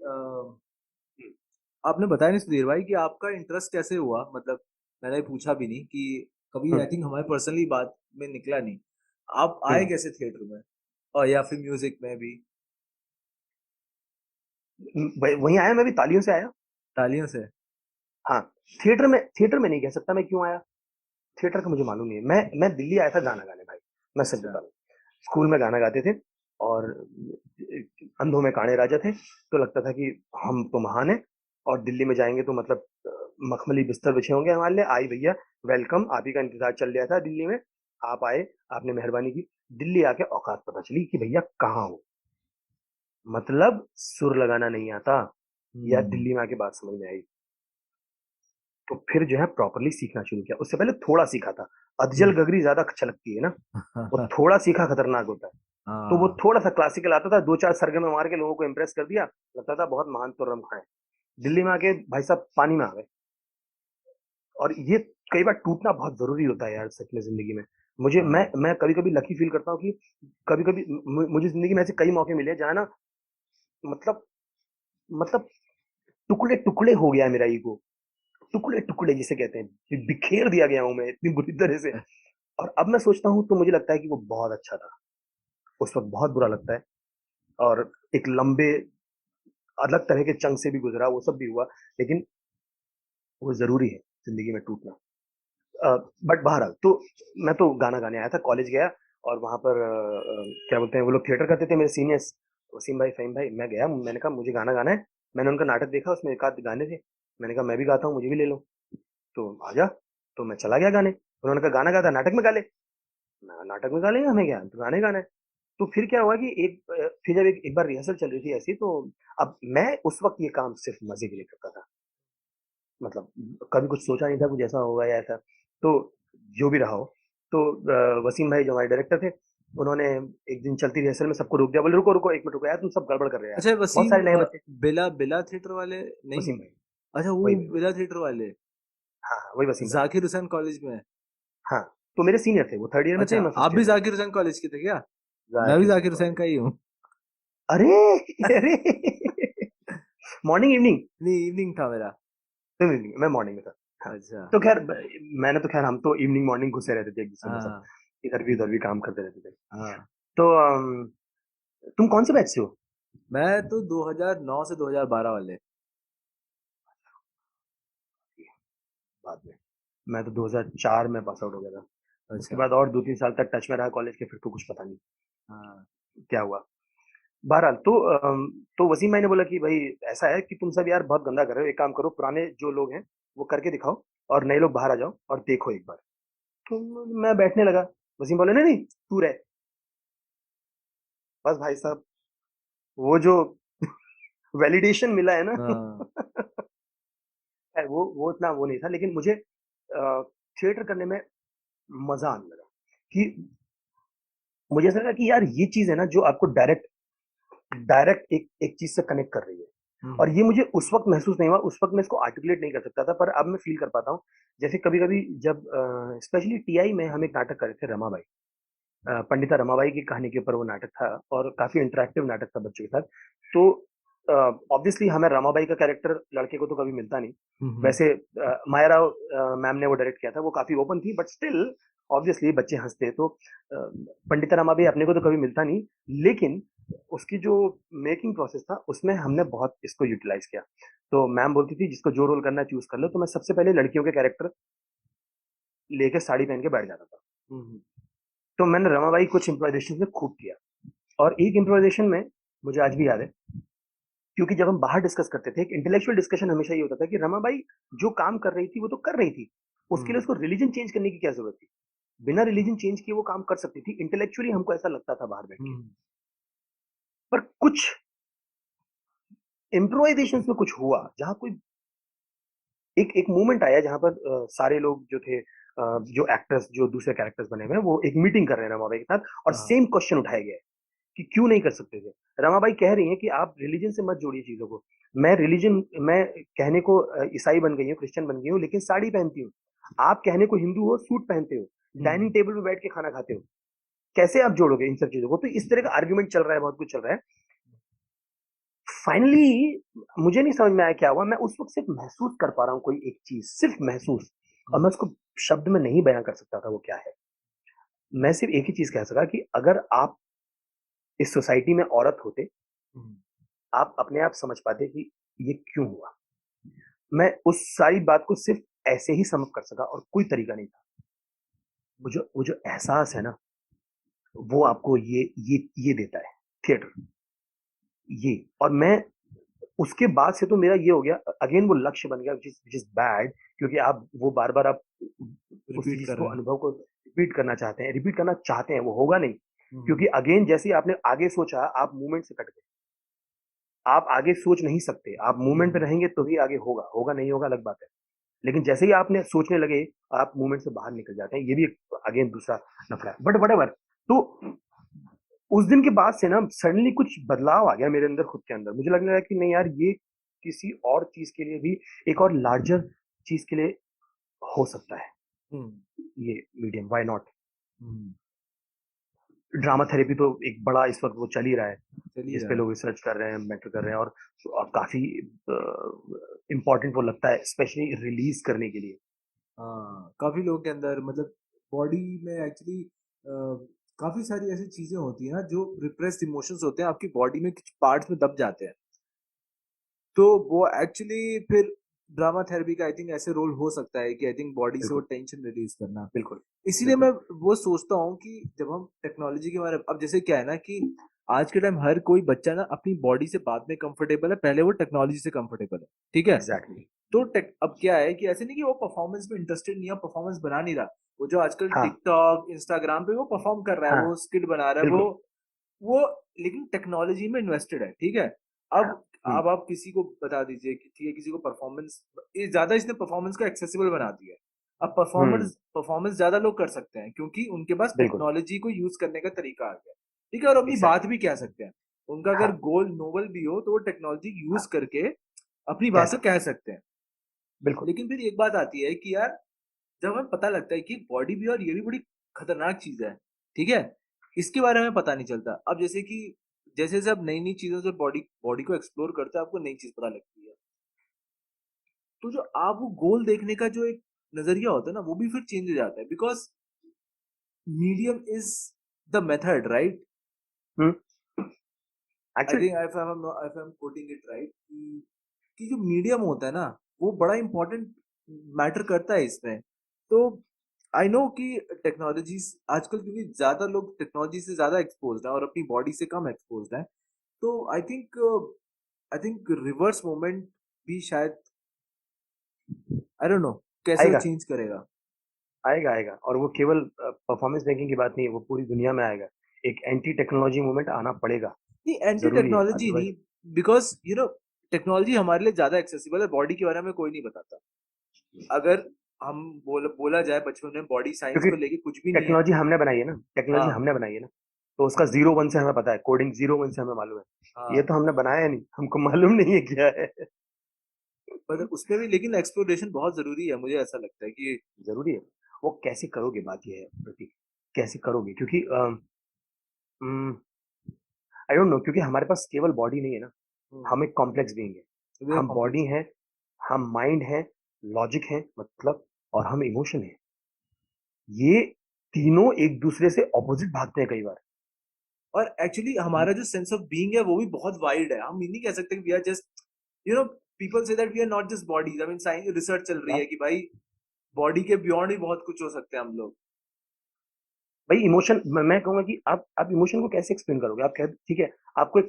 S1: आपने बताया नहीं सुधीर भाई कि आपका इंटरेस्ट कैसे हुआ, मतलब मैंने पूछा भी नहीं कि कभी, आई
S2: हम्म,
S1: थिंक हमारे पर्सनली बात में निकला नहीं, आप आए
S2: हम्म।
S1: कैसे थिएटर में, और या फिर म्यूजिक में भी।
S2: वहीं आया, मैं भी तालियों से आया।
S1: तालियों से।
S2: हाँ, थिएटर में नहीं कह सकता मैं क्यों आया, थिएटर का मुझे मालूम नहीं है। मैं दिल्ली आया था गाना गाने भाई, मैं सच
S1: अच्छा।
S2: बता रहा हूँ। स्कूल में गाना गाते थे, और अंधों में काणे राजा थे, तो लगता था कि हम तो महान हैं, और दिल्ली में जाएंगे तो मतलब मखमली बिस्तर बिछे होंगे हमारे लिए, आई भैया वेलकम, आप ही का इंतजार चल रहा था दिल्ली में, आप आए, आपने मेहरबानी की। दिल्ली आके औकात पता चली कि भैया कहाँ हो, मतलब सुर लगाना नहीं आता, या
S1: हम्म।
S2: दिल्ली में आके बात समझ में आई। तो फिर जो है प्रॉपर्ली सीखना शुरू किया, उससे पहले थोड़ा सीखा था। अधजल गगरी ज्यादा अच्छा लगती है ना, वो थोड़ा सीखा खतरनाक होता है। तो वो
S1: हाँ।
S2: थोड़ा सा क्लासिकल आता था, दो चार सरगम मार के लोगों को इंप्रेस कर दिया, लगता था बहुत महान तुर्रम खां है। दिल्ली में आके भाई साहब पानी में आ गए। और ये कई बार टूटना बहुत जरूरी होता है यार सच में जिंदगी में। मुझे
S1: हाँ।
S2: मैं कभी कभी लकी फील करता हूँ कि कभी कभी मुझे जिंदगी में ऐसे कई मौके मिले जहाँ ना, मतलब मतलब टुकड़े टुकड़े हो गया है मेरा ईगो, टुकड़े टुकड़े जिसे कहते हैं, बिखेर दिया गया हूं मैं इतनी बुरी तरह से। और अब मैं सोचता हूँ तो मुझे लगता है कि वो बहुत अच्छा था, उस वक्त बहुत बुरा लगता है। और एक लंबे अलग तरह के चंग से भी गुजरा, वो सब भी हुआ, लेकिन वो जरूरी है जिंदगी में टूटना। बट बहरहाल तो मैं तो गाना गाने आया था, कॉलेज गया, और वहां पर क्या बोलते हैं वो लोग, थिएटर करते थे मेरे सीनियर्स, वसीम भाई, फहीम भाई, मैं गया, मैंने कहा मुझे गाना गाना है। मैंने उनका नाटक देखा, उसमें एक आध गाने थे, मैंने कहा मैं भी गाता हूँ, मुझे भी ले लो, तो आजा। तो मैं चला गया गाने, उन्होंने कहा गाना गाता है, नाटक में गा ले। मैं कहा, नाटक में गा लेंगे, हमें क्या, तो गाने गाना है। तो फिर क्या हुआ कि फिर जब एक बार रिहर्सल चल रही थी ऐसी, तो अब मैं उस वक्त ये काम सिर्फ मजे के लिए करता था, मतलब कभी कुछ सोचा नहीं था कुछ ऐसा होगा या ऐसा। तो जो भी रहा हो, तो वसीम भाई जो हमारे डायरेक्टर थे, उन्होंने एक दिन चलती रिहर्सल में सबको रोक दिया, बोले रुको रुको 1 मिनट रुको यार, तुम सब गड़बड़ कर रहे हो यार।
S1: अच्छा,
S2: बहुत
S1: वसीम
S2: सारे नए बच्चे।
S1: बिला बिला थिएटर वाले नहीं?
S2: वसीम भाई,
S1: अच्छा, वो
S2: वही वही।
S1: बिला थिएटर वाले
S2: हाँ, हाँ, वही वसीम भाई।
S1: जाकिर हुसैन कॉलेज में है।
S2: हाँ, तो मेरे सीनियर थे, वो 3rd ईयर में
S1: अच्छा,
S2: थे, मैं
S1: आप
S2: 1st
S1: भी
S2: ईयर में था।
S1: जाकिर हुसैन कॉलेज के थे क्या? मैं भी
S2: जाकिर हुसैन
S1: जाकिर हुसैन
S2: कॉलेज।
S1: का ही हूँ।
S2: अरे! अरे! Morning, evening?
S1: नहीं, इवनिंग था मेरा।
S2: तुम इवनिंग, मैं मॉर्निंग में था। हाँ,
S1: अच्छा।
S2: तो खैर मैंने तो खैर हम तो इवनिंग मॉर्निंग घुसे रहते थे एक दूसरे में सब,
S1: हाँ
S2: इधर भी काम करते रहते थे।
S1: हाँ।
S2: तो तुम कौन से बैच से हो?
S1: मैं तो 2009 से 2012 वाले।
S2: बाद में, मैं तो 2004 में पास आउट हो गया था। उसके
S1: अच्छा।
S2: बाद और 2-3 साल तक टच में रहा कॉलेज के, फिर तो कुछ पता नहीं
S1: हाँ।
S2: क्या हुआ। बहरहाल तो वसीम भाई ने बोला कि भाई ऐसा है कि तुम सब यार बहुत गंदा कर रहे हो, एक काम करो, पुराने जो लोग हैं वो करके दिखाओ और नए लोग बाहर आ जाओ और देखो एक बार। तो मैं बैठने लगा। वसीम बोले नहीं नहीं तू रह। बस भाई साहब, वो जो वैलिडेशन मिला है ना
S1: हाँ।
S2: वो इतना वो नहीं था, लेकिन मुझे थिएटर करने में मजा आने लगा कि मुझे ऐसा लगा कि यार ये चीज है ना जो आपको डायरेक्ट डायरेक्ट एक चीज से कनेक्ट कर रही है। और
S1: हम्म
S2: ये मुझे उस वक्त महसूस नहीं हुआ, उस वक्त मैं इसको आर्टिकुलेट नहीं कर सकता था, पर अब मैं फील कर पाता हूँ। जैसे कभी कभी जब स्पेशली टीआई में हम एक नाटक कर रहे थे रमाबाई, पंडिता रमाबाई की कहानी के ऊपर वो नाटक था और काफी इंटरेक्टिव नाटक था बच्चों के साथ। तो ऑब्वियसली हमें रमाबाई का कैरेक्टर लड़के को तो कभी मिलता नहीं।
S1: हम्म
S2: वैसे माया राव मैम ने वो डायरेक्ट किया था, वो काफी ओपन थी, बट स्टिल ऑब्वियसली बच्चे हंसते तो पंडिता रमाबाई अपने को तो कभी मिलता नहीं। लेकिन उसकी जो मेकिंग प्रोसेस था उसमें हमने बहुत इसको यूटिलाइज किया। तो मैम बोलती थी जिसको जो रोल करना है चूज कर लो, तो मैं सबसे पहले लड़कियों के कैरेक्टर लेके साड़ी पहन के बैठ जाता था।
S1: हम्म
S2: तो मैंने रमाबाई कुछ इम्प्रोवाइजेशन में खूब किया। और एक इम्प्रोवाइजेशन में मुझे आज भी याद है, क्योंकि जब हम बाहर डिस्कस करते थे, एक इंटेलेक्चुअल डिस्कशन हमेशा ये होता था कि रमाबाई जो काम कर रही थी वो तो कर रही थी, उसके लिए
S1: हम्म
S2: उसको रिलीजन चेंज करने की क्या जरूरत थी? बिना रिलीजन चेंज किए वो काम कर सकती थी, इंटेलेक्चुअली हमको ऐसा लगता था बाहर बैठ के।
S1: हम्म
S2: पर कुछ इम्प्रोवाइजेशन में कुछ हुआ जहां कोई एक एक मोमेंट आया जहां पर सारे लोग जो थे, जो एक्टर्स जो दूसरे कैरेक्टर्स बने हुए हैं वो एक मीटिंग कर रहे हैं रमाबाई के साथ, और
S1: हाँ।
S2: सेम क्वेश्चन उठाया गया है कि क्यों नहीं कर सकते थे। रमाबाई कह रही हैं कि आप रिलीजन से मत जोड़िए चीजों को। मैं कहने को ईसाई बन गई हूँ, क्रिश्चियन बन गई हूँ, लेकिन साड़ी पहनती हूँ। आप कहने को हिंदू हो, सूट पहनते हो, डाइनिंग
S1: हम्म
S2: टेबल पे बैठ के खाना खाते हो, कैसे आप जोड़ोगे इन सब चीजों को? तो इस तरह का आर्ग्यूमेंट चल रहा है, बहुत कुछ चल रहा है। फाइनली मुझे नहीं समझ में आया क्या हुआ, मैं उस वक्त सिर्फ महसूस कर पा रहा हूँ कोई एक चीज, सिर्फ महसूस, और मैं उसको शब्द में नहीं बयां कर सकता था वो क्या है। मैं सिर्फ एक ही चीज कह सका कि अगर आप इस सोसाइटी में औरत होते,
S1: हम्म
S2: आप अपने आप समझ पाते कि ये क्यों हुआ। मैं उस सारी बात को सिर्फ ऐसे ही समझ कर सका और कोई तरीका नहीं था। वो जो एहसास है ना, वो आपको ये देता है थिएटर, ये। और मैं उसके बाद से तो मेरा ये हो गया, अगेन वो लक्ष्य बन गया, which is बैड, क्योंकि आप वो बार बार आप उस
S1: रिपीट
S2: चीज
S1: कर
S2: को
S1: रहे हैं।
S2: अनुभव को रिपीट करना चाहते हैं, वो होगा नहीं।
S1: हम्म
S2: क्योंकि अगेन जैसे ही आपने आगे सोचा, आप मूवमेंट से कट गए। आप आगे सोच नहीं सकते, आप मूवमेंट पे
S1: हम्म
S2: रहेंगे तो ही आगे होगा, होगा नहीं होगा अलग बात है। लेकिन जैसे ही आपने सोचने लगे, आप मूवमेंट से बाहर निकल जाते हैं। ये भी अगेन दूसरा नफरा है, बट वट। तो उस दिन के बाद से ना सडनली कुछ बदलाव आ गया मेरे अंदर, खुद के अंदर। मुझे लगने लगा कि नहीं यार, ये किसी और चीज के लिए भी, एक और लार्जर चीज के लिए हो सकता है
S1: हम्म
S2: ये medium, why not.
S1: Hmm
S2: drama therapy तो एक बड़ा इस वक्त वो चल ही रहा है,
S1: चल ही
S2: जिस पे
S1: रहा है।
S2: लोग रिसर्च कर रहे हैं, मेंटर कर रहे हैं, और काफी इम्पोर्टेंट वो लगता है, स्पेशली रिलीज करने के लिए।
S1: हाँ, काफी लोगों के अंदर मतलब बॉडी में एक्चुअली काफी सारी ऐसी चीजें होती है ना जो रिप्रेस्ड इमोशंस होते हैं, आपकी बॉडी में कुछ पार्ट्स में दब जाते हैं। तो वो एक्चुअली फिर ड्रामा थेरेपी का आई थिंक ऐसे रोल हो सकता है कि आई थिंक बॉडी से वो
S2: बिल्कुल,
S1: टेंशन रिलीज करना।
S2: बिल्कुल,
S1: इसीलिए
S2: बिल्कुल।
S1: मैं वो सोचता हूँ कि जब हम टेक्नोलॉजी के बारे में, अब जैसे क्या है ना कि आज के टाइम हर कोई बच्चा ना अपनी बॉडी से बाद में कंफर्टेबल है, पहले वो टेक्नोलॉजी से कंफर्टेबल है, ठीक है।
S2: एग्जैक्टली।
S1: तो अब क्या है कि ऐसे नहीं कि वो परफॉर्मेंस में इंटरेस्टेड नहीं है, परफॉर्मेंट बना नहीं रहा। वो जो आजकल
S2: हाँ,
S1: टिकटॉक इंस्टाग्राम पे वो परफॉर्म कर रहा है,
S2: हाँ,
S1: वो स्किट बना रहा है,
S2: बिल्कुल।
S1: वो लेकिन टेक्नोलॉजी में इन्वेस्टेड है, ठीक है।
S2: हाँ।
S1: अब आप किसी को बता दीजिए कि ठीक है, किसी को परफॉर्मेंस ज्यादा, इसने परफॉर्मेंस को एक्सेसिबल बना दिया है। अब
S2: हम्म।
S1: परफॉर्मर्स परफॉर्मेंस ज्यादा लोग कर सकते हैं क्योंकि उनके पास
S2: बिल्कुल।
S1: टेक्नोलॉजी को यूज करने का तरीका आ गया, ठीक है, और अपनी बात
S2: एग्जैक्टली।
S1: भी कह सकते हैं। उनका अगर
S2: हाँ।
S1: गोल नोबल भी हो तो वो टेक्नोलॉजी यूज
S2: हाँ,
S1: करके अपनी
S2: कह
S1: बात को
S2: सकते
S1: कह
S2: हैं।
S1: सकते हैं।
S2: बिल्कुल।
S1: लेकिन फिर एक बात आती है कि यार जब हमें पता लगता है कि बॉडी भी और ये भी बड़ी खतरनाक चीज है, ठीक है, इसके बारे में पता नहीं चलता। अब जैसे कि जैसे जैसे आप नई नई चीजों से बॉडी बॉडी को एक्सप्लोर करते हैं आपको नई चीज पता लगती है। तो जो आप वो गोल देखने का जो एक नजरिया होता है ना वो भी फिर चेंज हो जाता है, because medium is the method, right?
S2: Hmm.
S1: I
S2: actually.
S1: Think if I'm quoting it right कि जो मीडियम होता है ना वो बड़ा इंपॉर्टेंट मैटर करता है इसमें। तो आई नो कि टेक्नोलॉजीज आजकल क्योंकि ज्यादा लोग टेक्नोलॉजी से ज्यादा एक्सपोज्ड है और अपनी बॉडी से कम एक्सपोज्ड है, तो आई थिंक रिवर्स मोमेंट भी शायद, आई डोंट नो कैसे वो
S2: आएगा,
S1: चेंज करेगा।
S2: आएगा, आएगा, और वो केवल परफॉर्मेंस मेकिंग की बात नहीं है, वो पूरी दुनिया में आएगा। एक एंटी टेक्नोलॉजी मूवमेंट आना पड़ेगा।
S1: नहीं, एंटी
S2: जरूरी है,
S1: टेक्नोलॉजी
S2: अदरवाइज।
S1: नहीं, बिकॉज टेक्नोलॉजी हमारे लिए ज्यादा एक्सेसिबल है, बॉडी के बारे में कोई नहीं बताता। अगर हम बोला जाए बचपन में बॉडी साइंस
S2: क्योंकि
S1: को लेके कुछ भी नहीं है।
S2: टेक्नोलॉजी हमने बनाई है ना, टेक्नोलॉजी
S1: हाँ,
S2: हमने बनाई है ना। तो उसका 0 1 से हमें पता है, कोडिंग 0 1 से हमें मालूम है। ये
S1: हाँ,
S2: तो हमने बनाया नहीं, हमको मालूम नहीं है क्या है।
S1: पर उसमें भी लेकिन एक्सप्लोरेशन बहुत जरूरी है, मुझे ऐसा लगता है कि
S2: जरूरी है। वो कैसे करोगे, बात ये है प्रतीक, कैसे करोगे, क्योंकि आई डोंट नो, क्योंकि हमारे पास केवल बॉडी नहीं है ना। हम एक कॉम्प्लेक्स बीइंग है।
S1: वे
S2: हम बॉडी
S1: कॉम्प्लेक्स।
S2: है, हम माइंड है, लॉजिक है मतलब, और हम इमोशन है। ये तीनों एक दूसरे से ऑपोजिट भागते हैं कई बार।
S1: और एक्चुअली हमारा जो सेंस ऑफ बीइंग है वो भी बहुत वाइड है, हम ये नहीं कह सकते कि we are just you know people say that we are not just bodies. I mean science research चल रही है कि भाई बॉडी के बियॉन्ड भी बहुत कुछ हो सकते हैं हम लोग।
S2: भाई इमोशन, मैं कहूंगा कि आप इमोशन को कैसे एक्सप्लेन करोगे। आप कह, ठीक है, आपको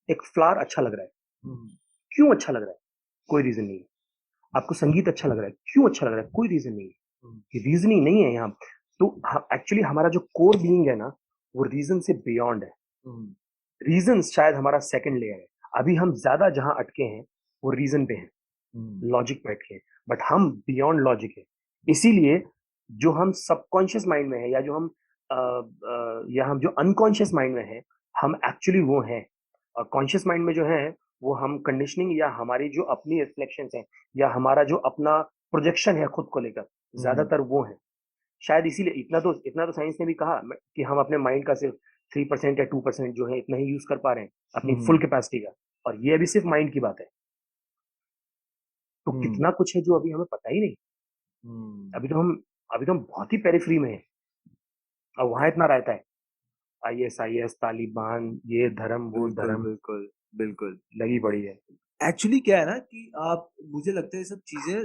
S2: एक फ्लावर अच्छा लग रहा है।
S1: हम्म,
S2: क्यों अच्छा लग रहा है? कोई रीजन नहीं है। आपको संगीत अच्छा लग रहा है, क्यों अच्छा लग रहा है? कोई रीजन नहीं
S1: हम्म,
S2: है। रीजनिंग नहीं है यहाँ। तो एक्चुअली हमारा जो कोर बीइंग है ना, वो रीजन से बियॉन्ड है।
S1: हम्म,
S2: रीजन शायद हमारा सेकंड लेयर है। अभी हम ज्यादा जहां अटके हैं वो रीजन पे हैं,
S1: हम्म,
S2: लॉजिक पे अटके हैं। बट हम बियॉन्ड लॉजिक है। इसीलिए जो हम सबकॉन्शियस माइंड में है, या जो हम या हम जो अनकॉन्शियस माइंड में है, हम एक्चुअली वो हैं। और कॉन्शियस माइंड में जो है, वो हम कंडीशनिंग या हमारी जो अपनी रिफ्लेक्शंस हैं, या हमारा जो अपना प्रोजेक्शन है खुद को लेकर,
S1: हम्म,
S2: ज्यादातर वो है। शायद इसीलिए इतना तो साइंस ने भी कहा कि हम अपने माइंड का सिर्फ 3% या 2% जो है, इतना ही यूज कर पा रहे हैं अपनी फुल
S1: हम्म,
S2: कैपेसिटी का। और ये अभी सिर्फ माइंड की बात है। तो
S1: हम्म,
S2: कितना कुछ है जो अभी हमें पता ही नहीं।
S1: हम्म,
S2: अभी तो हम अभी तो हम बहुत ही पेरिफेरी में हैं। और वहां इतना रहता है, ISIS, तालिबान, ये धर्म वो
S1: बिल्कुल,
S2: धर्म,
S1: बिल्कुल, बिल्कुल।
S2: लगी पड़ी है।
S1: एक्चुअली क्या है ना कि आप मुझे लगता है ये सब चीजें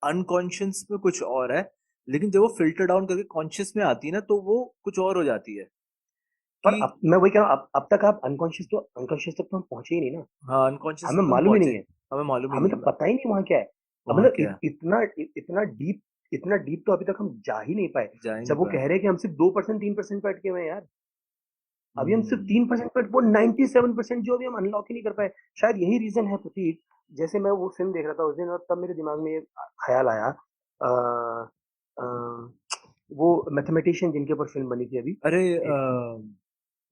S1: अनकॉन्शियस में कुछ और है, लेकिन जब वो फिल्टर डाउन करके कॉन्शियस में आती है ना तो वो कुछ और हो जाती है
S2: पर
S1: कि
S2: अब मैं वही कह रहा हूँ, अब तक आप अनकॉन्शियस तक तो हम पहुंचे ही नहीं ना।
S1: हाँ, अनकॉन्शियस
S2: हमें
S1: तुम
S2: मालूम ही
S1: पहुंचे,
S2: नहीं है।
S1: हमें मालूम ही
S2: हमें
S1: नहीं
S2: तो
S1: है
S2: पता ही नहीं वहां क्या है। अब
S1: वहाँ
S2: मतलब
S1: क्या है,
S2: इतना डीप तो अभी तक हम जा ही नहीं पाए।
S1: जा ही नहीं
S2: जब वो
S1: पाया।
S2: कह रहे हैं कि हम सिर्फ 2% 3% पे अटके हुए हैं यार। अभी हम सिर्फ
S1: हम्म,
S2: 3% पे, वो 97% जो अभी हम अनलॉक ही नहीं कर पाए। शायद यही रीजन है प्रतीक। जैसे मैं वो फिल्म देख रहा था उस दिन, और तब मेरे दिमाग में ये ख्याल आया, आ, आ, वो मैथमेटिशियन जिनके ऊपर फिल्म बनी थी अभी,
S1: अरे
S2: एक,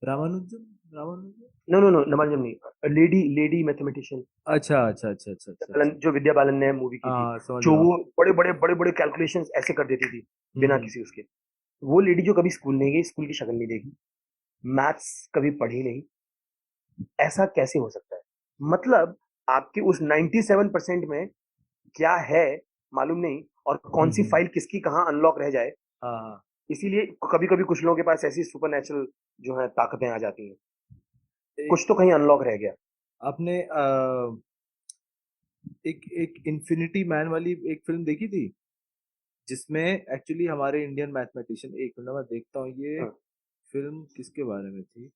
S1: Ramanujan, Ramanujan.
S2: No no no, नमाजम नहीं, लेडी लेडी मैथमेटिशियन,
S1: अच्छा, अच्छा, अच्छा, अच्छा, अच्छा, अच्छा।
S2: जो विद्या बालन ने मूवी की थी।
S1: हाँ, समझ
S2: जो
S1: रहा हूँ।
S2: वो बड़े बड़े कैलकुलेशंस ऐसे कर देती थी बिना
S1: हम्म,
S2: किसी उसके। वो लेडी जो कभी स्कूल नहीं गई, स्कूल की शक्ल नहीं देखी, मैथ्स कभी पढ़ी नहीं, ऐसा कैसे हो सकता है? मतलब आपके उस 97% में क्या है मालूम नहीं, और कौन सी
S1: हम्म,
S2: फाइल किसकी कहाँ अनलॉक रह जाए।
S1: हाँ, हाँ।
S2: इसीलिए कभी कभी कुछ लोगों के पास ऐसी सुपर जो है ताकतें आ जाती हैं।
S1: एक
S2: कुछ तो कहीं अनलॉक रह गया।
S1: आपने एक एक इन्फिनिटी मैन वाली एक फिल्म देखी थी जिसमें एक्चुअली हमारे इंडियन मैथमेटिशियन, एक मिनट मैं देखता हूँ ये
S2: हाँ,
S1: फिल्म किसके बारे में थी।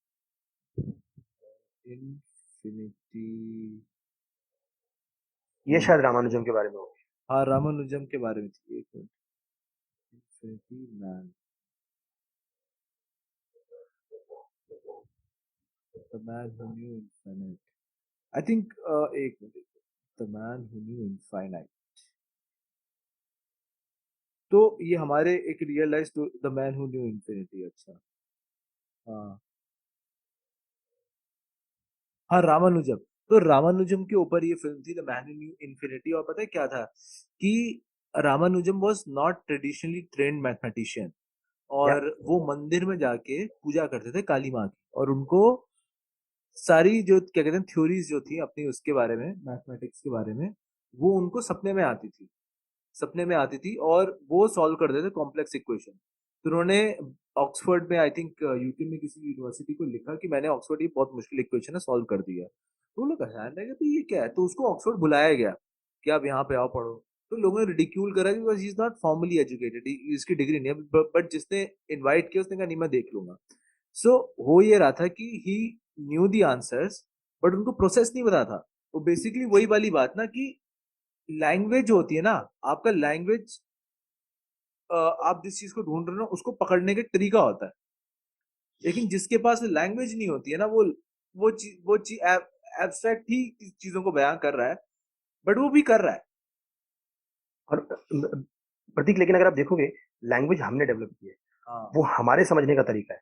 S1: इन्फिनिटी,
S2: ये शायद रामानुजम के बारे में हो।
S1: हाँ, रामानुजम के बारे में थी, एक minute. Infinity man, the man who knew infinite, I think, एक minute, the man who knew infinite. तो ये हमारे एक real life the man who knew infinity. अच्छा। हाँ। हाँ, रामानुजम। तो रामानुजम के ऊपर ये फिल्म थी द मैन इन इन्फिनिटी। और पता है क्या था कि Ramanujan was not traditionally trained mathematician,
S2: या
S1: और वो मंदिर में जाके पूजा करते थे काली माँ की, और उनको सारी जो क्या कहते हैं थ्योरीज जो थी अपनी उसके बारे में, मैथमेटिक्स के बारे में, वो उनको सपने में आती थी। सपने में आती थी और वो सॉल्व कर देते कॉम्प्लेक्स इक्वेशन। तो उन्होंने ऑक्सफोर्ड में, आई थिंक यूके में किसी यूनिवर्सिटी को लिखा कि मैंने ऑक्सफोर्ड ये बहुत मुश्किल इक्वेशन है सॉल्व कर दिया। तो वो लोग हैरान रह गए तो ये क्या है, तो उसको ऑक्सफोर्ड बुलाया गया कि आप यहाँ पे आओ पढ़ो। तो लोगों ने रिडिक्यूल करा because he is not formally educated, इसकी डिग्री नहीं है, बट जिसने इनवाइट किया उसने कहा नहीं मैं देख लूंगा। सो हो ये रहा था कि ही न्यू द आंसर्स, बट उनको प्रोसेस नहीं पता था। वो बेसिकली वही वाली बात ना कि लैंग्वेज होती है ना, आपका लैंग्वेज, आप जिस चीज को ढूंढ रहे हो ना उसको पकड़ने का एक तरीका होता है। लेकिन जिसके पास लैंग्वेज नहीं होती है ना, वो चीज एब्स्ट्रैक्ट ही चीजों को बयां कर रहा है, बट वो भी कर रहा है।
S2: और प्रतीक, लेकिन अगर आप देखोगे, लैंग्वेज हमने डेवलप की है,
S1: हाँ।
S2: वो हमारे समझने का तरीका है।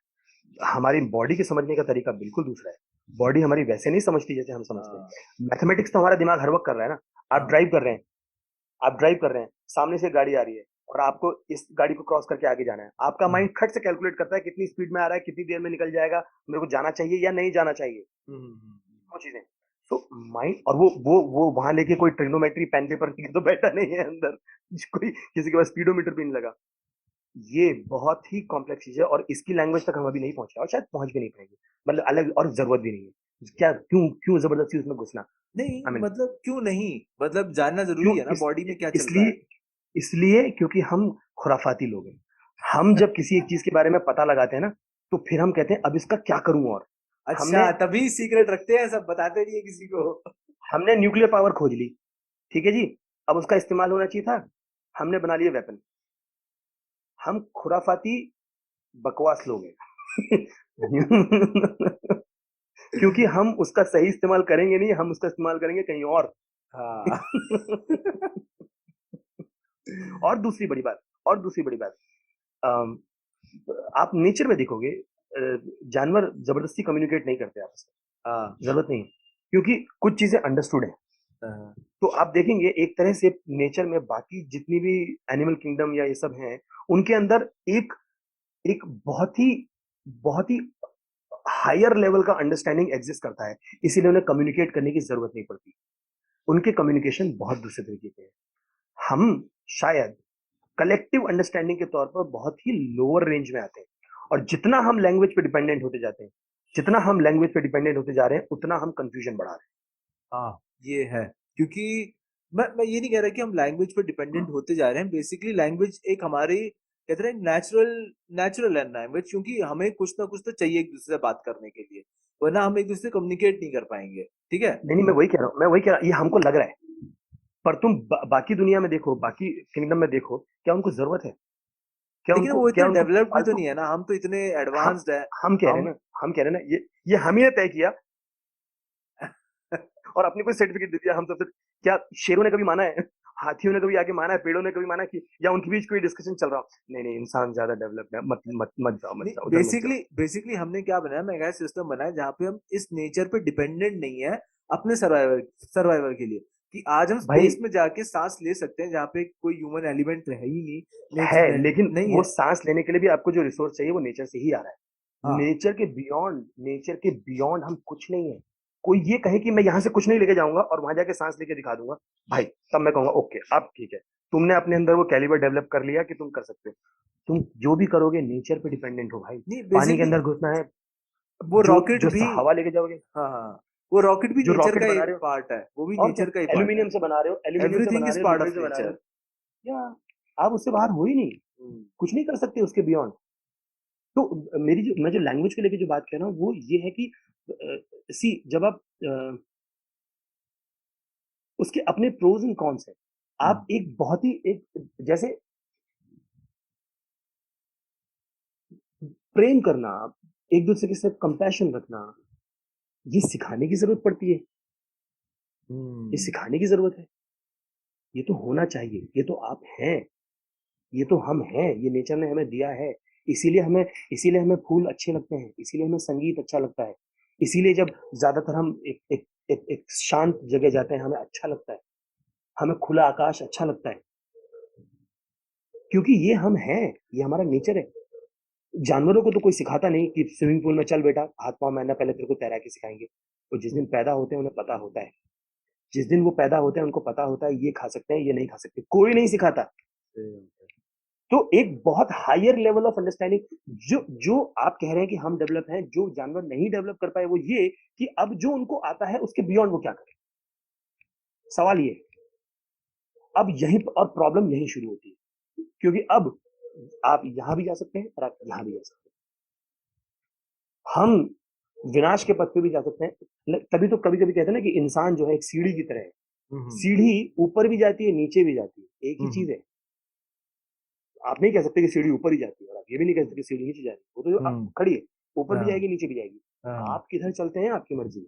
S2: हमारी बॉडी के समझने का तरीका बिल्कुल दूसरा है। बॉडी हमारी वैसे नहीं समझती जैसे हम समझते
S1: हाँ।
S2: हैं। मैथमेटिक्स तो हमारा दिमाग हर वक्त कर रहा है ना। आप
S1: हाँ।
S2: ड्राइव कर रहे हैं, आप ड्राइव कर रहे हैं, सामने से गाड़ी आ रही है और आपको इस गाड़ी को क्रॉस करके आगे जाना है। आपका
S1: हम्म।
S2: माइंड खट से कैलकुलेट करता है कितनी स्पीड में आ रहा है, कितनी देर में निकल जाएगा, मेरे को जाना चाहिए या नहीं जाना चाहिए, वो चीजें। तो माइंड, और वो वहां लेके कोई ट्रिग्नोमेट्री पेन पेपर लेके तो बैठा नहीं है अंदर। कोई किसी के पास स्पीडोमीटर भी नहीं लगा। ये बहुत ही कॉम्प्लेक्स चीज है और इसकी लैंग्वेज तक हम अभी नहीं पहुंचे और शायद पहुंच भी नहीं पाएंगे। मतलब अलग, और जरूरत भी नहीं है। क्या, क्यों क्यों जबरदस्ती उसमें घुसना?
S1: नहीं
S2: आई मीन,
S1: मतलब क्यों नहीं, मतलब जानना
S2: क्यों
S1: जरूरी है ना बॉडी में क्या चल रहा
S2: इसलिए,
S1: है।
S2: इसलिए क्योंकि हम खुराफाती लोग हैं। हम जब किसी एक चीज के बारे में पता लगाते हैं ना, तो फिर हम कहते हैं अब इसका क्या करूं। और
S1: अच्छा,
S2: हमने
S1: तभी सीक्रेट रखते हैं, सब बताते नहीं है किसी को।
S2: हमने न्यूक्लियर पावर खोज ली, ठीक है जी, अब उसका इस्तेमाल होना चाहिए था, हमने बना लिए वेपन। हम खुराफाती बकवास लोग हैं। क्योंकि हम उसका सही इस्तेमाल करेंगे नहीं, हम उसका इस्तेमाल करेंगे कहीं और।
S1: हाँ।
S2: और दूसरी बड़ी बात, और दूसरी बड़ी बात, अम, आप नेचर में देखोगे, जानवर जबरदस्ती कम्युनिकेट नहीं करते आपस
S1: हाँ।
S2: में, जरूरत नहीं है, क्योंकि कुछ चीजें अंडरस्टूड है।
S1: हाँ।
S2: तो आप देखेंगे एक तरह से नेचर में बाकी जितनी भी एनिमल किंगडम या ये सब हैं, उनके अंदर एक एक बहुत ही हायर लेवल का अंडरस्टैंडिंग एग्जिस्ट करता है, इसीलिए उन्हें कम्युनिकेट करने की जरूरत नहीं पड़ती। उनके कम्युनिकेशन बहुत दूसरे तरीके के हैं। हम शायद कलेक्टिव अंडरस्टैंडिंग के तौर पर बहुत ही लोअर रेंज में आते हैं। और जितना हम लैंग्वेज पे डिपेंडेंट होते जाते हैं, जितना हम लैंग्वेज पे डिपेंडेंट होते जा रहे हैं, उतना हम कंफ्यूजन बढ़ा रहे
S1: हाँ, ये है। क्योंकि मैं ये नहीं कह रहा कि हम लैंग्वेज पर डिपेंडेंट होते जा रहे हैं। बेसिकली लैंग्वेज एक हमारी कहते हैं नेचुरल नेचुरल है लैंग्वेज, क्योंकि हमें कुछ ना कुछ तो चाहिए एक दूसरे से बात करने के लिए, वरना हम एक दूसरे से कम्युनिकेट नहीं कर पाएंगे। ठीक है।
S2: हैं। नहीं नहीं, मैं वही कह रहा हूँ, मैं वही कह रहा हूँ, ये हमको लग रहा है। पर तुम बाकी दुनिया में देखो, बाकी किंगडम में देखो, क्या उनको जरूरत है?
S1: लेकिन वो
S2: क्या
S1: इतने
S2: उनको
S1: डेवलप्ड भी तो
S2: फालतू?
S1: नहीं है ना, हम तो इतने
S2: हम
S1: एडवांस्ड है।
S2: हम कह रहे हैं
S1: हम
S2: ना, हम कह रहे हैं ना, ये हम ही ने तय किया और अपने को सर्टिफिकेट दे दिया। हम सब क्या शेरों ने कभी माना है? हाथियों ने कभी आके माना है? पेड़ों ने कभी माना कि, या उनके बीच कोई डिस्कशन चल रहा हो, नहीं नहीं इंसान ज्यादा डेवलप है, मत जाओ उधर मत जाओ।
S1: बेसिकली बेसिकली हमने क्या बनाया, मैं क्या सिस्टम बनाया जहाँ पे हम इस नेचर पे डिपेंडेंट नहीं है अपने सर्वाइवल सर्वाइवल के लिए, कि आज हम
S2: भाई
S1: स्पेस में जाके सांस ले सकते हैं जहाँ पे कोई ह्यूमन एलिमेंट है ही नहीं,
S2: है,
S1: नेचर
S2: लेकिन
S1: नहीं
S2: वो
S1: है।
S2: सांस लेने के लिए भी आपको जो रिसोर्स चाहिए वो नेचर से ही आ रहा है।
S1: हाँ।
S2: नेचर के बियॉन्ड हम कुछ नहीं है। कोई ये कहे कि मैं यहाँ से कुछ नहीं लेके जाऊंगा और वहां जाके सांस लेके दिखा दूंगा, भाई तब मैं कहूंगा ओके अब ठीक है, तुमने अपने अंदर वो कैलिबर डेवलप कर लिया कि तुम कर सकते हो। तुम जो भी करोगे नेचर पे डिपेंडेंट हो भाई।
S1: नहीं
S2: पानी के
S1: बेसिकली
S2: अंदर घुसना है,
S1: वो
S2: जो
S1: रॉकेट
S2: जो
S1: भी,
S2: हवा लेके जाओगे,
S1: हाँ हाँ, वो रॉकेट भी
S2: जो
S1: नेचर
S2: रॉकेट
S1: का ही
S2: बना रहे हो,
S1: पार्ट है, वो भी
S2: और क्या,
S1: नेचर का ही पार्ट है।
S2: एल्यूमिनियम से बना रहे हो, एल्यूमिनियम से
S1: एवरीथिंग
S2: बना
S1: इज
S2: रहे हो,
S1: पार्ट
S2: लोहे
S1: ऑफ
S2: से बना रहे हो,
S1: नेचर।
S2: या आप उससे बाहर हो ही नहीं, कुछ नहीं कर सकते उसके बियॉन्ड। तो मैं जो लैंग्वेज को लेके जो बात कह रहा हूँ वो ये है कि सी, जब आप उसके अपने प्रोज एंड कॉन्स है। आप एक बहुत ही एक जैसे प्रेम करना, एक दूसरे के साथ कंपैशन रखना, ये सिखाने की जरूरत पड़ती है, ये
S1: हम्म।
S2: सिखाने की जरूरत है। ये तो होना चाहिए, ये तो आप हैं। ये तो हम हैं, ये नेचर ने हमें दिया है। इसीलिए हमें फूल अच्छे लगते हैं, इसीलिए हमें संगीत अच्छा लगता है, इसीलिए जब ज्यादातर हम एक शांत जगह जाते हैं हमें अच्छा लगता है, हमें खुला आकाश अच्छा लगता है, क्योंकि ये हम हैं, ये हमारा नेचर है। जानवरों को तो कोई सिखाता नहीं कि स्विमिंग पूल में चल बेटा, हाथ पांव मारना, पहले तेरे को तैराकी सिखाएंगे। वो जिस दिन पैदा होते हैं उन्हें पता होता है, जिस दिन वो पैदा होते हैं उनको पता होता है ये खा सकते हैं, ये नहीं खा सकते, कोई नहीं सिखाता। तो एक बहुत हायर लेवल ऑफ अंडरस्टैंडिंग जो जो आप कह रहे हैं कि हम डेवलप हैं, जो जानवर नहीं डेवलप कर पाए वो ये कि अब जो उनको आता है उसके बियॉन्ड वो क्या करें। सवाल ये, अब यही और प्रॉब्लम यही शुरू होती है, क्योंकि अब आप यहां भी जा सकते हैं और आप यहां भी जा सकते हैं, हम विनाश के पथ पे भी जा सकते हैं। तभी तो कभी कभी कहते हैं ना कि इंसान जो है एक सीढ़ी की तरह है, सीढ़ी ऊपर भी जाती है नीचे भी जाती है, एक ही चीज है। आप नहीं कह सकते कि सीढ़ी ऊपर ही जाती है और आप ये भी नहीं कह सकते कि सीढ़ी नीचे जाती है, वो तो खड़ी है, ऊपर भी जाएगी नीचे भी जाएगी। आप किधर चलते हैं आपकी मर्जी है,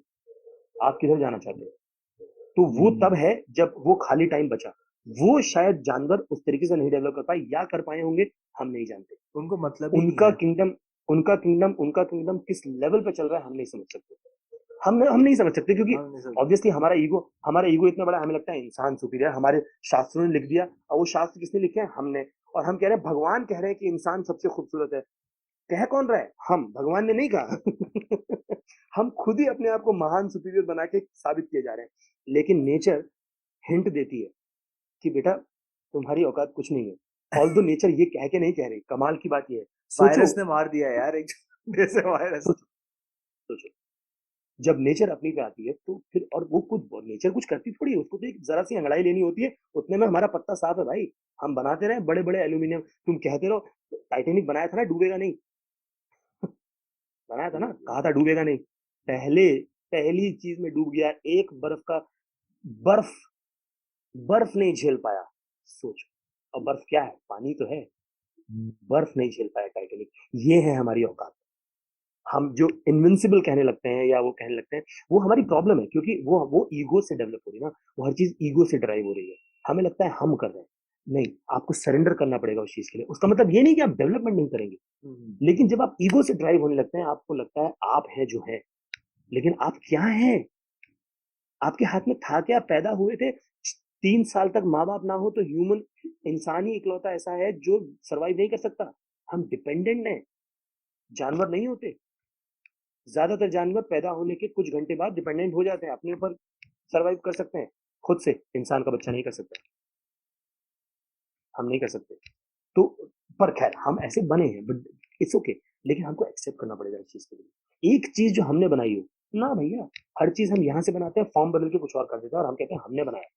S2: आप किधर जाना चाहते हैं। तो वो तब है जब वो खाली टाइम बचा, वो शायद जानवर उस तरीके से नहीं डेवलप कर पाए या कर पाए होंगे, हम नहीं जानते।
S1: उनको मतलब ही
S2: उनका
S1: नहीं है।
S2: किंगडम उनका किंगडम किस लेवल पे चल रहा है हम नहीं समझ सकते। हम नहीं समझ सकते, क्योंकि
S1: हम नहीं समझ
S2: ऑब्वियसली हमारा ईगो इतना बड़ा, हमें लगता है इंसान सुपीरियर, हमारे शास्त्रों ने लिख दिया, और वो शास्त्र किसने लिखे हैं, हमने। और हम कह रहे हैं, भगवान कह रहे हैं कि इंसान सबसे खूबसूरत है। कह कौन रहा है, हम, भगवान ने नहीं कहा। हम खुद ही अपने आप को महान सुपीरियर बना के साबित किए जा रहे हैं। लेकिन नेचर हिंट देती है कि बेटा तुम्हारी औकात कुछ नहीं है। ऑल दो नेचर ये कह के नहीं कह रही, कमाल की बात ये है।
S1: वायरस
S2: सोचो,
S1: ने मार दिया यार एक जैसे वायरस।
S2: सोचो, सोचो, जब नेचर अपनी पे आती है तो फिर, और वो कुछ नेचर कुछ करती थोड़ी है, उसको तो एक जरा सी अंगड़ाई लेनी होती है, उतने में हमारा पत्ता साफ है भाई। हम बनाते रहे बड़े बड़े एल्यूमिनियम, तुम कहते रहो टाइटेनिक बनाया था ना डूबेगा नहीं, बनाया था ना, कहा था डूबेगा नहीं, पहले पहली चीज में डूब गया, एक बर्फ बर्फ नहीं झेल पाया। सोच, और बर्फ क्या है, पानी तो है, बर्फ नहीं झेल पाया टाइटेनिक। ये है हमारी औकात। हम जो इनविंसिबल कहने लगते हैं या वो कहने लगते हैं, वो हमारी प्रॉब्लम है, क्योंकि वो ईगो से डेवलप हो रही है ना, वो हर चीज ईगो से ड्राइव हो रही है। हमें लगता है हम कर रहे हैं, नहीं, आपको सरेंडर करना पड़ेगा उस चीज के लिए। उसका मतलब ये नहीं कि आप डेवलपमेंट नहीं करेंगे, लेकिन जब आप ईगो से ड्राइव होने लगते हैं, आपको लगता है आप है जो है, लेकिन आप क्या हैं, आपके हाथ में था क्या, पैदा हुए थे, 3 साल तक माँ बाप ना हो तो ह्यूमन, इंसान ही इकलौता ऐसा है जो सरवाइव नहीं कर सकता। हम डिपेंडेंट हैं, जानवर नहीं होते। ज्यादातर जानवर पैदा होने के कुछ घंटे बाद डिपेंडेंट हो जाते हैं, अपने ऊपर सरवाइव कर सकते हैं खुद से, इंसान का बच्चा नहीं कर सकता, हम नहीं कर सकते। तो पर खैर हम ऐसे बने हैं, बट इट्स ओके। लेकिन हमको एक्सेप्ट करना पड़ेगा इस चीज के लिए। एक चीज जो हमने बनाई हो ना भैया, हर चीज हम यहाँ से बनाते हैं, फॉर्म बदल के कुछ और कर देते हैं, और हम कहते हैं हमने बनाया।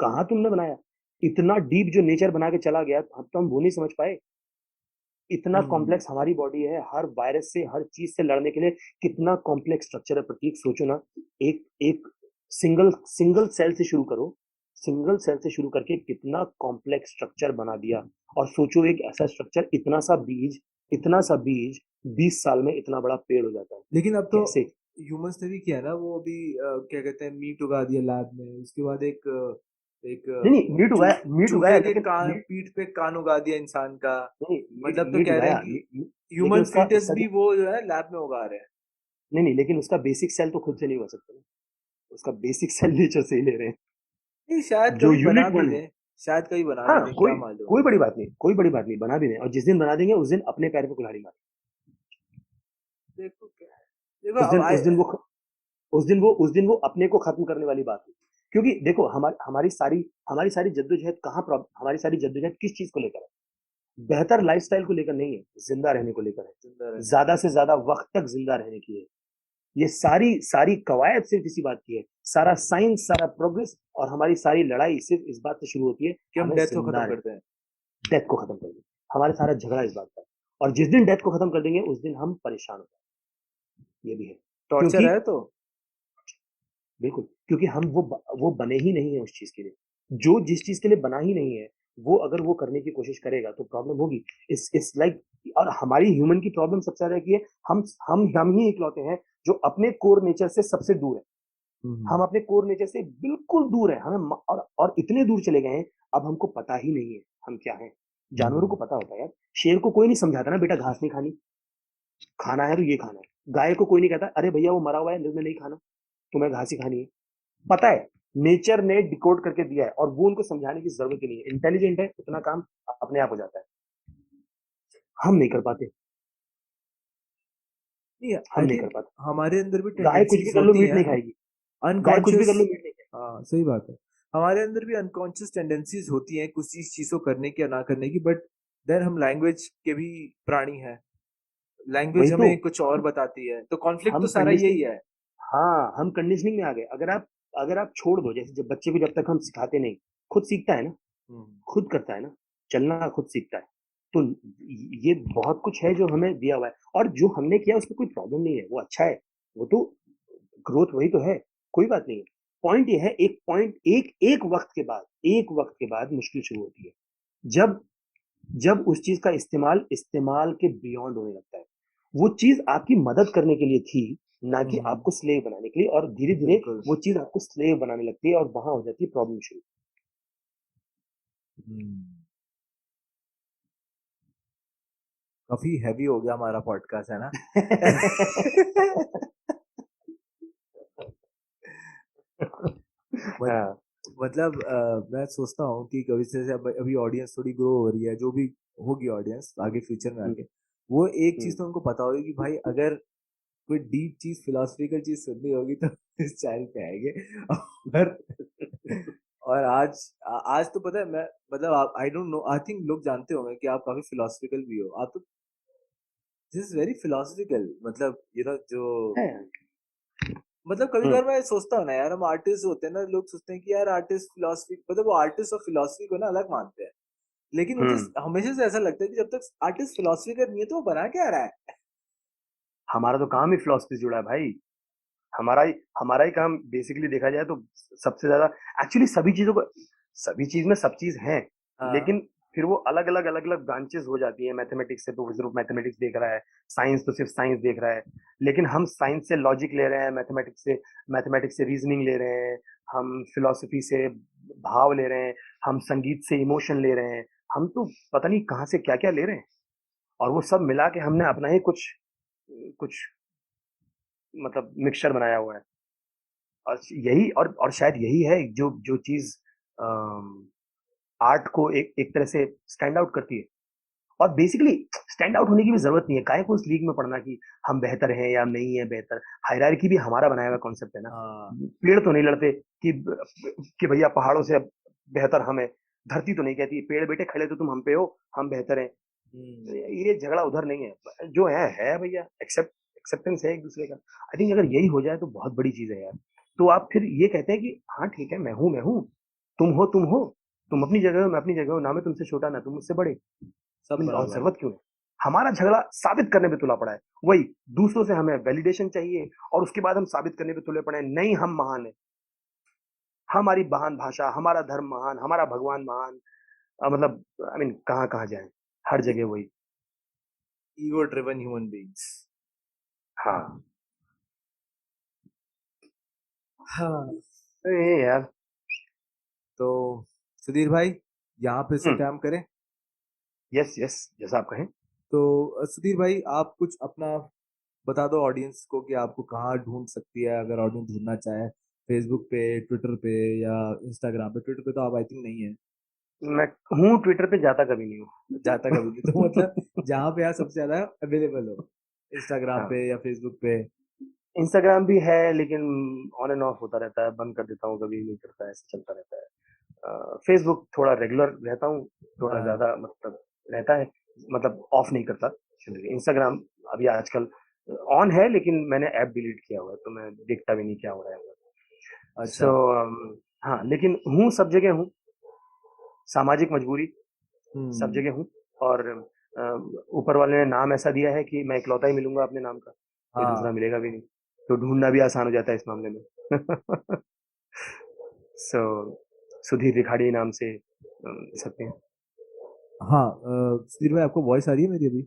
S2: कहाँ तुमने बनाया, इतना डीप जो नेचर बना के चला गया, अब तो हम वो नहीं समझ पाए। इतना कॉम्प्लेक्स हमारी बॉडी है, हर वायरस से, हर चीज से लड़ने के लिए कितना कॉम्प्लेक्स स्ट्रक्चर है प्रतीक। सोचो ना, एक एक सिंगल सिंगल सेल से शुरू करो, सिंगल सेल से शुरू करके कितना कॉम्प्लेक्स स्ट्रक्चर बना दिया। और सोचो एक ऐसा स्ट्रक्चर, इतना सा बीज 20 साल में इतना बड़ा पेड़ हो जाता है,
S1: लेकिन अब तो
S2: कैसे।
S1: ह्यूमंस ने भी किया ना, वो अभी क्या कहते हैं, मीट उगा दिया लैब में, उसके बाद एक
S2: नहीं नहीं, मीट उगाया,
S1: चूहे के
S2: लेकिन
S1: कान, पीठ पे कान उगा दिया इंसान का।
S2: नहीं,
S1: मतलब तो
S2: मीट
S1: कह रहे
S2: उगाया,
S1: हैं कि
S2: लेकिन
S1: ह्यूमन
S2: उसका
S1: फीटस
S2: उसका
S1: भी वो जो है लैब में उगा रहे हैं।
S2: नहीं नहीं, लेकिन उसका बेसिक सेल तो खुद से नहीं हो सकता ना, उसका बेसिक सेल नेचर से ही ले रहे हैं।
S1: नहीं, शायद
S2: जो
S1: कभी बना
S2: यूनिट
S1: भी
S2: वन है,
S1: दें, शायद कभी बना भी
S2: हाँ,
S1: दें,
S2: कोई
S1: क्या मालूम।
S2: कोई बड़ी बात नहीं, कोई बड़ी बात नहीं, बना भी दें, और जिस दिन बना देंगे उस दिन अपने पैर पे कुल्हाड़ी मार।
S1: देखो क्या है, देखो
S2: उस
S1: अब
S2: दिन उस दिन वो उस दिन वो अपने को खत्म करने वाली बात है। क्योंकि देखो, हमारी सारी जद्दोजहद कहाँ हमारी सारी जद्दोजहद किस चीज को लेकर है, बेहतर लाइफस्टाइल को लेकर नहीं है, जिंदा रहने को लेकर
S1: जिंदा
S2: है,
S1: रहने
S2: ज्यादा से ज्यादा वक्त तक जिंदा रहने की है। ये सारी सारी कवायद सिर्फ इसी बात की है, सारा साइंस, सारा प्रोग्रेस, और हमारी सारी लड़ाई सिर्फ इस बात से शुरू होती है,
S1: कि हम
S2: हमें
S1: डेथ को
S2: जिंदा
S1: खत्म
S2: रहे,
S1: करते हैं।
S2: डेथ को खत्म कर दें। हमारा सारा झगड़ा इस बात का है। और जिस दिन डेथ को खत्म कर देंगे उस दिन हम परेशान हो जाएंगे, ये भी है।
S1: टॉर्चर
S2: क्योंकि
S1: है तो।
S2: बिल्कुल, क्योंकि हम वो बने ही नहीं है उस चीज के लिए, जो जिस चीज के लिए बना ही नहीं है, वो अगर वो करने की कोशिश करेगा तो प्रॉब्लम होगी। इस लाइक, और हमारी ह्यूमन की प्रॉब्लम सबसे ज्यादा की है, हम ही इकलौते हैं जो अपने कोर नेचर से सबसे दूर है। हम अपने कोर नेचर से बिल्कुल दूर है, और इतने दूर चले गए हैं, अब हमको पता ही नहीं है हम क्या हैं। जानवरों को पता होता है यार। शेर को कोई नहीं समझाता ना बेटा घास नहीं खानी, खाना है तो ये खाना है। गाय को कोई नहीं कहता अरे भैया वो मरा हुआ है तुम्हें नहीं खाना, तुम्हें घास ही खानी है। पता है, नेचर ने डिकोड करके दिया है और वो उनको समझाने की जरूरत ही नहीं है। इंटेलिजेंट है, उतना काम अपने आप हो जाता है। हम नहीं कर पाते,
S1: नहीं,
S2: हम
S1: आई
S2: नहीं कर
S1: थिंक
S2: पाते।
S1: हमारे अंदर भी
S2: गाय कुछ भी
S1: टेंडेंसीज
S2: कर लो
S1: होती
S2: मीट
S1: हैं
S2: नहीं खाएगी, गाय कुछ भी
S1: अनकॉन्शियस।
S2: कर लो मीट नहीं खाएगी।
S1: हाँ सही बात है। हमारे अंदर भी अनकॉन्शियस टेंडेंसीज होती हैं कुछ चीज को करने की या ना करने की, बट देन हम लैंग्वेज के भी प्राणी हैं।
S2: वही
S1: लैंग्वेज
S2: तो,
S1: हमें कुछ और बताती है, तो कॉन्फ्लिक्ट तो
S2: हम
S1: सारा यही
S2: कंडीशनिंग,
S1: है।
S2: हाँ हम कंडीशनिंग में आ गए। अगर आप छोड़ दो, जैसे जब बच्चे को जब तक हम सिखाते नहीं, खुद सीखता है ना,
S1: हम्म।
S2: खुद करता है ना, चलना खुद सीखता है। तो ये बहुत कुछ है जो हमें दिया हुआ है, और जो हमने किया उसमें कोई प्रॉब्लम नहीं है, वो अच्छा है। वो तो ग्रोथ वही तो है, कोई बात नहीं है। पॉइंट ये है, एक पॉइंट एक एक वक्त के बाद मुश्किल शुरू होती है, जब जब उस चीज का इस्तेमाल इस्तेमाल के बियॉन्ड होने लगता है। वो चीज आपकी मदद करने के लिए थी, ना कि
S1: हम्म।
S2: आपको स्लेव बनाने के लिए, और धीरे धीरे
S1: बिल्कुल।
S2: वो चीज आपको स्लेव बनाने लगती है और वहां हो जाती है प्रॉब्लम शुरू।
S1: हम्म। काफी हैवी हो गया हमारा पॉडकास्ट, है ना? मत,
S2: हाँ।
S1: मतलब मैं सोचता हूँ कि कभी से अभी ऑडियंस थोड़ी ग्रो हो रही है, जो भी होगी ऑडियंस आगे फ्यूचर में
S2: हम्म,
S1: आके, वो एक चीज
S2: हम्म,
S1: तो उनको पता होगी कि भाई अगर कोई डीप चीज फिलोसफिकल चीज सुननी होगी तो इस चैनल पे आएंगे। और और आज तो पता है, मैं मतलब आप, आई डोंट आई थिंक लोग जानते होंगे कि आप काफी फिलोसफिकल भी हो आप तो। दिस इज वेरी फिलोसफिकल, मतलब जो
S2: है।
S1: मतलब कभी
S2: हम्म,
S1: कभार मैं सोचता हूँ ना यार, हम आर्टिस्ट होते हैं ना, लोग सोचते हैं कि यार आर्टिस्ट फिलोसफी, मतलब वो आर्टिस्ट और फिलोसफी को ना अलग मानते हैं। लेकिन मुझे
S2: हम्म।
S1: हमेशा से ऐसा लगता है कि जब तक आर्टिस्ट फिलोसफी का नहीं है तो वो बना क्या रहा है।
S2: हमारा तो काम ही फिलोसफी से जुड़ा है भाई। हमारा ही काम बेसिकली देखा जाए तो सबसे ज्यादा, एक्चुअली सभी चीज में सब चीज है,
S1: हाँ।
S2: लेकिन फिर वो अलग अलग ब्रांचेस हो जाती है। मैथमेटिक्स से तो सिर्फ मैथमेटिक्स देख रहा है, साइंस तो सिर्फ साइंस देख रहा है, लेकिन हम साइंस से लॉजिक ले रहे हैं, मैथमेटिक्स से रीजनिंग ले रहे हैं, हम फिलोसफी से भाव ले रहे हैं, हम संगीत से इमोशन ले रहे हैं, हम तो पता नहीं कहाँ से क्या क्या ले रहे हैं। और वो सब मिला के हमने अपना ही कुछ कुछ मतलब मिक्सचर बनाया हुआ है। और यही और शायद यही है जो जो चीज आर्ट को एक तरह से स्टैंड आउट करती है। और बेसिकली स्टैंड आउट होने की भी जरूरत नहीं है, काहे को उस लीग में पढ़ना कि हम बेहतर हैं या नहीं है बेहतर। हायरार्की भी हमारा बनाया हुआ कॉन्सेप्ट है ना।
S1: हाँ।
S2: पेड़ तो नहीं लड़ते कि भैया पहाड़ों से बेहतर हम है, धरती तो नहीं कहती पेड़ बेटे खड़े तो तुम हम पे हो, हम बेहतर हैं।
S1: हम्म।
S2: ये झगड़ा उधर नहीं है, जो है भैया, एक्सेप्टेंस है एक दूसरे का। आई थिंक अगर यही हो जाए तो बहुत बड़ी चीज है यार। तो आप फिर ये कहते हैं कि हाँ ठीक है, मैं हूँ, तुम हो, तुम अपनी जगह हो, मैं अपनी जगह हूँ, ना मैं तुमसे छोटा ना तुम मुझसे बड़े।
S1: सब
S2: और
S1: बराबर।
S2: जरूरत क्यों है? हमारा झगड़ा साबित करने पे तुला पड़ा है, वही दूसरों से हमें वैलिडेशन चाहिए, और उसके बाद हम साबित करने पे तुले पड़े हैं नहीं हम महान है, हमारी महान भाषा, हमारा धर्म महान, हमारा भगवान महान। मतलब आई मीन कहाँ कहाँ जाए, हर जगह वही।
S1: Ego driven human beings.
S2: हाँ।
S1: हाँ।
S2: तो ये यार।
S1: तो सुधीर भाई, यहाँ पे से
S2: हम्म।
S1: काम करें।
S2: यस यस, जैसा आप कहें।
S1: तो सुधीर भाई, आप कुछ अपना बता दो ऑडियंस को कि आपको कहाँ ढूंढ सकती है, अगर ऑडियंस ढूंढना चाहे। फेसबुक पे, ट्विटर पे, या इंस्टाग्राम पे। ट्विटर पे तो आप आई थिंक नहीं है।
S2: मैं हूँ ट्विटर पे, जाता कभी नहीं
S1: जाता कभी नहीं, तो मतलब
S2: हूँ।
S1: जहाँ पे आप सबसे ज्यादा अवेलेबल हो, इंस्टाग्राम
S2: हाँ,
S1: पे या फेसबुक पे।
S2: इंस्टाग्राम भी है लेकिन ऑन एंड ऑफ होता रहता है, बंद कर देता हूँ कभी, नहीं करता, ऐसे चलता रहता है। फेसबुक थोड़ा रेगुलर रहता हूँ, थोड़ा
S1: हाँ।
S2: ज्यादा मतलब रहता है, मतलब ऑफ नहीं करता। इंस्टाग्राम अभी आजकल ऑन है, लेकिन मैंने ऐप डिलीट किया हुआ है, तो मैं देखता भी नहीं क्या हो रहा है। सो
S1: अच्छा।
S2: हाँ, लेकिन हूँ सब जगह हूँ, सामाजिक मजबूरी, सब
S1: हम्म।
S2: जगह हूँ। और ऊपर वाले ने नाम ऐसा दिया है कि मैं इकलौता ही मिलूंगा अपने नाम का, कोई दूसरा
S1: हाँ।
S2: मिलेगा भी नहीं, तो ढूंढना भी आसान हो जाता है इस मामले में। सो सुधीर रिखाड़ी नाम से सकते हैं।
S1: हाँ। सुधीर भाई, आपको वॉइस आ रही है मेरी अभी?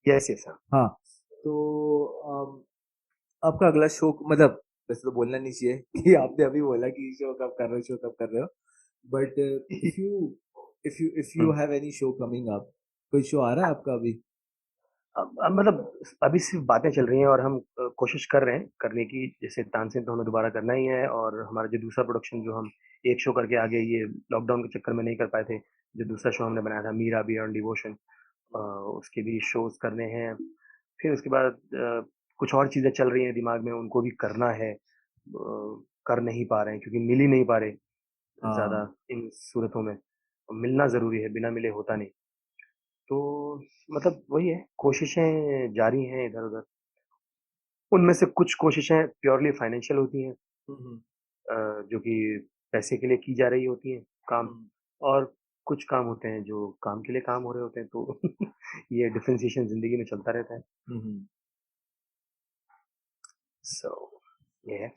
S2: यस यस हाँ।
S1: हाँ। तो आपका अगला शो, मतलब वैसे तो बोलना नहीं चाहिए कि आपने अभी बोला कि शो कब कर रहे हो, शो कब कर रहे हो, but if you if you have any show coming up, कोई शो आ रहा है आपका अभी?
S2: मतलब अभी सिर्फ बातें चल रही हैं और हम कोशिश कर रहे हैं करने की, जैसे तानसेन तो हमें दोबारा करना ही है, और हमारा जो दूसरा प्रोडक्शन जो हम एक शो करके आगे ये लॉकडाउन के चक्कर में नहीं कर पाए थे, जो दूसरा शो हमने बनाया था मीरा बियॉन्ड डिवोशन, उसके भी शोज करने हैं। फिर उसके बाद कुछ और चीज़ें चल रही हैं दिमाग में, उनको भी करना है, कर नहीं पा रहे हैं क्योंकि मिल ही नहीं पा रहे ज़्यादा
S1: हाँ
S2: इन सूरतों में। मिलना ज़रूरी है, बिना मिले होता नहीं। तो मतलब वही है, कोशिशें जारी हैं इधर-उधर। उनमें से कुछ कोशिशें प्योरली फाइनेंशियल होती हैं,
S1: हम्म
S2: जो कि पैसे के लिए की जा रही होती हैं काम,
S1: हम्म
S2: और कुछ काम होते हैं जो काम के लिए काम हो रहे होते हैं, तो ये डिफरेंशिएशन ज़िंदगी में चलता रहता है।
S1: हम्म
S2: सो ये है।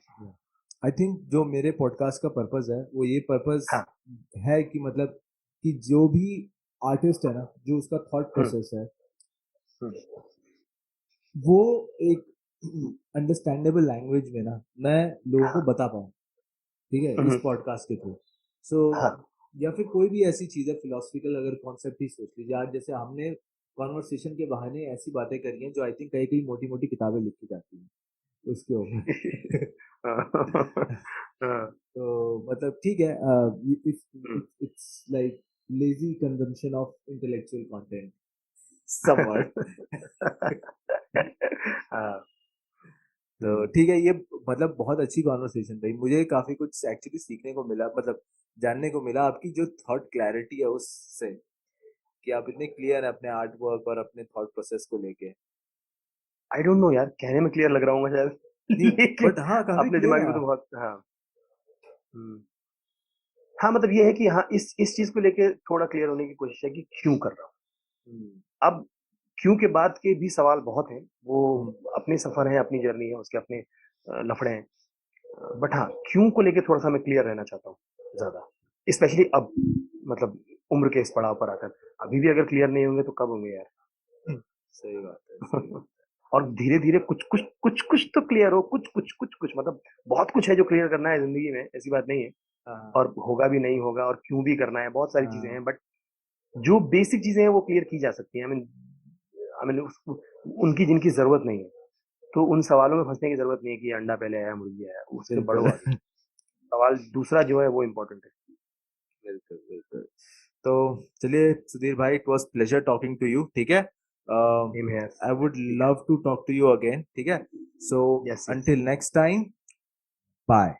S1: आई थिंक जो मेरे पॉडकास्ट का पर्पस है वो ये पर्पस
S2: हाँ।
S1: है कि मतलब कि जो भी आर्टिस्ट है ना, जो उसका थॉट
S2: हुँ,
S1: प्रोसेस है
S2: हुँ,
S1: वो एक अंडरस्टैंडेबल लैंग्वेज में ना मैं लोगों को
S2: हाँ,
S1: बता पाऊँ, ठीक है,
S2: हुँ,
S1: इस
S2: हुँ,
S1: पॉडकास्ट के थ्रू। सो
S2: हाँ।
S1: या फिर कोई भी ऐसी चीज है फिलोसफिकल अगर कॉन्सेप्ट ही सोच लीजिए, आज जैसे हमने कॉन्वर्सेशन के बहाने ऐसी बातें करी हैं जो आई थिंक कई कई मोटी मोटी किताबें लिखी जाती हैं उसके ऊपर।
S2: हाँ,
S1: तो मतलब ठीक है,
S2: hmm.
S1: It's like lazy consumption of intellectual content somewhat.
S2: हाँ,
S1: तो
S2: हुँ।
S1: ठीक है, ये मतलब बहुत अच्छी कॉन्वर्सेशन रही, मुझे काफी कुछ एक्चुअली सीखने को मिला, मतलब जानने को मिला आपकी जो थॉट क्लैरिटी है उससे, कि आप इतने क्लियर हैं अपने आर्ट वर्क और अपने थॉट प्रोसेस को लेके।
S2: आई डोंट नो यार, कहने में क्लियर लग रहा हूँ मैं शायद,
S1: नहीं,
S2: लेकिन
S1: बट हाँ काफी
S2: अपने
S1: क्लियर
S2: दिमाग
S1: है
S2: में तो
S1: आप।
S2: बहुत, हाँ। हुँ। हाँ, मतलब ये है कि हाँ, इस चीज़ को लेके थोड़ा क्लियर होने की कोशिश है कि क्यों कर रहा हूँ।
S1: हम्म
S2: अब क्यों के बाद के भी सवाल बहुत हैं, वो
S1: हम्म
S2: अपने सफ़र है, अपनी जर्नी है, उसके अपने लफड़े हैं। बट हाँ, क्यों को लेके थोड़ा-सा मैं क्लियर रहना चाहता हूँ ज़्यादा। स्पेशली अब, मतलब उम्र के इस पड़ाव पर आकर। अभी भी अगर क्लियर नहीं होंगे तो कब होंगे यार?
S1: सही बात है, सही बात
S2: और धीरे-धीरे कुछ तो क्लियर हो, कुछ मतलब बहुत कुछ है जो क्लियर करना है ज़िंदगी में, ऐसी बात नहीं है।
S1: है। हाँ
S2: और होगा भी, नहीं होगा, और क्यों भी करना है, बहुत सारी चीज़ें
S1: हाँ
S2: हैं, बट जो बेसिक चीज़ें हैं वो क्लियर की जा सकती हैं। आई मीन उसको, उनकी जिनकी ज़रूरत नहीं है, तो उन सवालों में फँसने की ज़रूरत नहीं है कि अंडा पहले आया मुर्गी आया, उससे बढ़ो
S1: बिल्कुल।
S2: आगे। सवाल दूसरा जो है वो इम्पोर्टेंट है।
S1: बिल्कुल बिल्कुल। तो चलिए सुधीर भाई, it was pleasure talking to you, ठीक है।
S2: Same here.
S1: आई वुड
S2: ठीक है।
S1: Love to talk to you again, ठीक है। So
S2: yes, yes.
S1: Until next time, bye.